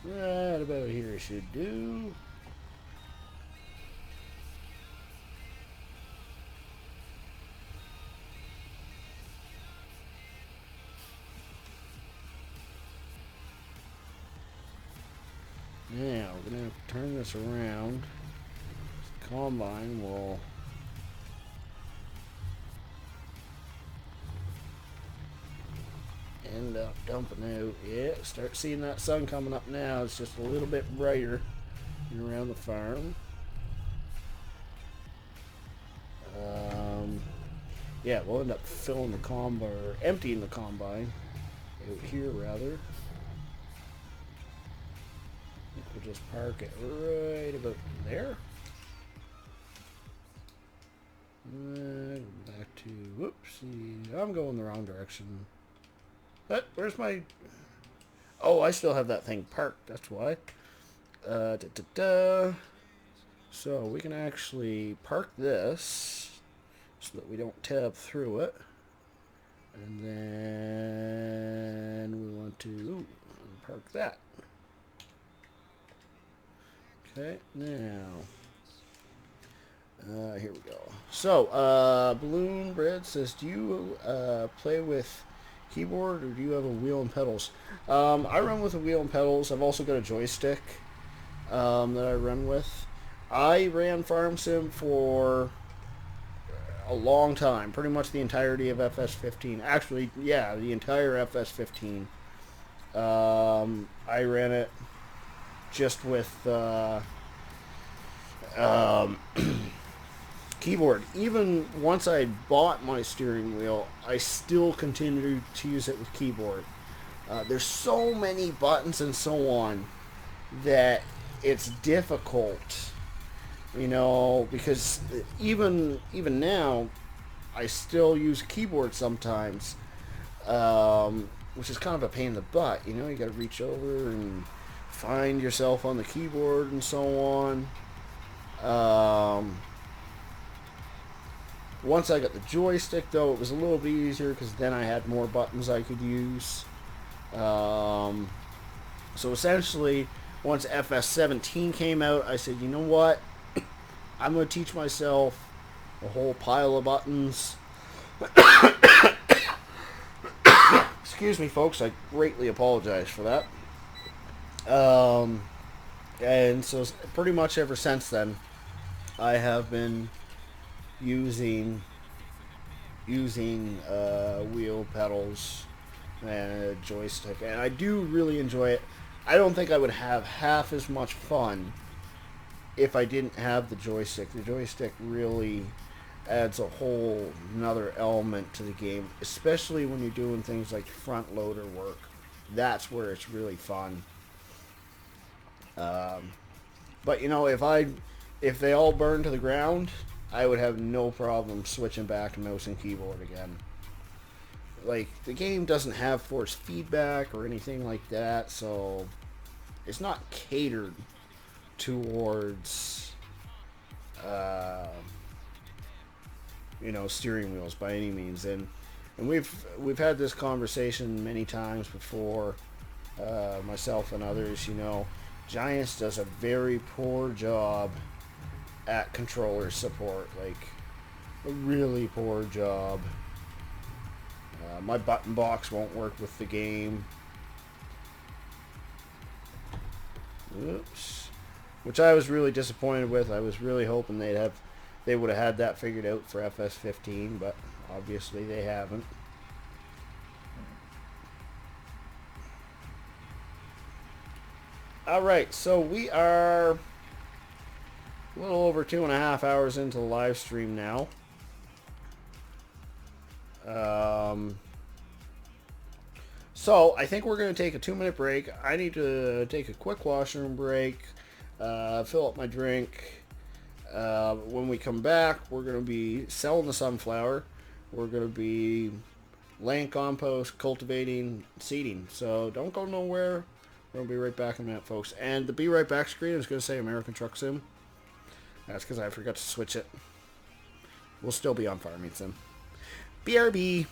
Right about here should do. Now, we're going to have to turn this around. This combine will end up dumping out. Yeah, start seeing that sun coming up now. It's just a little bit brighter around the farm. Yeah, we'll end up filling the combine, or emptying the combine out here rather. We'll just park it right about there. Back to, whoopsie, I'm going the wrong direction. But where's my, oh, I still have that thing parked, that's why. So we can actually park this so that we don't tab through it. And then we want to park that. Okay, now, here we go. So, Balloon Bread says, do you play with keyboard or do you have a wheel and pedals? I run with a wheel and pedals. I've also got a joystick that I run with. I ran Farm Sim for a long time, pretty much the entirety of FS15. Actually, yeah, the entire FS15. I ran it just with keyboard. Even once I bought my steering wheel, I still continued to use it with keyboard. There's so many buttons and so on that it's difficult, you know, because even now I still use keyboard sometimes, which is kind of a pain in the butt. You know, you got to reach over and find yourself on the keyboard and so on. Once I got the joystick, though, it was a little bit easier because then I had more buttons I could use. So essentially, once FS17 came out, I said, you know what? I'm going to teach myself a whole pile of buttons. Excuse me, folks. I greatly apologize for that. And so pretty much ever since then, I have been using wheel, pedals, and a joystick, and I do really enjoy it. I don't think I would have half as much fun if I didn't have the joystick. The joystick really adds a whole another element to the game, especially when you're doing things like front loader work. That's where it's really fun. But you know, if they all burn to the ground, I would have no problem switching back to mouse and keyboard again. Like, the game doesn't have force feedback or anything like that, so it's not catered towards you know, steering wheels by any means. And we've had this conversation many times before, myself and others. You know, Giants does a very poor job at controller support. Like, a really poor job. My button box won't work with the game. Oops. Which I was really disappointed with. I was really hoping they would have had that figured out for FS15, but obviously they haven't. Alright, so we are a little over 2.5 hours into the live stream now. So I think we're going to take a 2-minute break. I need to take a quick washroom break, fill up my drink. When we come back, we're going to be selling the sunflower. We're going to be laying compost, cultivating, seeding. So don't go nowhere. We're going to be right back in a minute, folks. And the Be Right Back screen is going to say American Truck Sim. That's because I forgot to switch it. We'll still be on Farming Sim. BRB.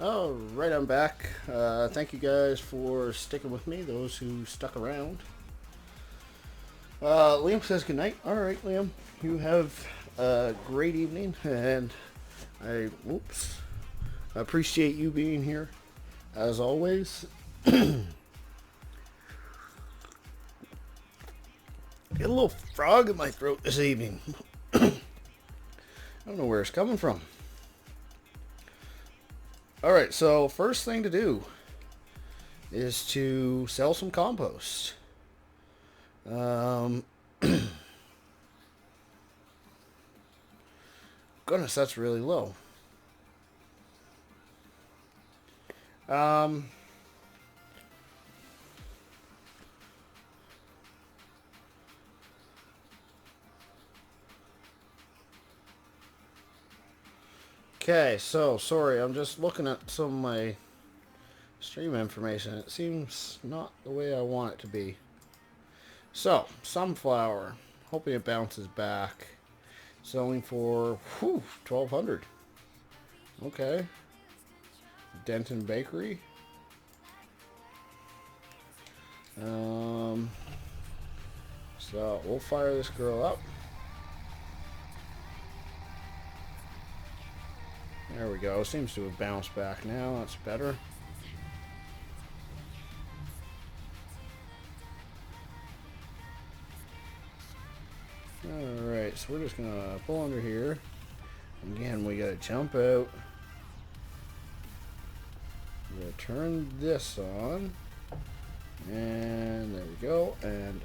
All right, I'm back. Thank you guys for sticking with me, those who stuck around. Liam says goodnight. All right, Liam, you have a great evening, and I appreciate you being here, as always. Get a little frog in my throat this evening. I don't know where it's coming from. Alright, so first thing to do is to sell some compost. Goodness, that's really low. Okay, so sorry, I'm just looking at some of my stream information. It seems not the way I want it to be. So, sunflower, hoping it bounces back. Selling for 1,200. Okay. Denton Bakery. So we'll fire this girl up. There we go. Seems to have bounced back now. That's better. Alright, so we're just going to pull under here. Again, we got to jump out. We're going to turn this on. And there we go. And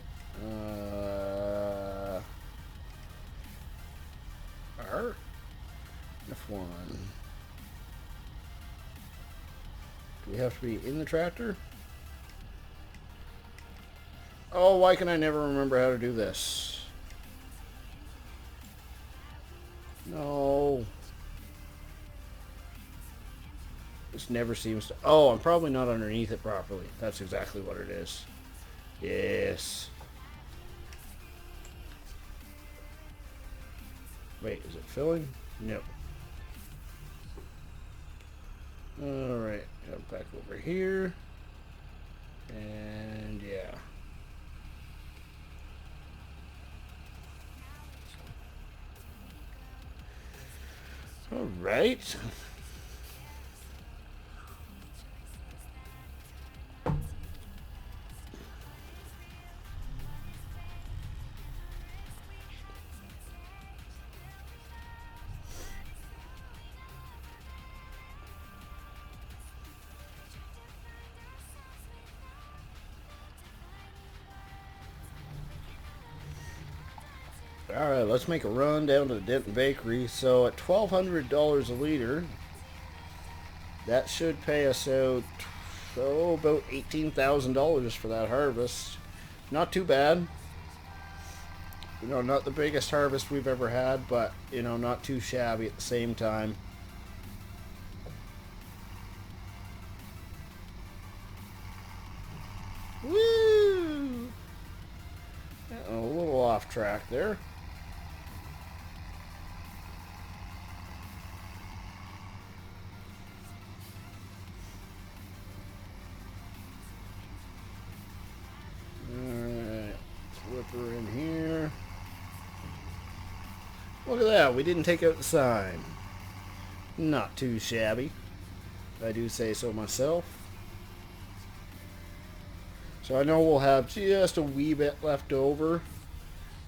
R F1. Do we have to be in the tractor? Oh, why can I never remember how to do this? No. This never seems to... Oh, I'm probably not underneath it properly. That's exactly what it is. Yes. Wait, is it filling? No. Alright, come back over here. And yeah. Alright. Alright, let's make a run down to the Denton Bakery. So at $1,200 a liter, that should pay us out about $18,000 for that harvest. Not too bad. You know, not the biggest harvest we've ever had, but, you know, not too shabby at the same time. Woo! A little off track there. Alright, whip her in here. Look at that, we didn't take out the sign. Not too shabby, if I do say so myself. So I know we'll have just a wee bit left over.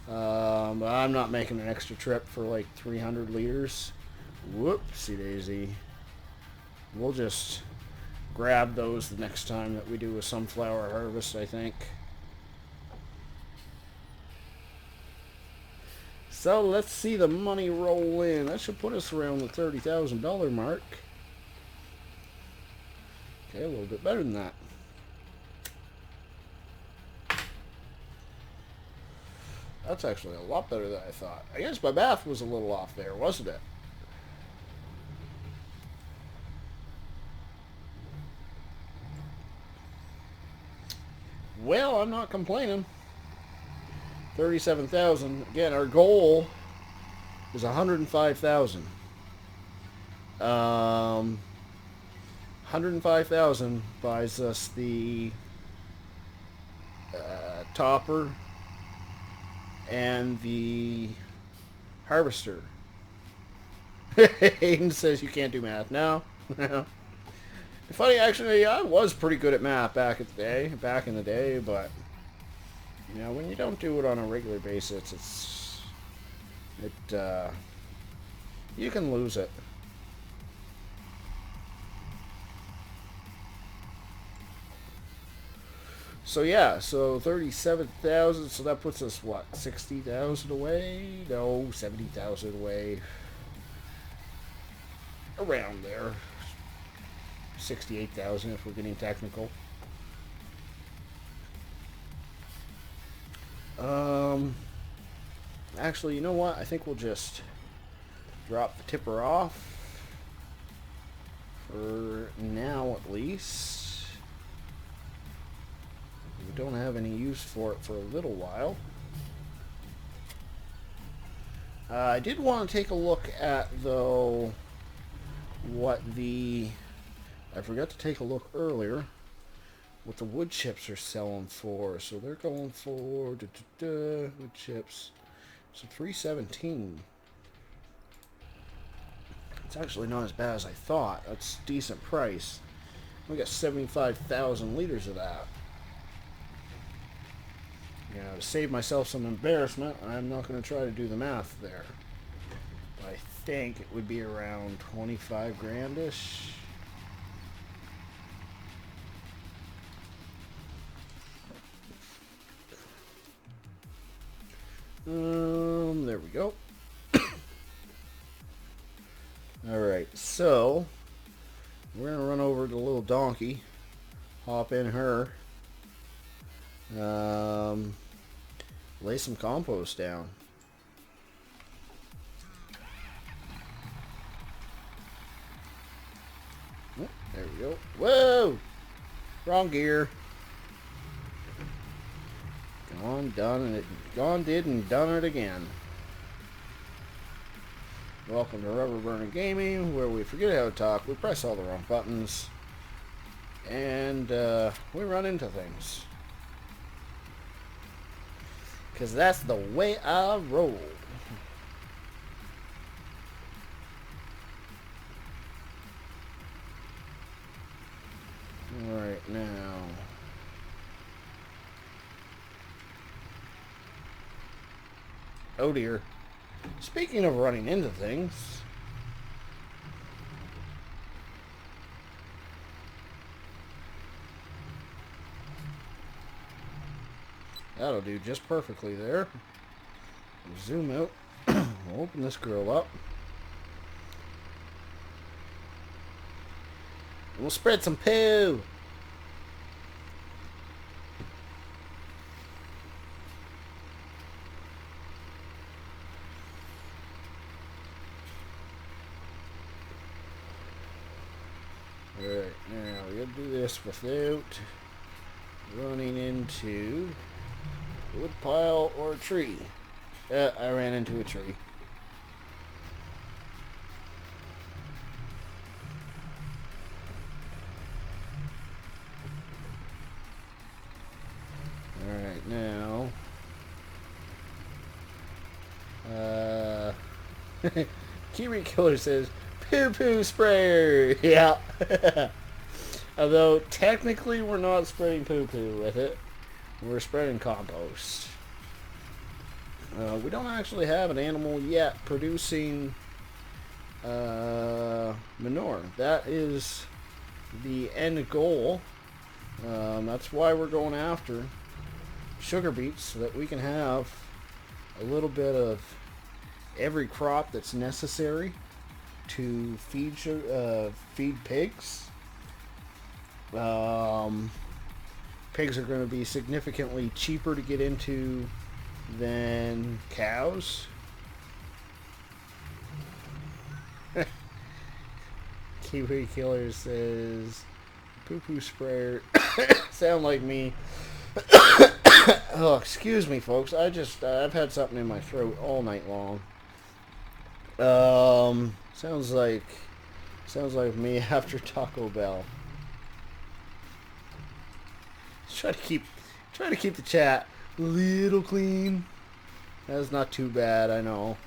But I'm not making an extra trip for like 300 liters. Whoopsie daisy. We'll just grab those the next time that we do a sunflower harvest, I think. So let's see the money roll in. That should put us around the $30,000 mark. Okay, a little bit better than that. That's actually a lot better than I thought. I guess my math was a little off there, wasn't it? Well, I'm not complaining. 37,000. Again, our goal is 105,000. 105,000 buys us the topper and the harvester. Hayden says you can't do math. No. Funny, actually, I was pretty good at math back in the day, but you know, when you don't do it on a regular basis, you can lose it. So yeah, so 37,000, so that puts us, what, 60,000 away? No, 70,000 away. Around there. 68,000 if we're getting technical. Actually, you know what? I think we'll just drop the tipper off. For now, at least. We don't have any use for it for a little while. I did want to take a look at, though, what the... I forgot to take a look earlier what the wood chips are selling for. So they're going for wood chips. So $3.17. It's actually not as bad as I thought. That's a decent price. We got 75,000 liters of that. You know, to save myself some embarrassment, I'm not going to try to do the math there. But I think it would be around 25 grand-ish. we go. Alright, so we're going to run over to the little donkey, hop in her, lay some compost down. Oh, there we go. Whoa! Wrong gear. Gone, done it. Gone, did, and done it again. Welcome to Rubber Burner Gaming, where we forget how to talk, we press all the wrong buttons, and we run into things. Because that's the way I roll. Alright, now. Oh dear. Speaking of running into things, that'll do just perfectly there. Zoom out. We'll open this girl up. We'll spread some poo. Alright, now we're going to do this without running into a wood pile or a tree. I ran into a tree. Alright, now Kiwi Killer says poo-poo sprayer. Yeah. Although technically we're not spreading poo-poo with it. We're spreading compost. We don't actually have an animal yet producing manure. That is the end goal. That's why we're going after sugar beets, so that we can have a little bit of every crop that's necessary to feed pigs. Pigs are going to be significantly cheaper to get into than cows. Kiwi Killer says poo-poo sprayer. Sound like me. Oh, excuse me, folks. I've had something in my throat all night long. Sounds like me after Taco Bell. Try to keep the chat a little clean. That's not too bad, I know.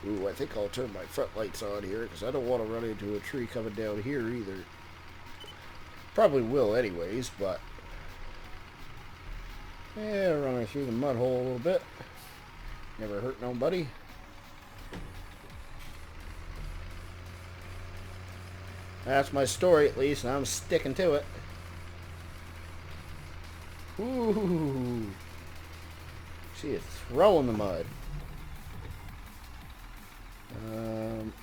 Ooh, I think I'll turn my front lights on here, because I don't want to run into a tree coming down here either. Probably will anyways, but yeah, running through the mud hole a little bit. Never hurt nobody. That's my story, at least, and I'm sticking to it. Ooh. She is throwing the mud.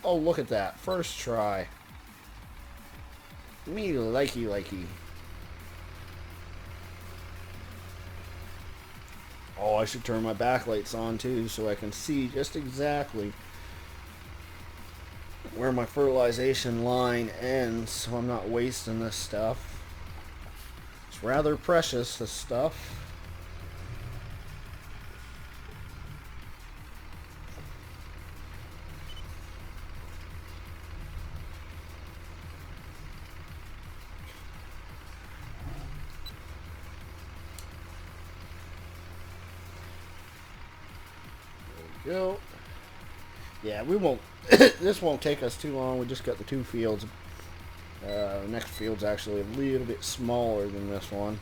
Oh, look at that. First try. Me likey. Oh, I should turn my backlights on, too, so I can see just exactly where my fertilization line ends, so I'm not wasting this stuff. It's rather precious, this stuff. There we go. Yeah, we won't. This won't take us too long. We just got the two fields. The next field's actually a little bit smaller than this one.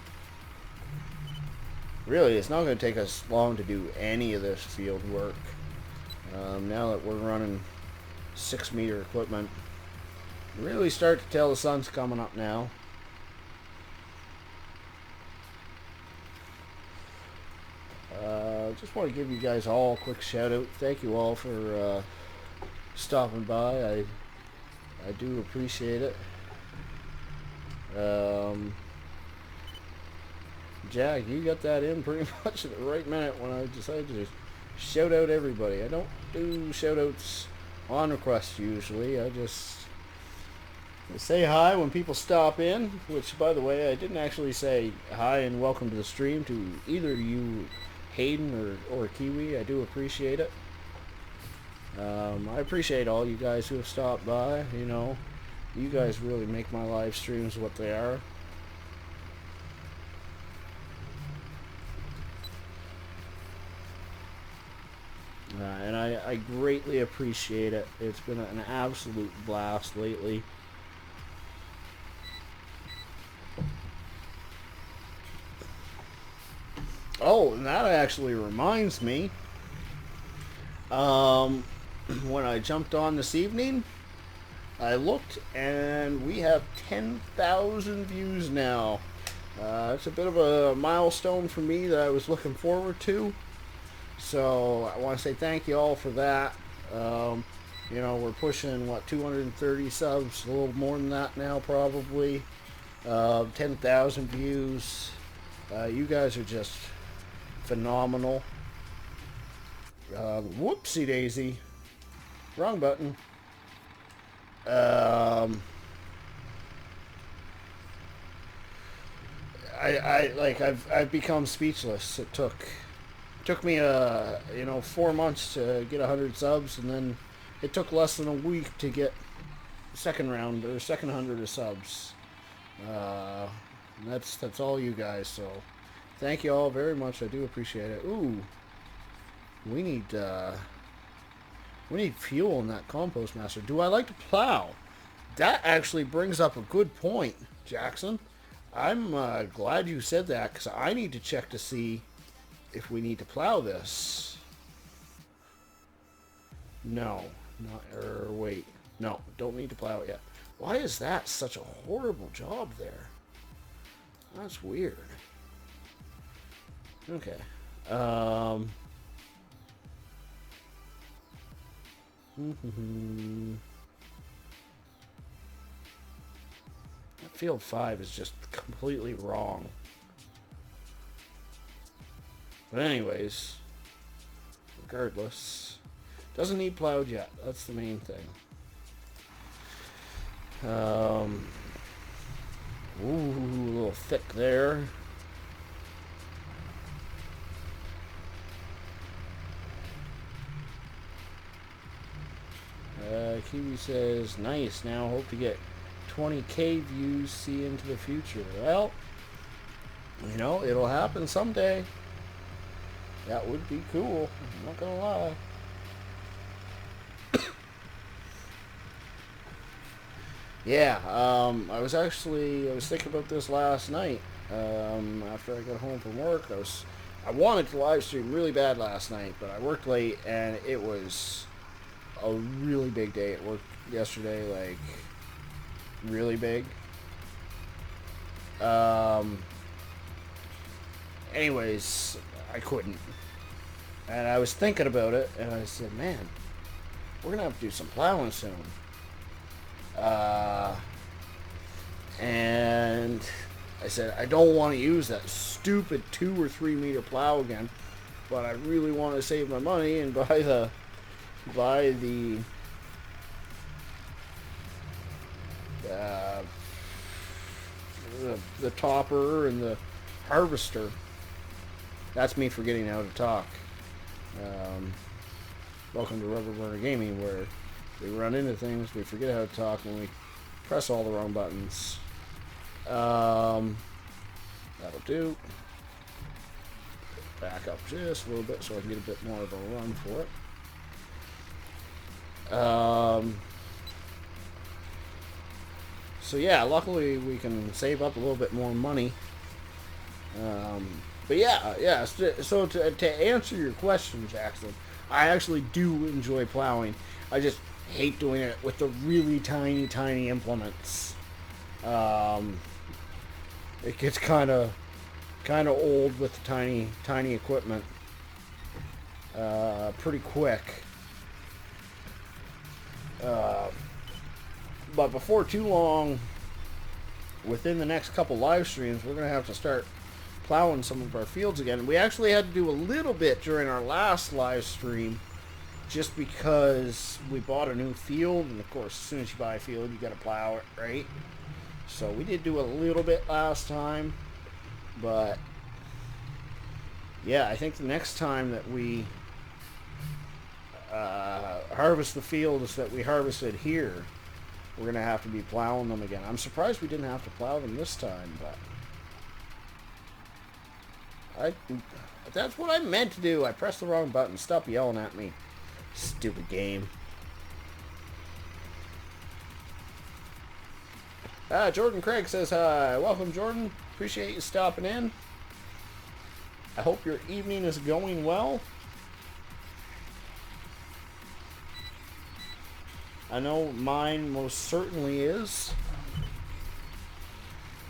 Really, it's not going to take us long to do any of this field work. Now that we're running 6-meter equipment, really start to tell the sun's coming up now. just want to give you guys all a quick shout out. Thank you all for stopping by. I do appreciate it. Jack, you got that in pretty much at the right minute when I decided to shout out everybody. I don't do shout outs on request usually. I just say hi when people stop in, which, by the way, I didn't actually say hi and welcome to the stream to either you, Hayden or Kiwi. I do appreciate it. I appreciate all you guys who have stopped by. You know, you guys really make my live streams what they are. And I greatly appreciate it. It's been an absolute blast lately. Oh, and that actually reminds me. When I jumped on this evening, I looked and we have 10,000 views now. It's a bit of a milestone for me that I was looking forward to. So I want to say thank you all for that. You know, we're pushing, what, 230 subs, a little more than that now probably. 10,000 views. You guys are just phenomenal. Whoopsie daisy. Wrong button. I've become speechless. It took me 4 months to get 100 subs, and then it took less than a week to get second 100 of subs. That's all you guys. So thank you all very much. I do appreciate it. Ooh, we need fuel in that compost master. Do I like to plow? That actually brings up a good point, Jackson. I'm glad you said that, because I need to check to see if we need to plow this. No, wait. No, don't need to plow it yet. Why is that such a horrible job there? That's weird. Okay. Field 5 is just completely wrong. But anyways, regardless, doesn't need plowed yet. That's the main thing. Ooh, a little thick there. Kiwi says, nice, now hope to get 20k views, see into the future. Well, you know, it'll happen someday. That would be cool, I'm not gonna lie. Yeah, I was thinking about this last night. After I got home from work, I wanted to live stream really bad last night, but I worked late, and it was a really big day at work yesterday, like really big. Anyways, I couldn't, and I was thinking about it, and I said, man, we're gonna have to do some plowing soon. And I said, I don't want to use that stupid 2 or 3 meter plow again, but I really want to save my money and buy the topper and the harvester. That's me forgetting how to talk. Welcome to Rubber Burner Gaming, where we run into things, we forget how to talk, and we press all the wrong buttons. That'll do. Back up just a little bit so I can get a bit more of a run for it. So yeah, luckily we can save up a little bit more money. But yeah. So to answer your question, Jackson, I actually do enjoy plowing. I just hate doing it with the really tiny implements. It gets kind of old with the tiny equipment. pretty quick. But before too long, within the next couple live streams, we're going to have to start plowing some of our fields again. We actually had to do a little bit during our last live stream just because we bought a new field, and of course, as soon as you buy a field, you got to plow it, right? So we did do a little bit last time, but yeah, I think the next time that we harvest the fields that we harvested here, we're going to have to be plowing them again. I'm surprised we didn't have to plow them this time, but that's what I meant to do. I pressed the wrong button. Stop yelling at me. Stupid game. Jordan Craig says hi. Welcome, Jordan. Appreciate you stopping in. I hope your evening is going well. I know mine most certainly is.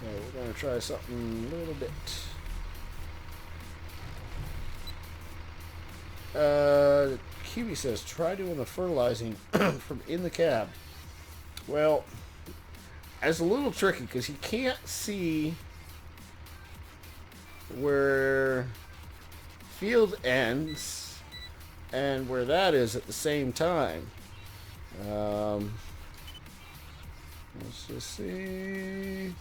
Okay, we're going to try something a little bit. Kiwi says, try doing the fertilizing from in the cab. Well, it's a little tricky because you can't see where field ends and where that is at the same time. Let's just see.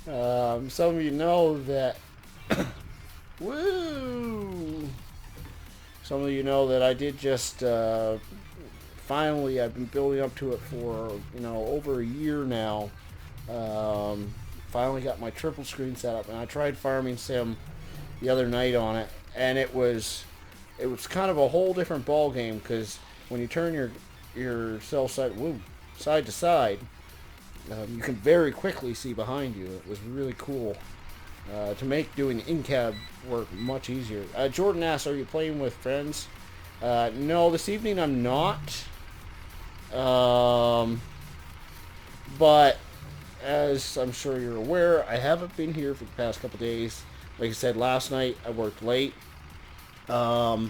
Some of you know that woo! Some of you know that I did just finally, I've been building up to it for, over a year now. Finally got my triple screen set up, and I tried farming sim the other night on it, and it was kind of a whole different ball game, because when you turn your cell side to side, you can very quickly see behind you. It was really cool to make doing in-cab work much easier. Jordan asks, are you playing with friends? No, this evening I'm not. But as I'm sure you're aware, I haven't been here for the past couple days. Like I said, last night I worked late. But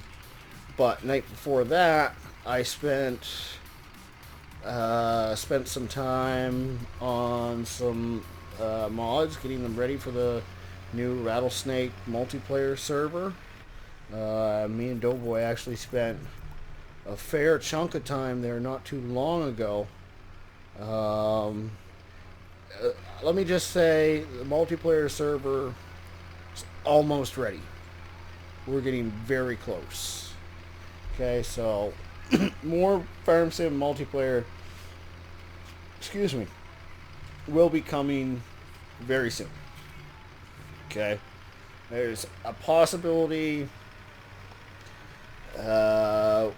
night before that, I spent some time on some mods, getting them ready for the new Rattlesnake multiplayer server. Me and Doughboy actually spent a fair chunk of time there not too long ago. Let me just say, the multiplayer server is almost ready. We're getting very close. Okay, so more Farm Sim multiplayer, will be coming very soon. Okay, there's a possibility, a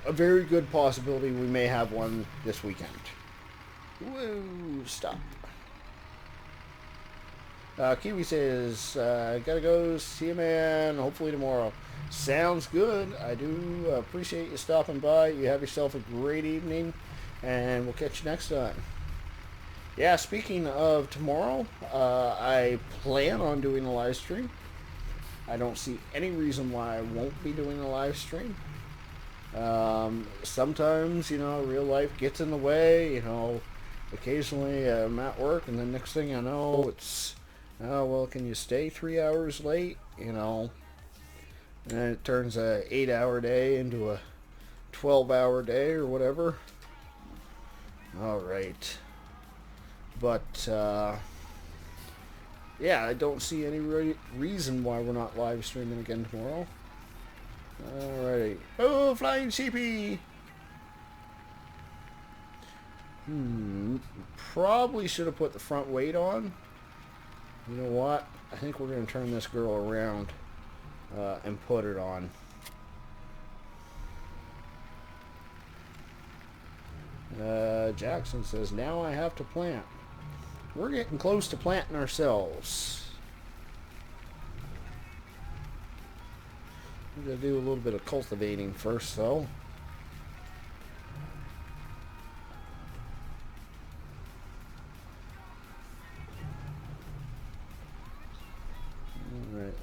very good possibility we may have one this weekend. Woo, stop. Kiwi says, gotta go, see you, man, hopefully tomorrow. Sounds good. I do appreciate you stopping by. You have yourself a great evening, and we'll catch you next time. Yeah, speaking of tomorrow, I plan on doing a live stream. I don't see any reason why I won't be doing a live stream. Sometimes, real life gets in the way, occasionally I'm at work, and then next thing I know, it's, oh, well, can you stay 3 hours late, and it turns a 8-hour day into a 12-hour day or whatever. All right. But, yeah, I don't see any reason why we're not live streaming again tomorrow. Alrighty. Oh, flying sheepy! Probably should have put the front weight on. You know what? I think we're going to turn this girl around and put it on. Jackson says, now I have to plant. We're getting close to planting ourselves. We're going to do a little bit of cultivating first, though. Alright.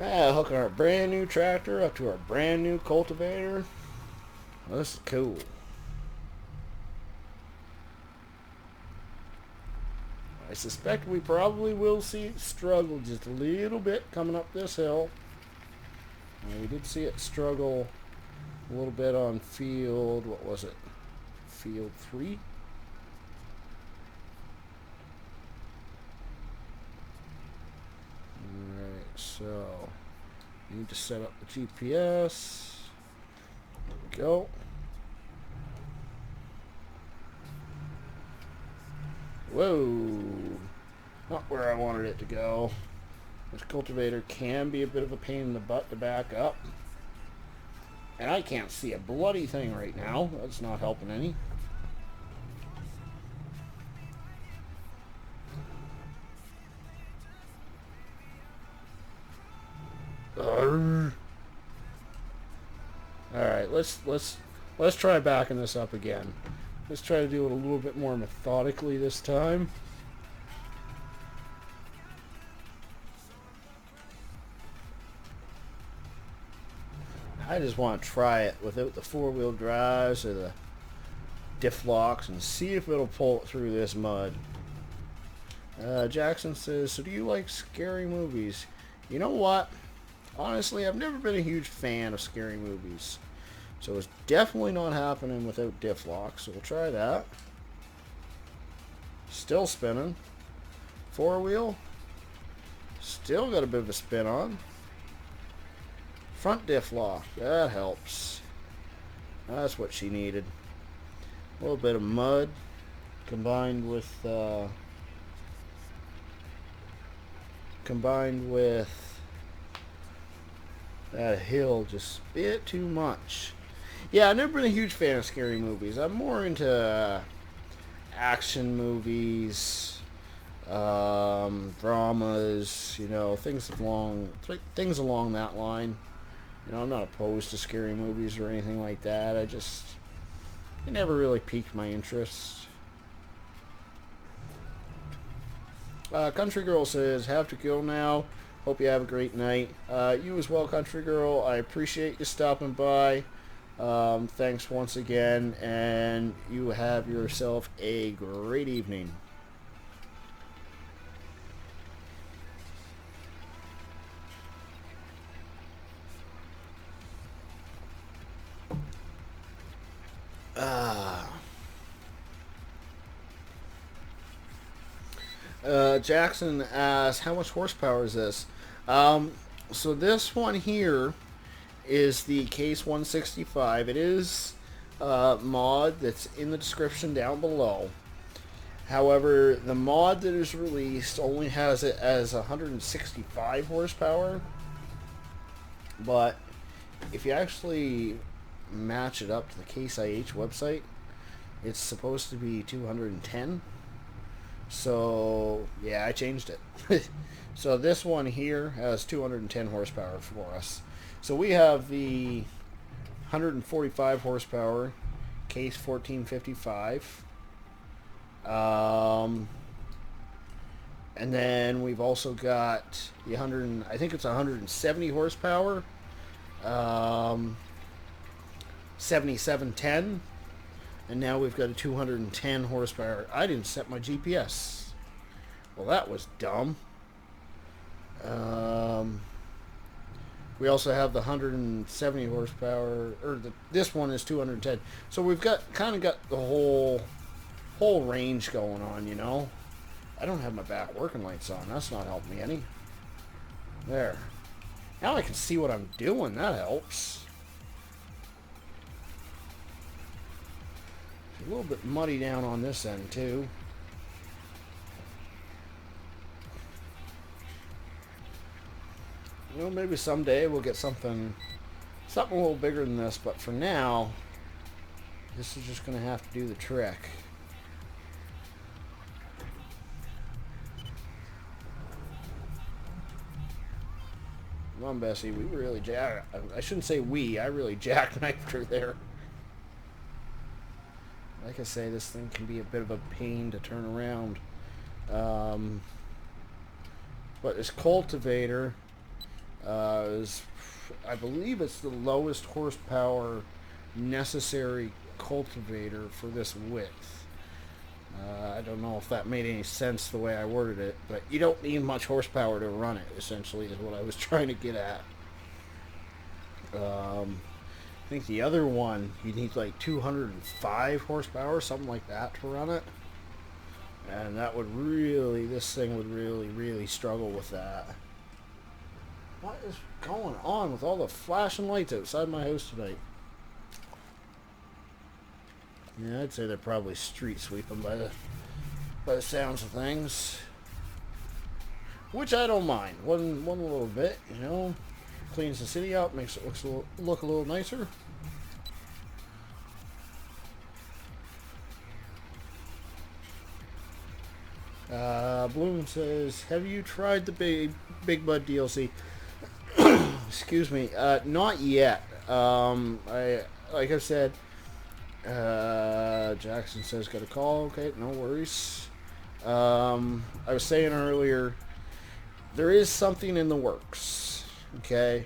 Hooking our brand new tractor up to our brand new cultivator. Well, this is cool. I suspect we probably will see it struggle just a little bit coming up this hill. We did see it struggle a little bit on field, what was it? Field 3? Alright, so need to set up the GPS. There we go. Whoa! Not where I wanted it to go. This cultivator can be a bit of a pain in the butt to back up. And I can't see a bloody thing right now. That's not helping any. Alright, let's try backing this up again. Let's try to do it a little bit more methodically this time. I just want to try it without the four-wheel drives or the diff locks and see if it'll pull it through this mud. Jackson says, so do you like scary movies? You know what? Honestly, I've never been a huge fan of scary movies. So it's definitely not happening without diff locks. So we'll try that. Still spinning. Four-wheel. Still got a bit of a spin on. Front diff lock. That helps. That's what she needed. A little bit of mud combined with that hill just a bit too much. Yeah, I've never been a huge fan of scary movies. I'm more into action movies, dramas, you know, things along that line. You know, I'm not opposed to scary movies or anything like that. It never really piqued my interest. Country Girl says, have to go now. Hope you have a great night. You as well, Country Girl. I appreciate you stopping by. Thanks once again, and you have yourself a great evening. Jackson asks, how much horsepower is this? So this one here is the Case 165. It is mod that's in the description down below. However, the mod that is released only has it as 165 horsepower. But if you actually match it up to the Case IH website, it's supposed to be 210. So, yeah, I changed it. So this one here has 210 horsepower for us. So we have the 145 horsepower Case 1455. And then we've also got the I think it's 170 horsepower 7710. And now we've got a 210 horsepower. I didn't set my GPS. Well, that was dumb. We also have the 170 horsepower, or this one is 210. So we've kind of got the whole range going on, you know. I don't have my back working lights on. That's not helping me any. There. Now I can see what I'm doing. That helps. A little bit muddy down on this end too. You know, maybe someday we'll get something a little bigger than this, but for now, this is just going to have to do the trick. Come on, Bessie, we really I shouldn't say we, I really jackknifed her there. Like I say, this thing can be a bit of a pain to turn around. But this cultivator I believe it's the lowest horsepower necessary cultivator for this width. I don't know if that made any sense the way I worded it, but you don't need much horsepower to run it, essentially, is what I was trying to get at. I think the other one, you need like 205 horsepower, something like that, to run it. And that would really, this thing would really, really struggle with that. What is going on with all the flashing lights outside my house tonight? Yeah, I'd say they're probably street sweeping by the sounds of things. Which I don't mind. One little bit, you know. Cleans the city up, makes it look a little nicer. Bloom says, have you tried the Big Bud DLC? Excuse me. Not yet. Like I said, Jackson says, got a call. Okay, no worries. I was saying earlier, there is something in the works, okay,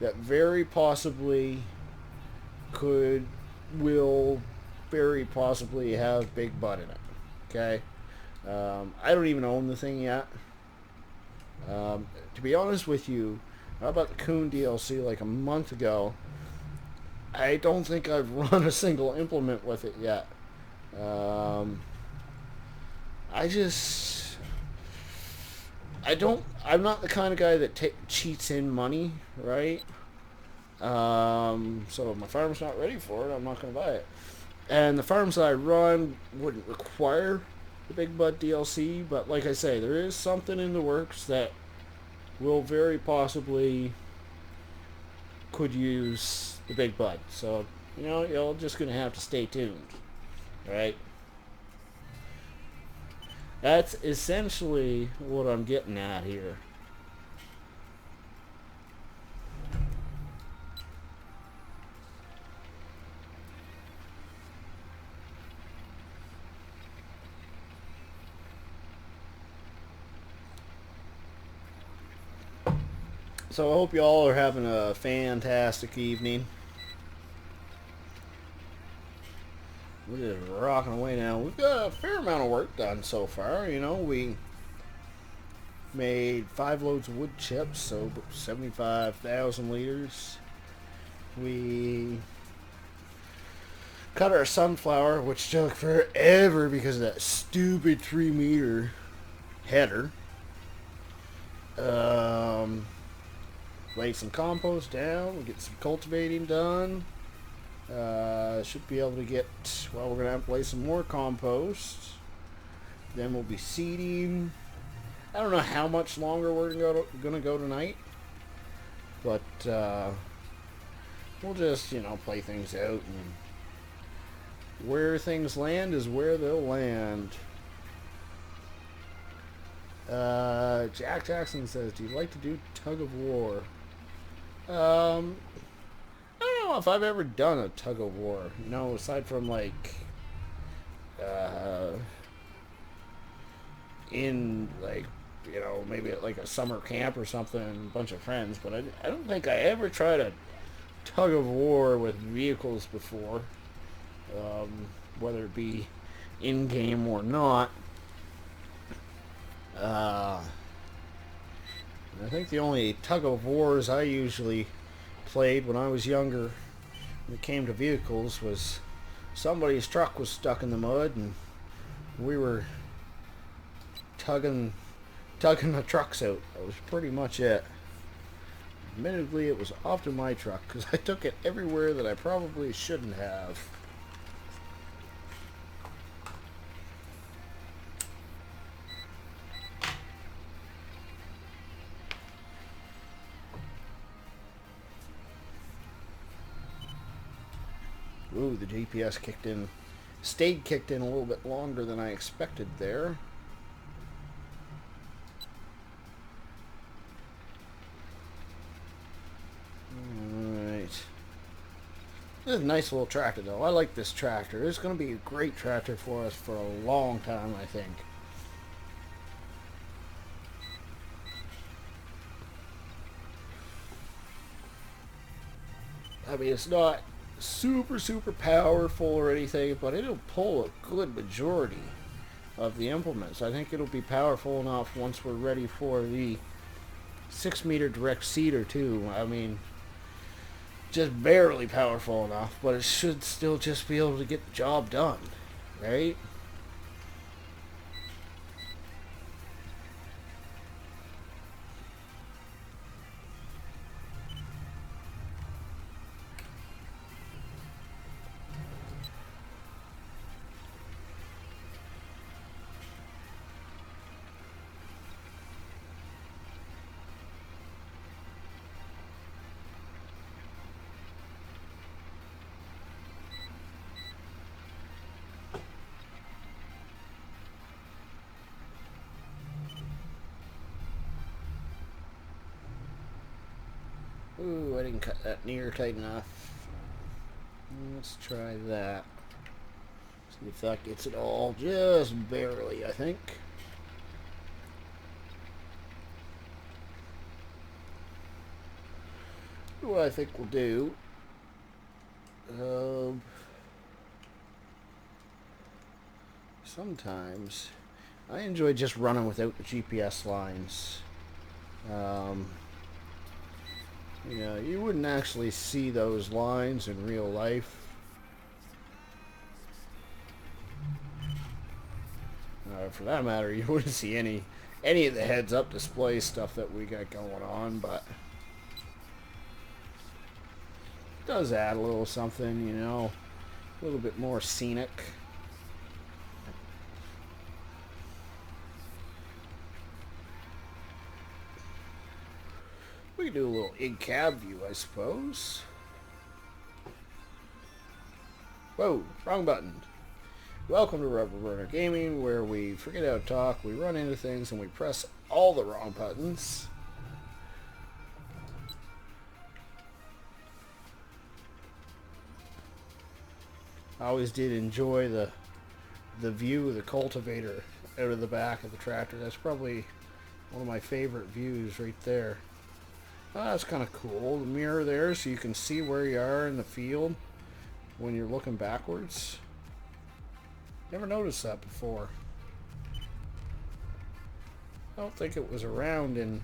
that very possibly will very possibly have Big Bud in it, okay? I don't even own the thing yet. To be honest with you, how about the Coon DLC like a month ago? I don't think I've run a single implement with it yet. I'm not the kind of guy that cheats in money, right? So if my farm's not ready for it, I'm not going to buy it. And the farms that I run wouldn't require the Big Bud DLC, but like I say, there is something in the works that will very possibly could use the Big Bud. So, you know, you're just going to have to stay tuned, right? That's essentially what I'm getting at here. So I hope you all are having a fantastic evening. We're just rocking away now. We've got a fair amount of work done so far. You know, we made 5 loads of wood chips, so 75,000 liters. We cut our sunflower, which took forever because of that stupid 3-meter header. Lay some compost down. We'll get some cultivating done. Should be able to get, well, we're going to have to lay some more compost. Then we'll be seeding. I don't know how much longer we're going to go tonight. But we'll just, you know, play things out. And where things land is where they'll land. Jack Jackson says, do you like to do tug of war? I don't know if I've ever done a tug of war, you know, aside from like in like, you know, maybe at like a summer camp or something, a bunch of friends, but I don't think I ever tried a tug of war with vehicles before, whether it be in game or not. I think the only tug of wars I usually played when I was younger when it came to vehicles was somebody's truck was stuck in the mud and we were tugging the trucks out. That was pretty much it. Admittedly, it was often my truck because I took it everywhere that I probably shouldn't have. Ooh, the GPS kicked in a little bit longer than I expected there. Alright. This is a nice little tractor though. I like this tractor. It's going to be a great tractor for us for a long time, I think. I mean, it's not super powerful or anything, but it'll pull a good majority of the implements. I think it'll be powerful enough once we're ready for the 6-meter direct seeder too. I mean, just barely powerful enough, but it should still just be able to get the job done, right? Ooh, I didn't cut that near tight enough. Let's try that. See if that gets it all just barely, I think. What I think we'll do. Sometimes I enjoy just running without the GPS lines. You know, you wouldn't actually see those lines in real life. For that matter, you wouldn't see any of the heads-up display stuff that we got going on, but it does add a little something, you know, a little bit more scenic. We can do a little in-cab view, I suppose. Whoa, wrong button. Welcome to Rubber Burner Gaming, where we forget how to talk, we run into things, and we press all the wrong buttons. I always did enjoy the view of the cultivator out of the back of the tractor. That's probably one of my favorite views right there. Oh, that's kind of cool. The mirror there so you can see where you are in the field when you're looking backwards. Never noticed that before. I don't think it was around in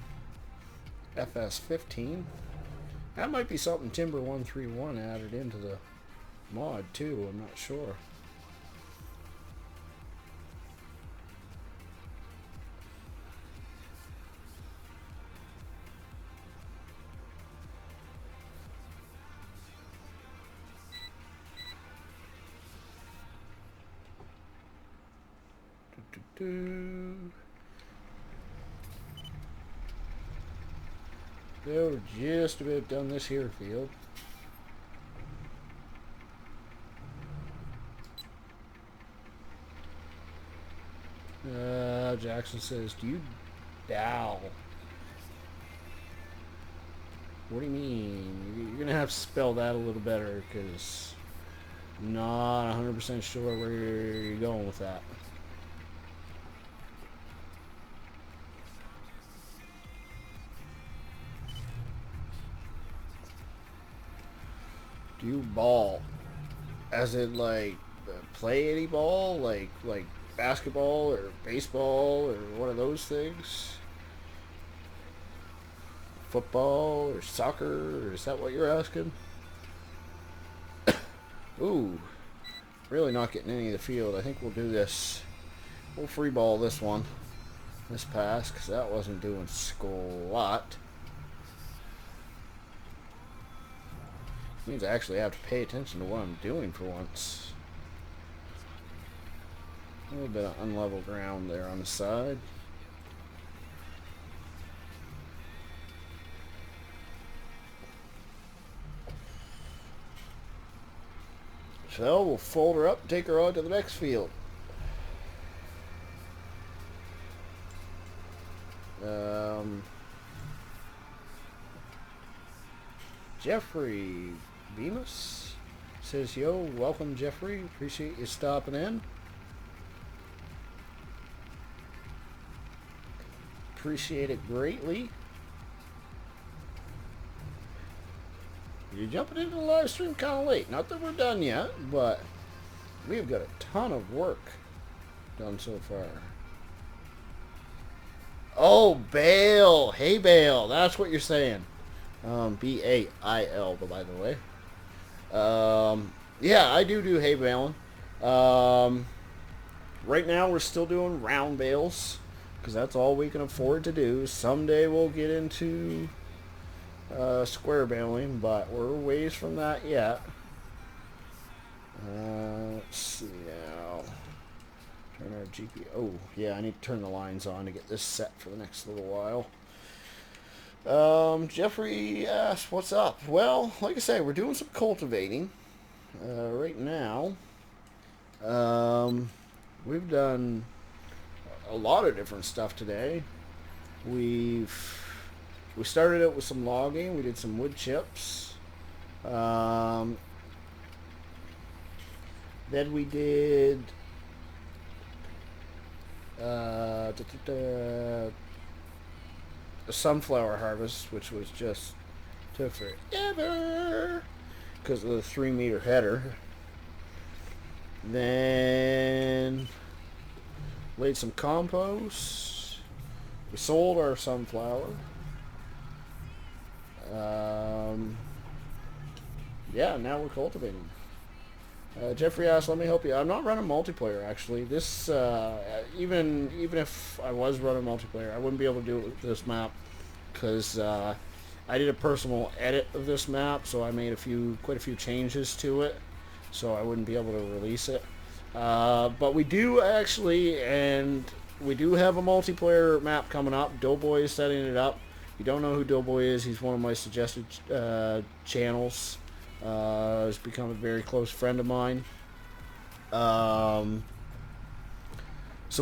FS15. That might be something Timber 131 added into the mod too, I'm not sure. We're just about done this here field. Jackson says, do you dow? What do you mean? You're gonna have to spell that a little better, because I'm not 100% sure where you're going with that. Do you ball? As in, like, play any ball? Like basketball or baseball or one of those things? Football or soccer? Or is that what you're asking? Ooh, really not getting any of the field. I think we'll do this. We'll free ball this one. This pass, because that wasn't doing squat. Means I actually have to pay attention to what I'm doing for once. A little bit of unlevel ground there on the side. So we'll fold her up and take her on to the next field. Jeffrey Bemis says, yo, welcome Jeffrey, appreciate you stopping in. Appreciate it greatly. You're jumping into the live stream kind of late. Not that we're done yet, but we've got a ton of work done so far. Oh, bale. Hay bale. That's what you're saying. B-A-I-L, by the way. Yeah, I do hay baling. Right now we're still doing round bales because that's all we can afford to do. Someday we'll get into square baling, but we're ways from that yet. Let's see now. Turn our GP. Oh, yeah, I need to turn the lines on to get this set for the next little while. Jeffrey asks, what's up? Well, like I say, we're doing some cultivating right now. We've done a lot of different stuff today. We started out with some logging. We did some wood chips. Then we did a sunflower harvest, which was just took forever because of the 3-meter header. Then laid some compost. We sold our sunflower. Yeah, now we're cultivating. Jeffrey asked, let me help you. I'm not running multiplayer, actually. This, even if I was running multiplayer, I wouldn't be able to do it with this map because I did a personal edit of this map, so I made quite a few changes to it, so I wouldn't be able to release it. But we do actually, and we do have a multiplayer map coming up. Doughboy is setting it up. If you don't know who Doughboy is, he's one of my suggested channels. He's become a very close friend of mine. So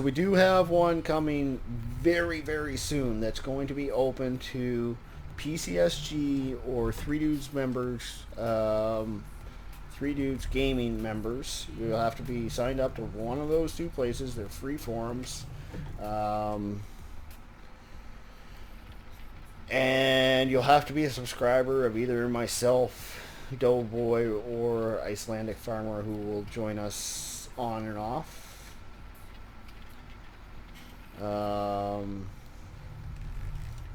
we do have one coming very, very soon that's going to be open to PCSG or 3 Dudes members, 3 Dudes Gaming members. You'll have to be signed up to one of those 2 places. They're free forums. And you'll have to be a subscriber of either myself, Doughboy, or Icelandic Farmer, who will join us on and off.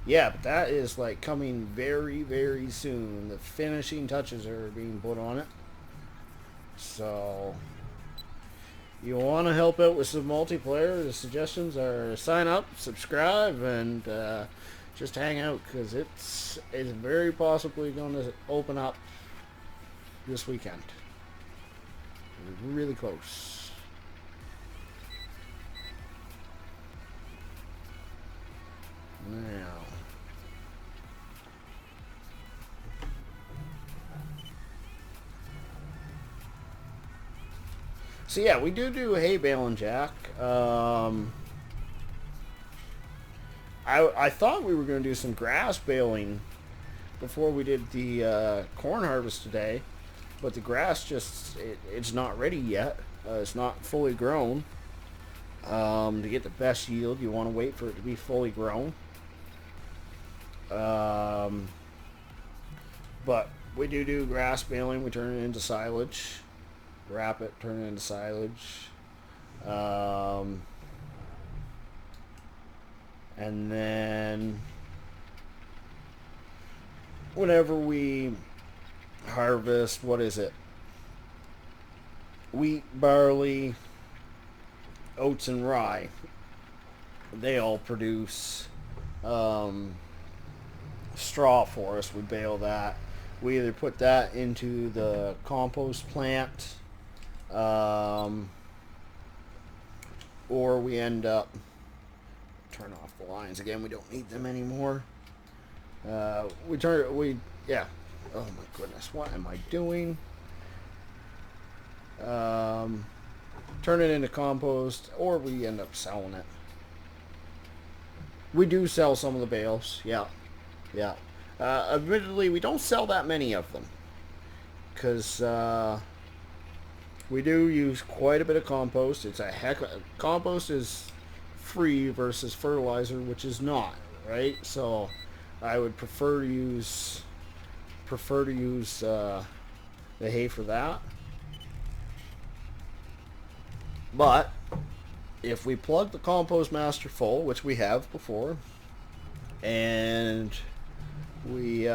Yeah, but that is like coming very, very soon. The finishing touches are being put on it. So you want to help out with some multiplayer, the suggestions are sign up, subscribe, and just hang out, because it's very possibly going to open up this weekend. We're really close. Now, so yeah, we do hay baling, Jack. I thought we were going to do some grass baling before we did the corn harvest today, but the grass it's not ready yet. It's not fully grown. To get the best yield, you want to wait for it to be fully grown. But we do grass baling. We turn it into silage, wrap it, turn it into silage. And then whenever we harvest, what is it? Wheat, barley, oats, and rye. They all produce straw for us. We bale that. We either put that into the compost plant, or we end up turn off the lines again. We don't need them anymore. Yeah. Oh my goodness, what am I doing? Turn it into compost, or we end up selling it. We do sell some of the bales, yeah. Admittedly, we don't sell that many of them, because we do use quite a bit of compost. Compost is free versus fertilizer, which is not, right? So I would prefer to use prefer to use the hay for that. But if we plug the compost master full, which we have before, and we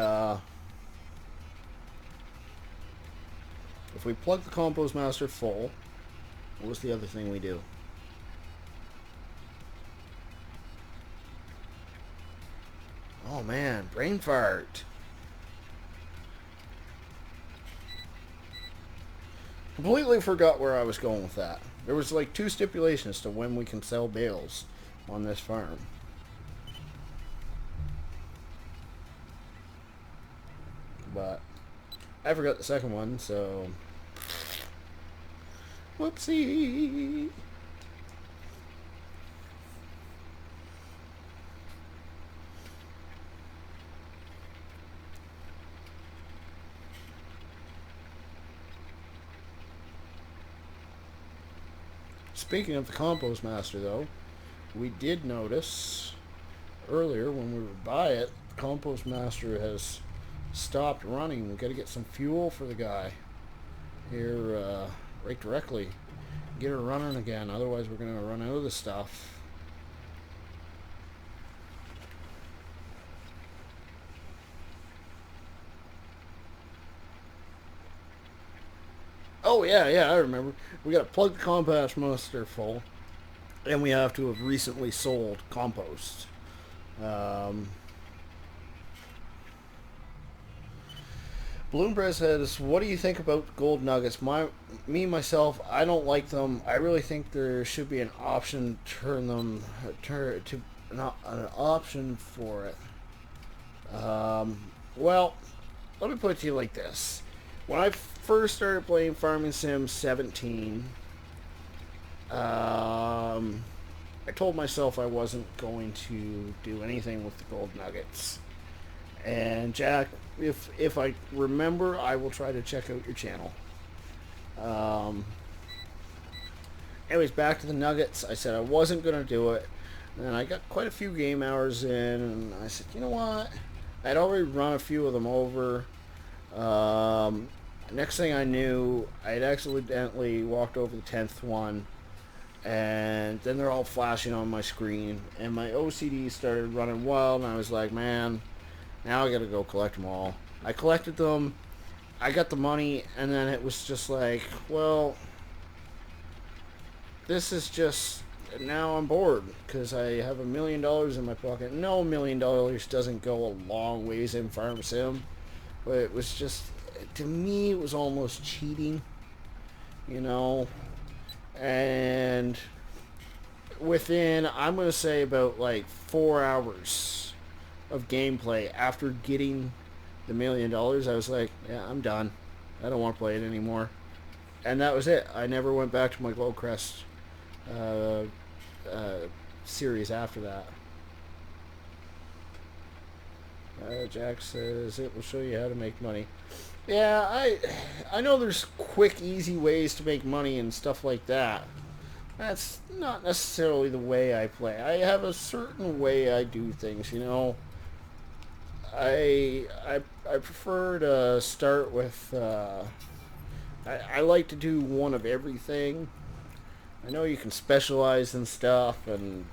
if we plug the compost master full, what's the other thing we do? Oh man, brain fart. Completely forgot where I was going with that. There was like 2 stipulations to when we can sell bales on this farm. But I forgot the second one, so whoopsie. Speaking of the compost master, though, we did notice earlier when we were by it, the compost master has stopped running. We got to get some fuel for the guy here right directly. Get her running again, otherwise we're going to run out of the stuff. Oh yeah, I remember. We got to plug the compost master full, and we have to have recently sold compost. Balloon Bread says, "What do you think about gold nuggets? Myself, I don't like them. I really think there should be an option to turn them to not an option for it." Well, let me put it to you like this: when I first started playing Farming Sim 17, I told myself I wasn't going to do anything with the gold nuggets. And Jack, if I remember, I will try to check out your channel. Anyways, back to the nuggets. I said I wasn't going to do it. And I got quite a few game hours in, and I said, you know what? I'd already run a few of them over. Next thing I knew, I'd accidentally walked over the 10th one, and then they're all flashing on my screen, and my OCD started running wild, and I was like, man, now I gotta go collect them all. I collected them, I got the money, and then it was just like, well, this is just, now I'm bored, because I have $1 million in my pocket. No, $1 million doesn't go a long ways in Farm Sim, but it was just, to me, it was almost cheating, you know. And within, I'm going to say, about like 4 hours of gameplay after getting the $1 million, I was like, yeah, I'm done. I don't want to play it anymore. And that was it. I never went back to my Glowcrest series after that. Jack says it will show you how to make money. Yeah, I know there's quick, easy ways to make money and stuff like that. That's not necessarily the way I play. I have a certain way I do things, you know. I prefer to start with, I like to do one of everything. I know you can specialize in stuff, and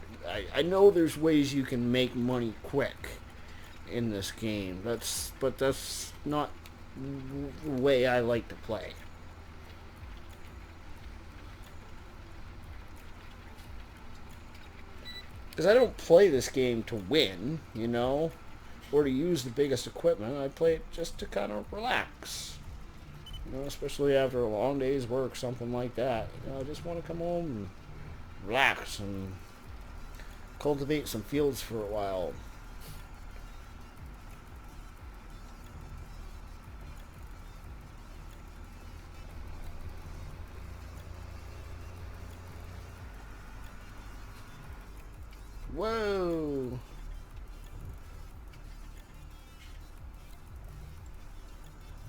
I know there's ways you can make money quick in this game. But that's not the way I like to play. Because I don't play this game to win, you know, or to use the biggest equipment. I play it just to kind of relax. You know, especially after a long day's work, something like that. You know, I just want to come home and relax and cultivate some fields for a while. Whoa!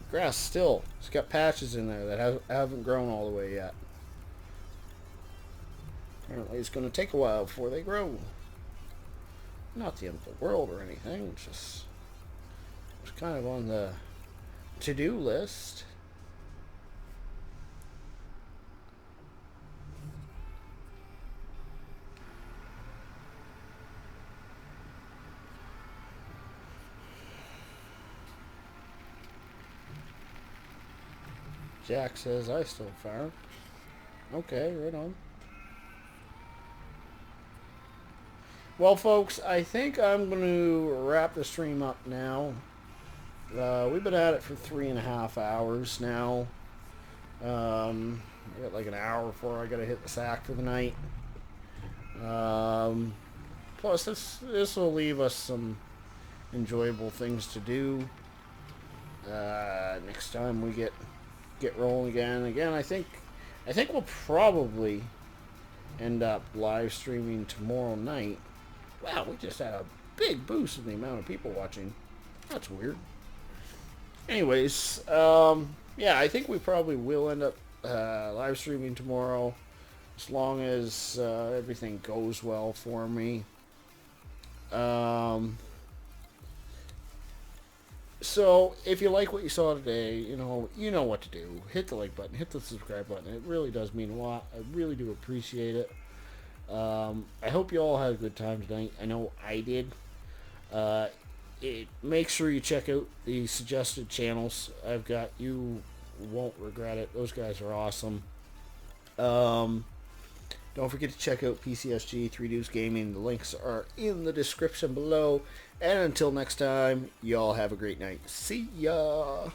Grass still. It's got patches in there that haven't grown all the way yet. Apparently it's going to take a while before they grow. Not the end of the world or anything. It's just, it's kind of on the to-do list. Jack says I still farm. Okay, right on. Well, folks, I think I'm going to wrap the stream up now. We've been at it for 3.5 hours now. I got like an hour before I got to hit the sack for the night. Plus, this will leave us some enjoyable things to do next time we get rolling again. Again, I think we'll probably end up live streaming tomorrow night. Wow, we just had a big boost in the amount of people watching. That's weird. Anyways, yeah, I think we probably will end up live streaming tomorrow, as long as everything goes well for me. So, if you like what you saw today, you know what to do. Hit the like button, hit the subscribe button. It really does mean a lot. I really do appreciate it. I hope you all had a good time tonight. I know I did. Make sure you check out the suggested channels I've got. You won't regret it. Those guys are awesome. Don't forget to check out PCSG 3 Deuce Gaming. The links are in the description below. And until next time, y'all have a great night. See ya!